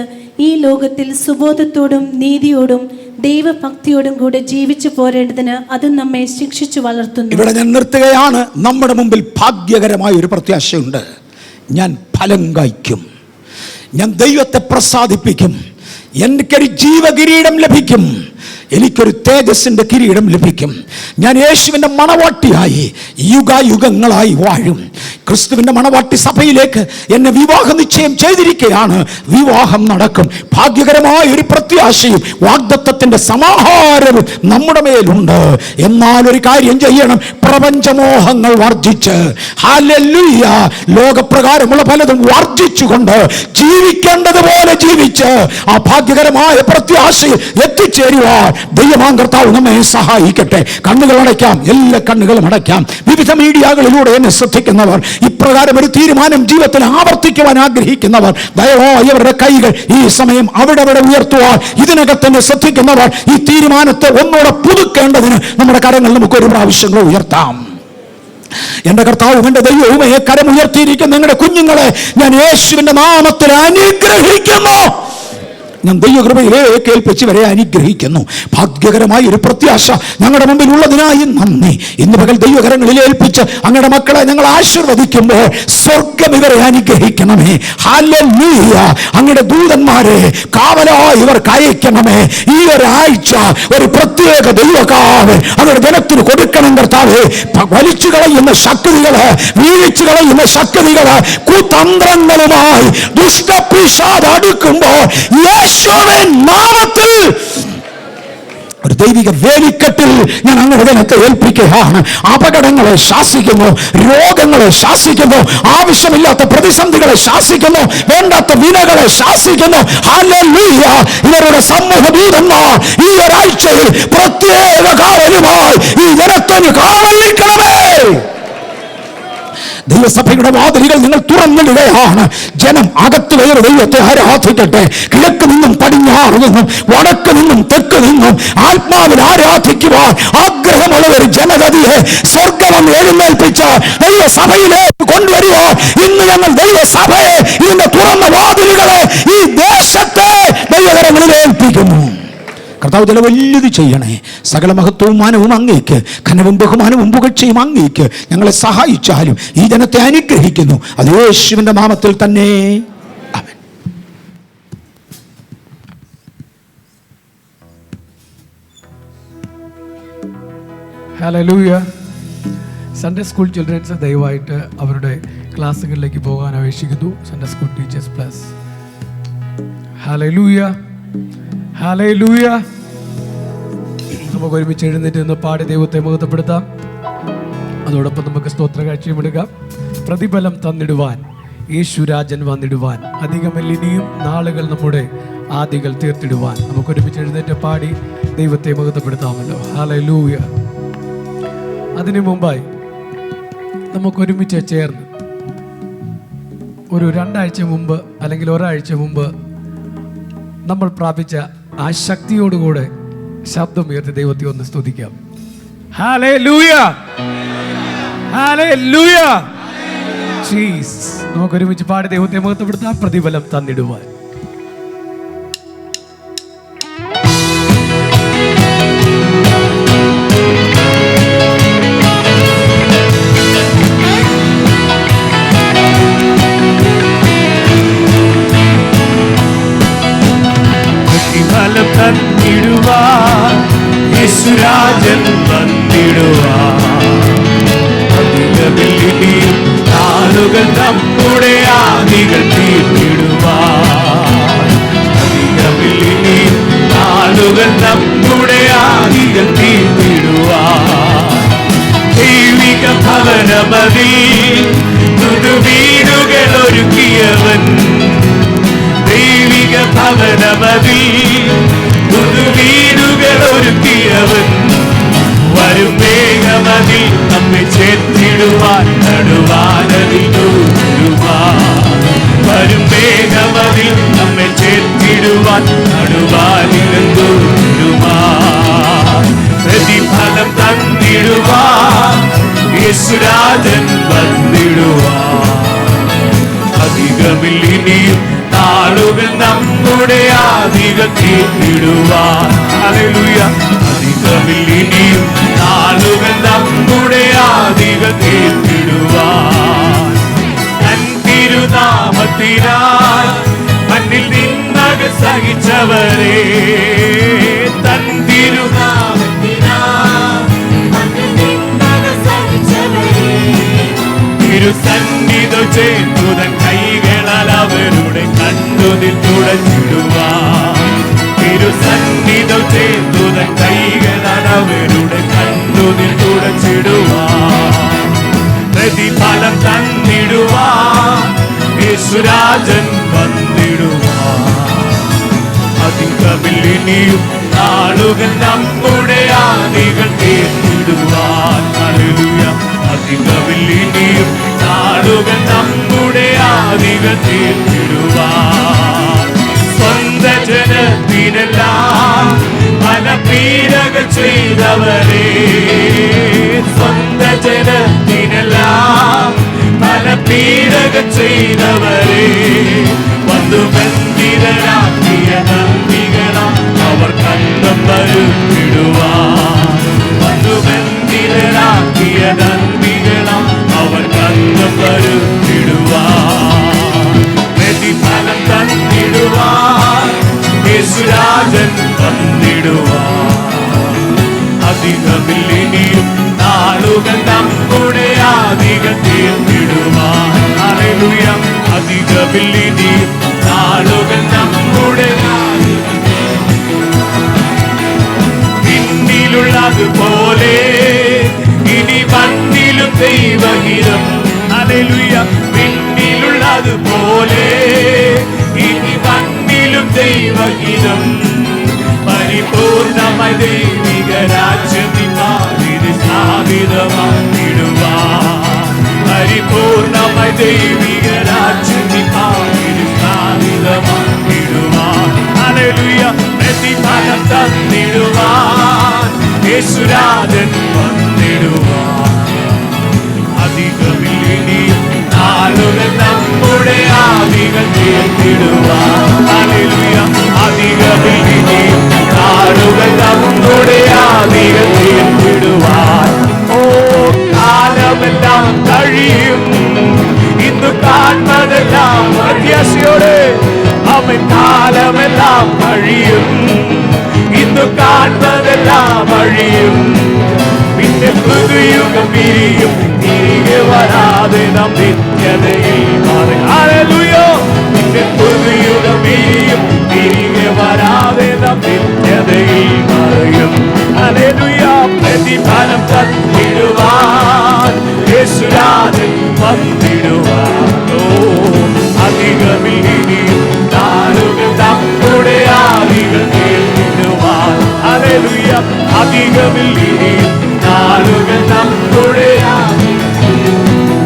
ഈ ലോകത്തിൽ സുബോധത്തോടും നീതിയോടും ദൈവഭക്തിയോടും കൂടെ ജീവിച്ചു പോരേണ്ടതിന് അത് നമ്മെ ശിക്ഷിച്ചു വളർത്തുന്നു. ഇവിടെ ഞാൻ നിർത്തുകയാണ്. നമ്മുടെ മുമ്പിൽ ഭാഗ്യകരമായ ഒരു പ്രത്യാശയുണ്ട്. ഞാൻ ഫലം കായ്ക്കും, ഞാൻ ദൈവത്തെ പ്രസാദിപ്പിക്കും, എനിക്കൊരു ജീവകിരീടം ലഭിക്കും, എനിക്കൊരു തേജസ്സിന്റെ കിരീടം ലഭിക്കും. ഞാൻ യേശുവിൻ്റെ മണവാട്ടിയായി യുഗായുഗങ്ങളായി വാഴും. ക്രിസ്തുവിൻ്റെ മണവാട്ടി സഭയിലേക്ക് എന്നെ വിവാഹ നിശ്ചയം ചെയ്തിരിക്കുകയാണ്. വിവാഹം നടക്കും. ഭാഗ്യകരമായ ഒരു പ്രത്യാശയും വാഗ്ദത്തത്തിന്റെ സമാഹാരവും നമ്മുടെ മേലുണ്ട്. എന്നാൽ ഒരു കാര്യം ചെയ്യണം, പ്രപഞ്ചമോഹങ്ങൾ വർജിച്ച്, ഹല്ലേലൂയ, ലോകപ്രകാരമുള്ള പലതും വർജിച്ചുകൊണ്ട് ജീവിക്കേണ്ടതുപോലെ ജീവിച്ച് ആ ഭാഗ്യകരമായ പ്രത്യാശയിൽ എത്തിച്ചേരുവാൻ ദൈവമാം കർത്താവ് നമ്മെ സഹായിക്കട്ടെ. കണ്ണുകൾ അടയ്ക്കാം, എല്ലാ കണ്ണുകളും അടയ്ക്കാം. വിവിധ മീഡിയകളിലൂടെ എന്നെ ശ്രദ്ധിക്കുന്നവർ, ഇപ്രകാരം ഒരു തീരുമാനം ജീവിതത്തിൽ ആവർത്തിക്കുവാൻ ആഗ്രഹിക്കുന്നവർ, ദയവായി അവരുടെ കൈകൾ ഈ സമയം അവിടെ ഉയർത്തുവാൻ, ഇതിനകത്തന്നെ ശ്രദ്ധിക്കുന്നവർ ഈ തീരുമാനത്തെ ഒന്നുകൂടെ പുതുക്കേണ്ടതിന് നമ്മുടെ കരങ്ങൾ നമുക്ക് ഒരു പ്രാവശ്യം ഉയർത്താം. എന്റെ കർത്താവും എന്റെ ദൈവവും കരം ഉയർത്തിയിരിക്കുന്ന നിങ്ങളുടെ കുഞ്ഞുങ്ങളെ ഞാൻ യേശുവിന്റെ നാമത്തിൽ അനുഗ്രഹിക്കുന്നു. ഞാൻ ദൈവകൃപയിലേക്ക് ഏൽപ്പിച്ച് വരെ അനുഗ്രഹിക്കുന്നു. ഭാഗ്യകരമായ ഒരു പ്രത്യാശ ഞങ്ങളുടെ മുമ്പിൽ ഉള്ളതിനായി നന്ദി. ഇന്ന് പകൽ ദൈവകരങ്ങളിൽ ഏൽപ്പിച്ച് അങ്ങയുടെ മക്കളെ ഞങ്ങൾ ആശീർവദിക്കുമ്പോൾ സ്വർഗ്ഗം ഇവരെ അനുഗ്രഹിക്കണമേ. ഹല്ലേലൂയ. അങ്ങയുടെ ദൂതന്മാരെ കാവലായി ഇവർക്ക് അയക്കണമേ. ഈ ഒരാഴ്ച ഒരു പ്രത്യേക ദൈവകാവൽ അങ്ങയുടെ ജനത്തിന് കൊടുക്കണം കർത്താവേ. വലിച്ചു കളയുന്ന ശക്തികള്, വീഴിച്ചു കളയുന്ന ശക്തികള്, കുതന്ത്രങ്ങളുമായി ദുഷ്ടപിശാച് അടുക്കുമ്പോൾ യേശുവിൻ നാമത്തിൽ ഒരു ദൈവിക വേലിക്കെട്ടിൽ ഞാൻ അങ്ങയുടെ ജനത്തെ ഏൽപ്പിക്കുകയാണ്. അപകടങ്ങളെ ശാസിക്കുന്നു, രോഗങ്ങളെ ശാസിക്കുന്നു, ആവശ്യമില്ലാത്ത പ്രതിസന്ധികളെ ശാസിക്കുന്നു, വേണ്ടാത്ത വിനകളെ ശാസിക്കുന്നു. ഹല്ലേലൂയ. ഇവരുടെ സമൂഹദൂതന്മാർ ഈ ഒരാഴ്ചയിൽ പ്രത്യേക കാവലുമായി ഈ ജനത്തിന് കാവൽ നിൽക്കണമേ. ദൈവസഭയുടെ വാതിലുകൾ നിങ്ങൾ തുറന്നിടുകയാണ്. ജനം അകത്ത് കയറി ദൈവത്തെ ആരാധിക്കട്ടെ. കിഴക്ക് നിന്നും പടിഞ്ഞാറ് നിന്നും വടക്ക് നിന്നും തെക്ക് നിന്നും ആത്മാവിൽ ആരാധിക്കുവാൻ ആഗ്രഹമുള്ള ഒരു ജനതയെ സ്വർഗ്ഗം എഴുന്നേൽപ്പിച്ച ദൈവസഭയിലേക്ക് കൊണ്ടുവരുവാൻ ഇന്ന് ഞങ്ങൾ ദൈവസഭയെ, ഇതിന്റെ തുറന്ന വാതിലുകളെ ഈ ദേശത്തെ ദൈവകരങ്ങളിൽ ഏൽപ്പിക്കുന്നു. കർത്താവ് ചില വലിയത് ചെയ്യണേ. സകല മഹത്വവും മാനവും അങ്ങേക്ക്, ഘനവും ബഹുമാനവും പുകഴ്ചയും അങ്ങേക്ക്. ഞങ്ങളെ സഹായിച്ചാലും ഈ ജനത്തെ അനുഗ്രഹിക്കുന്നു. അത് യേശുവിന്റെ നാമത്തിൽ തന്നെ. ആമേൻ. ഹല്ലേലൂയ. സൺഡേ സ്കൂൾ ചിൽഡ്രൻസ് ദയവായിട്ട് അവരുടെ ക്ലാസ്സുകളിലേക്ക് പോകാൻ അപേക്ഷിക്കുന്നു. Sunday school teachers plus. Hallelujah, hallelujah. നമുക്ക് ഒരുമിച്ച് എഴുന്നേറ്റ് നിന്ന് പാടി ദൈവത്തെ മഹത്വപ്പെടുത്താം. അതോടൊപ്പം നമുക്ക് സ്തോത്ര കാഴ്ചയും എടുക്കാം. പ്രതിഫലം തന്നിടുവാൻ യേശുരാജൻ വന്നിടുവാൻ, അധികമല്ലിനിയും നാളുകൾ നമ്മുടെ ആദികൾ തീർത്തിടുവാൻ. നമുക്ക് ഒരുമിച്ച് എഴുന്നേറ്റ് പാടി ദൈവത്തെ മഹത്വപ്പെടുത്താമല്ലോ. ഹല്ലേലൂയ. അതിനു മുമ്പായി നമുക്ക് ഒരുമിച്ച് ചേർന്ന് ഒരു 2 ആഴ്ച മുമ്പ് അല്ലെങ്കിൽ ഒരാഴ്ച മുമ്പ് നമ്മൾ പ്രാപിച്ച ആ ശക്തിയോടുകൂടെ ശബ്ദമുയർത്തി ദൈവത്തെ ഒന്ന് സ്തുതിക്കാം. Hallelujah, hallelujah. ജീസസ്. നമുക്ക് ഒരുമിച്ച് പാടി ദൈവത്തെ മഹത്വപ്പെടുത്താം. പ്രതിഫലം തന്നിടുവാൻ. പ്രതിഫലം തന്നിടുവാൻ യേശുരാജൻ വന്നിടുവാൻ, അധികമില്ലിനിയും നാളുകൾ നമ്മുടെ ആദികൾ തീർത്തിടുവാൻ, അധികമില്ലിനിയും നാളുകൾ നമ്മുടെ ആദികൾ തീർത്തിടുവാൻ. ദൈവിക ഭവനമതിൽ പുതുവീടുകൾ ഒരുക്കിയവൻ, ദൈവിക ഭവനമതിൽ പുതുവീടുകൾ വരും വേഗമതിൽ നമ്മെ ചേർത്തിടുവാൻ നടുവാനതിൽ ദൂരുവാൻ. വരും വേഗമതിൽ നമ്മെ ചേർത്തിടുവാൻ നടുവാനിൽ ദൂരുവാൻ. പ്രതിഫലം തന്നിടുവാൻ യേശുരാജൻ വന്നിടുവാൻ. അധികമിൽ ഇനിയും നാളുകൾ നമ്മുടെ ആധികം തീർത്തിടുവാൻ. ഹല്ലേലൂയ. അധികമിൽ ഇനിയും നാളുകൾ നമ്മുടെ ആധികം തീർത്തിടുവാൻ. തൻ തിരുനാമത്തിനാൽ മണ്ണിൽ നിന്നക സഹിച്ചവരെ, തൻ തിരുനാമത്തിനാൽ മണ്ണിൽ നിന്നക സഹിച്ചവരെ, തിരുസന്നിധി ചേർത്തു തൻ കൈകളാൽ അവരുടെ കണ്ണുനീർ തുടച്ചിടുവാൻ. തിരുസന്നിധി ചേർത്തു തൻ കൈകളാൽ അവരുടെ കണ്ണുനീർ തുടച്ചിടുവാൻ. പ്രതിഫലം തന്നിടുവാൻ യേശുരാജൻ വന്നിടുവാൻ. അധികമിൽ ഇനിയും നാളുകൾ നമ്മുടെ ആദികൾ തീർത്തിടുവാൻ. ഹല്ലേലൂയ. അധികമിൽ ഇനിയും നാളുകൾ നമ്മുടെ ആദികൾ തീർത്തിടുവാൻ. സ്വന്ത ജനത്തിനെല്ലാം പല പീഡകൾ ചെയ്തവരെ, സ്വന്ത ജനത്തിനെല്ലാം പല പീഡകൾ ചെയ്തവരെ, വന്നു ബന്ധിതരാക്കിയ നന്ദികളാം അവർ കണ്ടം വരുത്തിടുവാൻ. വന്നു ബന്ധിതരാക്കിയ നന്ദികളാം അവർ കണ്ടം വരുത്തിടുവാൻ. പ്രതിഫലം തന്നിടുവാൻ യേശുരാജൻ വന്നിടുവാൻ. അധികമിൽ ഇനിയും നാളുകൾ നമ്മുടെ ആദികൾ തീർത്തിടുവാൻ. ഹല്ലേലൂയ. അധികമിൽ ഇനിയും നാളുകൾ നമ്മുടെ പിന്നിലുള്ളതുപോലെ ഇനി മണ്ണിലും ദൈവഹിതം. ഹല്ലേലൂയ. പിന്നിലുള്ളതുപോലെ ഇനി മണ്ണിലും ദൈവഹിതം. പരിപൂർണമായി ദൈവിക രാജ്യത്തിനാതിര് സ്ഥാപിതമാക്കിടുവാൻ. പരിപൂർണമായി ദൈവിക രാജ്യത്തിനാതിര് സ്ഥാപിതമാക്കിടുവാൻ. ഹല്ലേലൂയ. പ്രതിഫലം തന്നിടുവാൻ യേശുരാജൻ വന്നിടുവാൻ. അധികമിൽ ഇനിയും നാളുകൾ നമ്മുടെ ആദികൾ തീർത്തിടുവാൻ. ഹല്ലേലൂയ. അധികമിൽ ഇനിയും നാളുകൾ നമ്മുടെ ആദികൾ തീർത്തിടുവാൻ. ഓ കാലമെല്ലാം കഴിയും, ഇന്ന് കാണുന്നതെല്ലാം പ്രത്യാശയോടെ. അവൻ കാലമെല്ലാം കഴിയും, ഇന്ന് കാണുന്നതെല്ലാം അഴിയും. പിന്നെ പുതുയുഗം പിരിയും, തിരികെ വരാതെ നാം നിത്യതയിൽ മാറും. ഹല്ലേലൂയ. പിന്നെ പുതുയുഗം പിരിയും, തിരികെ വരാതെ നാം നിത്യതയിൽ മാറും. ഹല്ലേലൂയ. പ്രതിഫലം തന്നിടുവാൻ യേശുരാജൻ വന്നിടുവാൻ. ഓ അധികമിൽ ഇനിയും നാളുകൾ നമ്മുടെ ആദികൾ തീർത്തിടുവാൻ. ഹല്ലേലൂയ. അധികമിൽ ഇനിയും നാളുകൾ നമ്മുടെ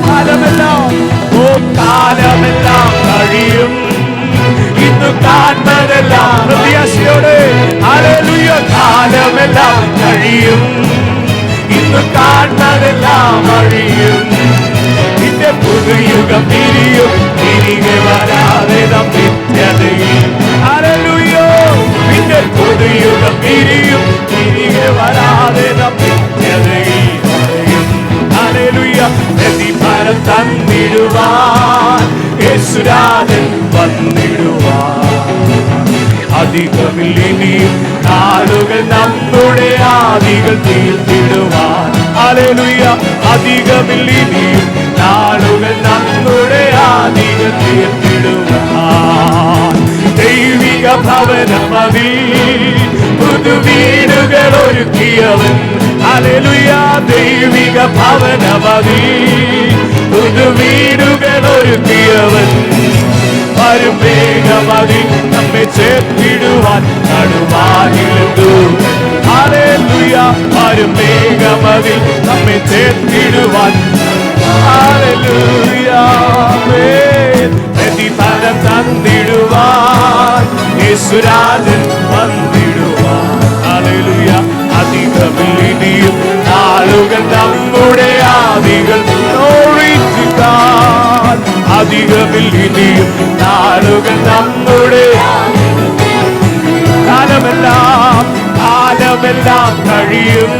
കാലമെല്ലാം, ഓ കാലമെല്ലാം കഴിയും, ഇന്ന് കാണുന്നതെല്ലാം പ്രത്യാശയോടെ. ഹല്ലേലൂയ. കാലമെല്ലാം കഴിയും, ഇന്ന് കാണുന്നതെല്ലാം അഴിയും. പിന്നെ പുതുയുഗം തിരിയും, തിരികെ വരാതെ നാം നിത്യതയിൽ. ഹല്ലേലൂയ. പിന്നെ പുതുയുഗം തിരിയും, തിരികെ വരാതെ നാം നിത്യതയിൽ പറയും. ഹല്ലേലൂയ. പ്രതിഫലം തന്നിടുവാൻ യേശുരാജൻ വന്നിടുവാൻ. അധികമിൽ ഇനിയും നാളുകൾ നമ്മുടെ ആദികൾ തീർത്തിടുവാൻ. ഹല്ലേലൂയ. അധികമിൽ ഇനിയും നാളുകൾ നമ്മുടെ ആദികൾ തീർത്തിടുവാൻ. ദൈവിക ഭവനമതിൽ പുതുവീടുകൾ ഒരുക്കിയവൻ. ഹല്ലേലൂയ. ദൈവിക ഭവനമതിൽ പുതുവീടുകൾ ഒരുക്കിയവൻ. വരും വേഗമതിൽ നമ്മെ ചേർത്തിടുവാൻ നടുവാനിലെന്തോ. ഹല്ലേലൂയ. വരും വേഗമതിൽ അതിൽ നമ്മെ ചേർത്തിടുവാൻ പ്രതിഫലം തന്നിടുവാൻ യേശുരാജൻ വന്നിടുവാൻ. ഹല്ലേലൂയ. അധികമിൽ ഇനിയും നാളുകൾ നമ്മുടെ ആദികൾ. Glory to God. അധികമിൽ ഇനിയും നാളുകൾ നമ്മുടെ കാലമെല്ലാം കഴിയും.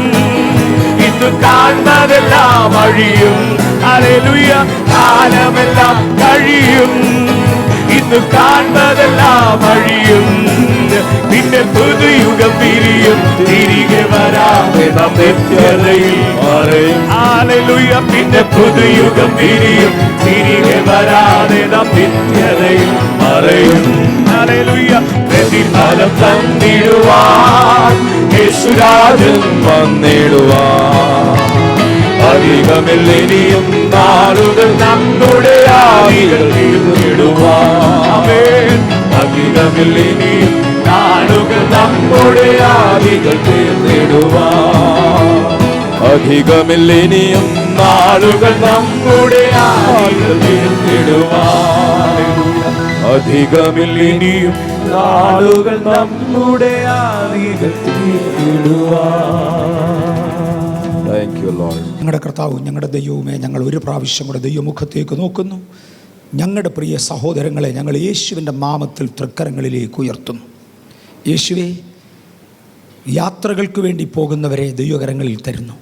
ഇന്ന് കാണുന്നതെല്ലാം അഴിയും. ഹല്ലേലൂയ. കാലമെല്ലാം കഴിയും. ഇന്ന് കാണുന്നതെല്ലാം അഴിയും. പിന്നെ പുതുയുഗം വിരിയും. തിരികെ വരാതെ നാം നിത്യതയിൽ മറയും. ഹല്ലേലൂയ. പിന്നെ പുതുയുഗം വിരിയും. തിരികെ വരാതെ നാം നിത്യതയിൽ മറയും. ഹല്ലേലൂയ. പ്രതിഫലം തന്നിടുവാൻ യേശുരാജൻ വന്നിടുവാൻ. അധികമിൽ ഇനിയും നാളുകൾ നമ്മുടെ ആദികൾ തീർന്നിടുവാൻ. അധികമിൽ ഇനിയും നാളുകൾ നമ്മുടെ ആദികൾ തീർന്നിടുവാൻ. അധികമിൽ ഇനിയും നാളുകൾ നമ്മുടെ ആദികൾ തീർന്നിടുവാൻ. അധികമിൽ ഇനിയും നാളുകൾ നമ്മുടെ ആദികൾ തീർന്നിടുവാൻ. Thank you, Lord. ഞങ്ങളുടെ കർത്താവും ഞങ്ങളുടെ ദൈവവുമേ, ഞങ്ങൾ ഒരു പ്രാവശ്യം കൂടെ ദൈവമുഖത്തേക്ക് നോക്കുന്നു. ഞങ്ങളുടെ പ്രിയ സഹോദരങ്ങളെ ഞങ്ങൾ യേശുവിൻ്റെ നാമത്തിൽ തൃക്കരങ്ങളിലേക്ക് ഉയർത്തുന്നു. യേശുവേ, യാത്രകൾക്ക് വേണ്ടി പോകുന്നവരെ ദൈവകരങ്ങളിൽ തരുന്നു.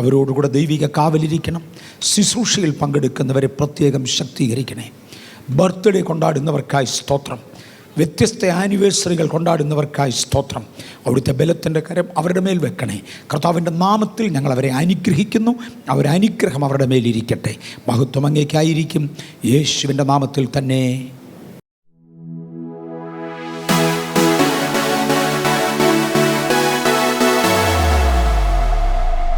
അവരോടുകൂടെ ദൈവിക കാവലിരിക്കണം. ശുശ്രൂഷയിൽ പങ്കെടുക്കുന്നവരെ പ്രത്യേകം ശക്തീകരിക്കണേ. ബർത്ത്ഡേ കൊണ്ടാടുന്നവർക്കായി സ്തോത്രം. വ്യത്യസ്ത ആനിവേഴ്സറികൾ കൊണ്ടാടുന്നവർക്കായി സ്തോത്രം. അവിടുത്തെ ബലത്തിൻ്റെ കരം അവരുടെ മേൽ വെക്കണേ. കർത്താവിൻ്റെ നാമത്തിൽ ഞങ്ങൾ അവരെ അനുഗ്രഹിക്കുന്നു. അവരനുഗ്രഹം അവരുടെ മേലിരിക്കട്ടെ. മഹത്വം അങ്ങേക്കായിരിക്കും. യേശുവിൻ്റെ നാമത്തിൽ തന്നെ.